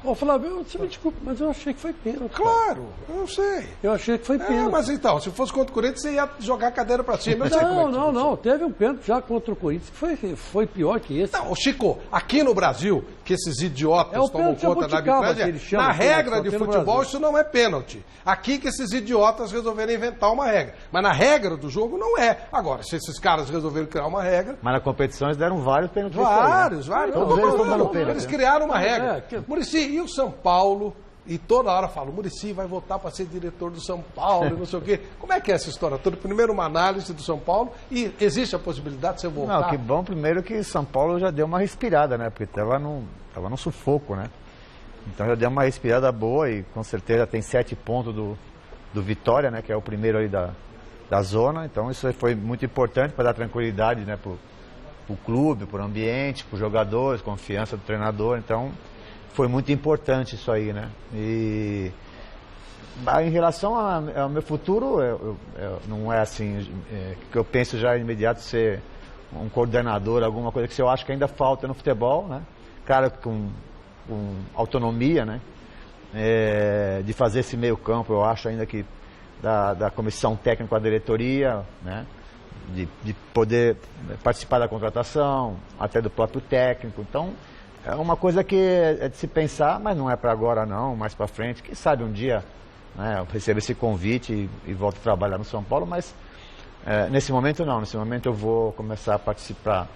Ô Flávio, você me desculpa, mas eu achei que foi pênalti. Claro, eu sei. Eu achei que foi pênalti. Mas então, se fosse contra o Corinthians, você ia jogar a cadeira pra cima. Não. Teve um pênalti já contra o Corinthians que foi pior que esse. Não, Chico, aqui no Brasil, que esses idiotas tomam conta da arbitragem, na regra de futebol isso não é pênalti. Aqui que esses idiotas resolveram inventar uma regra. Mas na regra do jogo não é. Agora, se esses caras resolveram criar uma regra... Mas na competição eles deram vários pênaltis. Vários. Todos eles estão dando pênalti. Eles criaram uma regra. Muricy, e o São Paulo, e toda hora fala, o Muricy vai voltar para ser diretor do São Paulo, não sei o quê. Como é que é essa história toda? Primeiro uma análise do São Paulo e existe a possibilidade de você voltar? Não, que bom primeiro que São Paulo já deu uma respirada, né? Porque estava no sufoco, né? Então já deu uma respirada boa e com certeza tem 7 pontos do Vitória, né? Que é o primeiro aí da zona. Então isso foi muito importante para dar tranquilidade, né? Pro clube, pro ambiente, pros jogadores, confiança do treinador. Então... foi muito importante isso aí, né? E em relação ao meu futuro, não é assim que eu penso já imediato ser um coordenador, alguma coisa que eu acho que ainda falta no futebol, né? Cara com autonomia, né? De fazer esse meio campo, eu acho ainda que da comissão técnica à diretoria, né? De poder participar da contratação, até do próprio técnico. Então, é uma coisa que é de se pensar, mas não é para agora não, mais para frente. Quem sabe um dia, né, eu recebo esse convite e volto a trabalhar no São Paulo, mas nesse momento não. Nesse momento eu vou começar a participar,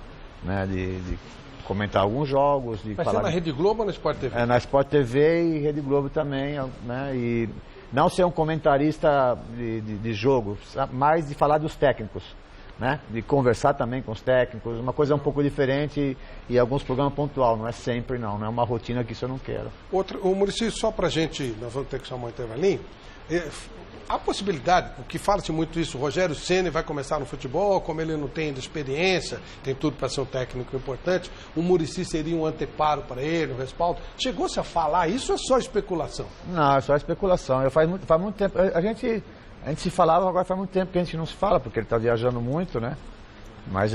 né, de comentar alguns jogos. Vai ser na Rede Globo ou na Sport TV? Na Sport TV e Rede Globo também, né, e não ser um comentarista de jogo, mas de falar dos técnicos. Né? De conversar também com os técnicos, uma coisa um pouco diferente e alguns programas pontual, não é sempre não é uma rotina que isso eu não quero. O Muricy, só pra gente, nós vamos ter que chamar um intervalinho, a possibilidade, porque fala-se muito isso, o Rogério Ceni vai começar no futebol, como ele não tem experiência, tem tudo para ser um técnico importante, o Muricy seria um anteparo para ele, um respaldo. Chegou-se a falar isso ou é só especulação? Não, é só especulação. Faz muito tempo, a gente se falava, agora faz muito tempo que a gente não se fala, porque ele está viajando muito, né? Mas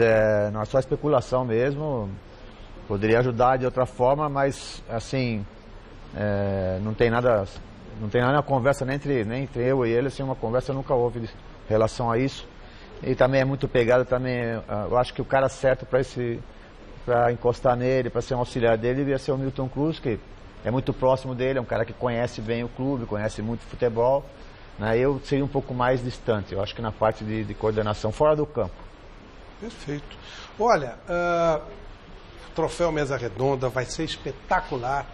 não é só especulação mesmo. Poderia ajudar de outra forma, mas assim, não tem nada na conversa nem entre eu e ele, assim, uma conversa nunca houve em relação a isso. E também é muito pegado também, eu acho que o cara certo para encostar nele, para ser um auxiliar dele, devia ser o Milton Cruz, que é muito próximo dele, é um cara que conhece bem o clube, conhece muito futebol, né? Eu seria um pouco mais distante, eu acho que na parte de coordenação, fora do campo. Perfeito. Olha, o troféu Mesa Redonda vai ser espetacular.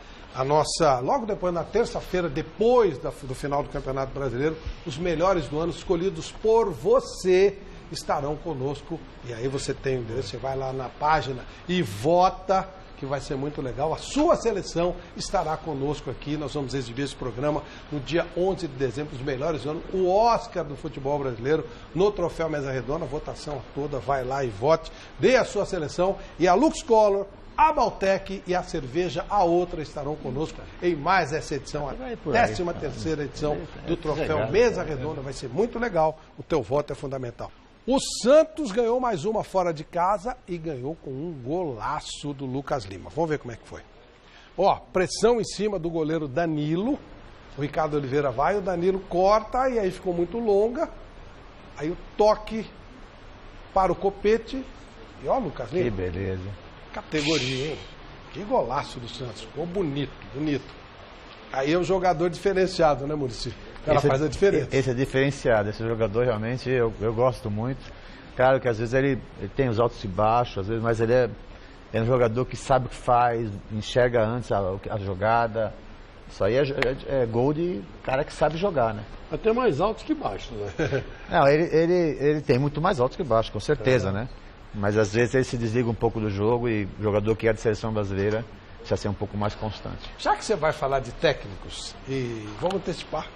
Logo depois, na terça-feira, depois do final do Campeonato Brasileiro, os melhores do ano, escolhidos por você, estarão conosco. E aí você tem o endereço, você vai lá na página e vota, que vai ser muito legal. A sua seleção estará conosco aqui. Nós vamos exibir esse programa no dia 11 de dezembro, os melhores do ano, o Oscar do futebol brasileiro, no troféu Mesa Redonda. A votação toda, vai lá e vote, dê a sua seleção. E a Lux Color, a Baltec e a cerveja A Outra estarão conosco em mais essa edição, a 13ª edição do troféu Mesa Redonda. Vai ser muito legal, o teu voto é fundamental. O Santos ganhou mais uma fora de casa e ganhou com um golaço do Lucas Lima. Vamos ver como é que foi. Ó, pressão em cima do goleiro Danilo. O Ricardo Oliveira vai, o Danilo corta e aí ficou muito longa. Aí o toque para o Copete. E ó, Lucas Lima. Que beleza. Categoria, hein? Que golaço do Santos. Ficou bonito, bonito. Aí é um jogador diferenciado, né, Muricy? Ela faz a diferença. Esse é diferenciado. Esse jogador realmente eu gosto muito. Claro que às vezes ele tem os altos e baixos, às vezes, mas ele é um jogador que sabe o que faz, enxerga antes a jogada. Isso aí é gol de cara que sabe jogar, né? Até mais altos que baixos, né? Não, ele tem muito mais altos que baixos, com certeza, né? Mas às vezes ele se desliga um pouco do jogo e o jogador que é de seleção brasileira precisa ser um pouco mais constante. Já que você vai falar de técnicos, e vamos antecipar,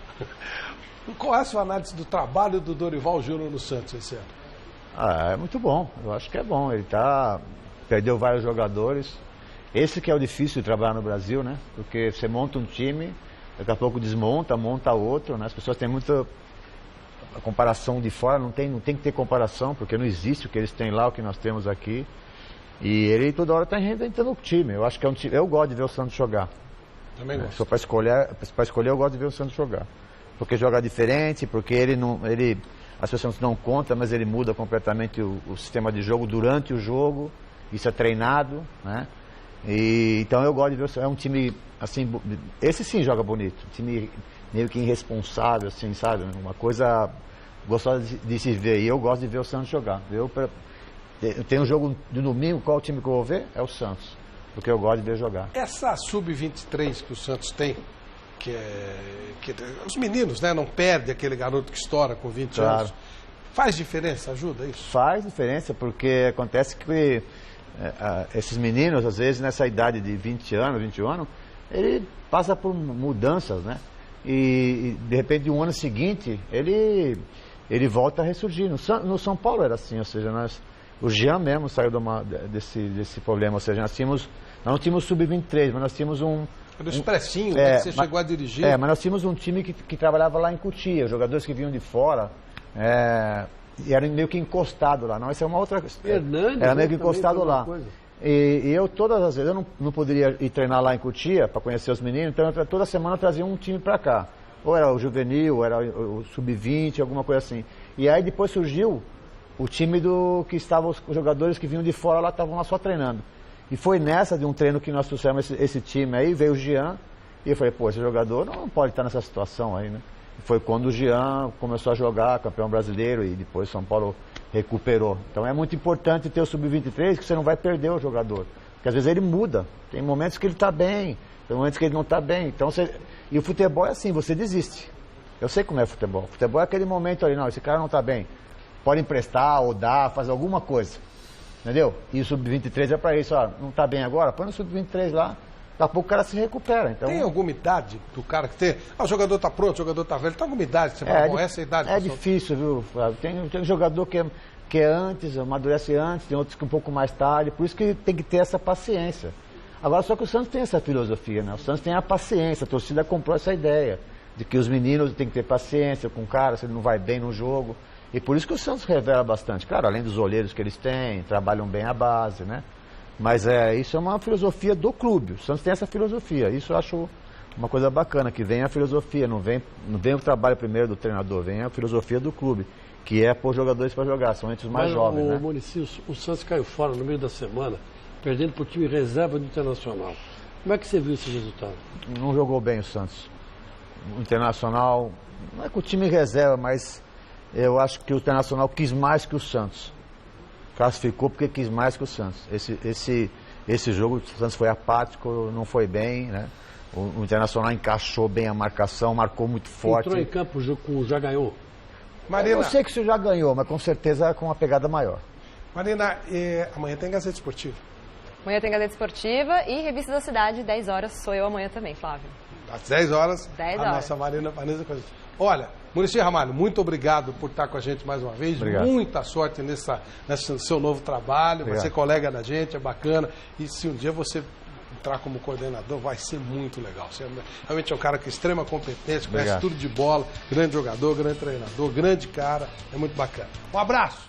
qual é a sua análise do trabalho do Dorival Júnior no Santos esse ano? É muito bom, eu acho que é bom. Ele perdeu vários jogadores. Esse que é o difícil de trabalhar no Brasil, né? Porque você monta um time, daqui a pouco desmonta, monta outro, né? As pessoas têm muita... A comparação de fora não tem que ter comparação, porque não existe o que eles têm lá, o que nós temos aqui. E ele toda hora está reinventando o time. Eu acho que é um time. Eu gosto de ver o Santos jogar. Também gosto. Só para escolher, eu gosto de ver o Santos jogar. Porque joga diferente, porque as pessoas não contam, mas ele muda completamente o sistema de jogo durante o jogo. Isso é treinado, né? Então eu gosto de ver. É um time assim. Esse sim joga bonito. Um time meio que irresponsável, assim, sabe? Uma coisa gostosa de se ver. E eu gosto de ver o Santos jogar. Eu tenho um jogo de domingo, qual o time que eu vou ver? É o Santos. Porque eu gosto de ver jogar. Essa sub-23 que o Santos tem, que os meninos, né, não perdem aquele garoto que estoura com 20 anos. Faz diferença? Ajuda isso? Faz diferença, porque acontece que esses meninos, às vezes, nessa idade de 20 anos, 21 anos, ele passa por mudanças, né? E de repente, no ano seguinte, ele volta a ressurgir. No São Paulo era assim, ou seja, o Jean mesmo saiu desse problema, ou seja, nós não tínhamos sub-23, mas nós tínhamos do expressinho, né, que você chegou a dirigir. Mas nós tínhamos um time que trabalhava lá em Cotia, jogadores que vinham de fora, e eram meio que encostados lá. Não, isso é uma outra coisa. Era meio que encostado lá. E eu, todas as vezes, eu não poderia ir treinar lá em Cotia para conhecer os meninos, então toda semana eu trazia um time para cá. Ou era o juvenil, ou era o sub-20, alguma coisa assim. E aí depois surgiu o time que estavam, os jogadores que vinham de fora lá, estavam lá só treinando. E foi nessa de um treino que nós trouxemos esse time aí, veio o Jean, e eu falei, pô, esse jogador não pode estar nessa situação aí, né? E foi quando o Jean começou a jogar, campeão brasileiro, e depois São Paulo recuperou. Então é muito importante ter o sub-23, que você não vai perder o jogador. Porque às vezes ele muda. Tem momentos que ele está bem, tem momentos que ele não está bem. Então, e o futebol é assim, você desiste. Eu sei como é futebol. Futebol é aquele momento ali, não, esse cara não está bem. Pode emprestar ou dar, fazer alguma coisa. Entendeu? E o sub-23 é para isso, ó, não está bem agora, põe no sub-23 lá. Daqui a pouco o cara se recupera. Então... Tem alguma idade do cara que tem... o jogador está pronto, o jogador está velho. Tem alguma idade que você fala, bom, essa idade... É difícil, viu, Flávio? Tem jogador que é antes, amadurece antes, tem outros que um pouco mais tarde. Por isso que tem que ter essa paciência. Agora, só que o Santos tem essa filosofia, né? O Santos tem a paciência, a torcida comprou essa ideia de que os meninos têm que ter paciência com o cara, se ele não vai bem no jogo. E por isso que o Santos revela bastante. Claro, além dos olheiros que eles têm, trabalham bem a base, né? Mas isso é uma filosofia do clube. O Santos tem essa filosofia. Isso eu acho uma coisa bacana, que vem a filosofia, não vem o trabalho primeiro do treinador, vem a filosofia do clube, que é pôr jogadores para jogar, são entre os mais jovens. Né? Muricy, o Santos caiu fora no meio da semana, perdendo para o time reserva do Internacional. Como é que você viu esse resultado? Não jogou bem o Santos. O Internacional, não é com o time reserva, mas eu acho que o Internacional quis mais que o Santos. Classificou porque quis mais que o Santos. Esse jogo o Santos foi apático, não foi bem, né? O Internacional encaixou bem a marcação, marcou muito forte. Entrou em campo com o já ganhou. Marina, eu não sei que se já ganhou, mas com certeza com uma pegada maior. Marina, amanhã tem Gazeta Esportiva. Amanhã tem Gazeta Esportiva e Revista da Cidade, 10 horas. Sou eu amanhã também, Flávio. Às 10 horas, 10 a horas. nossa Marina Vanessa com a gente. Olha, Muricy Ramalho, muito obrigado por estar com a gente mais uma vez. Obrigado. Muita sorte nesse seu novo trabalho. Obrigado. Você é colega da gente, é bacana. E se um dia você entrar como coordenador, vai ser muito legal. Você realmente é um cara com extrema competência, conhece tudo de bola, grande jogador, grande treinador, grande cara. É muito bacana. Um abraço!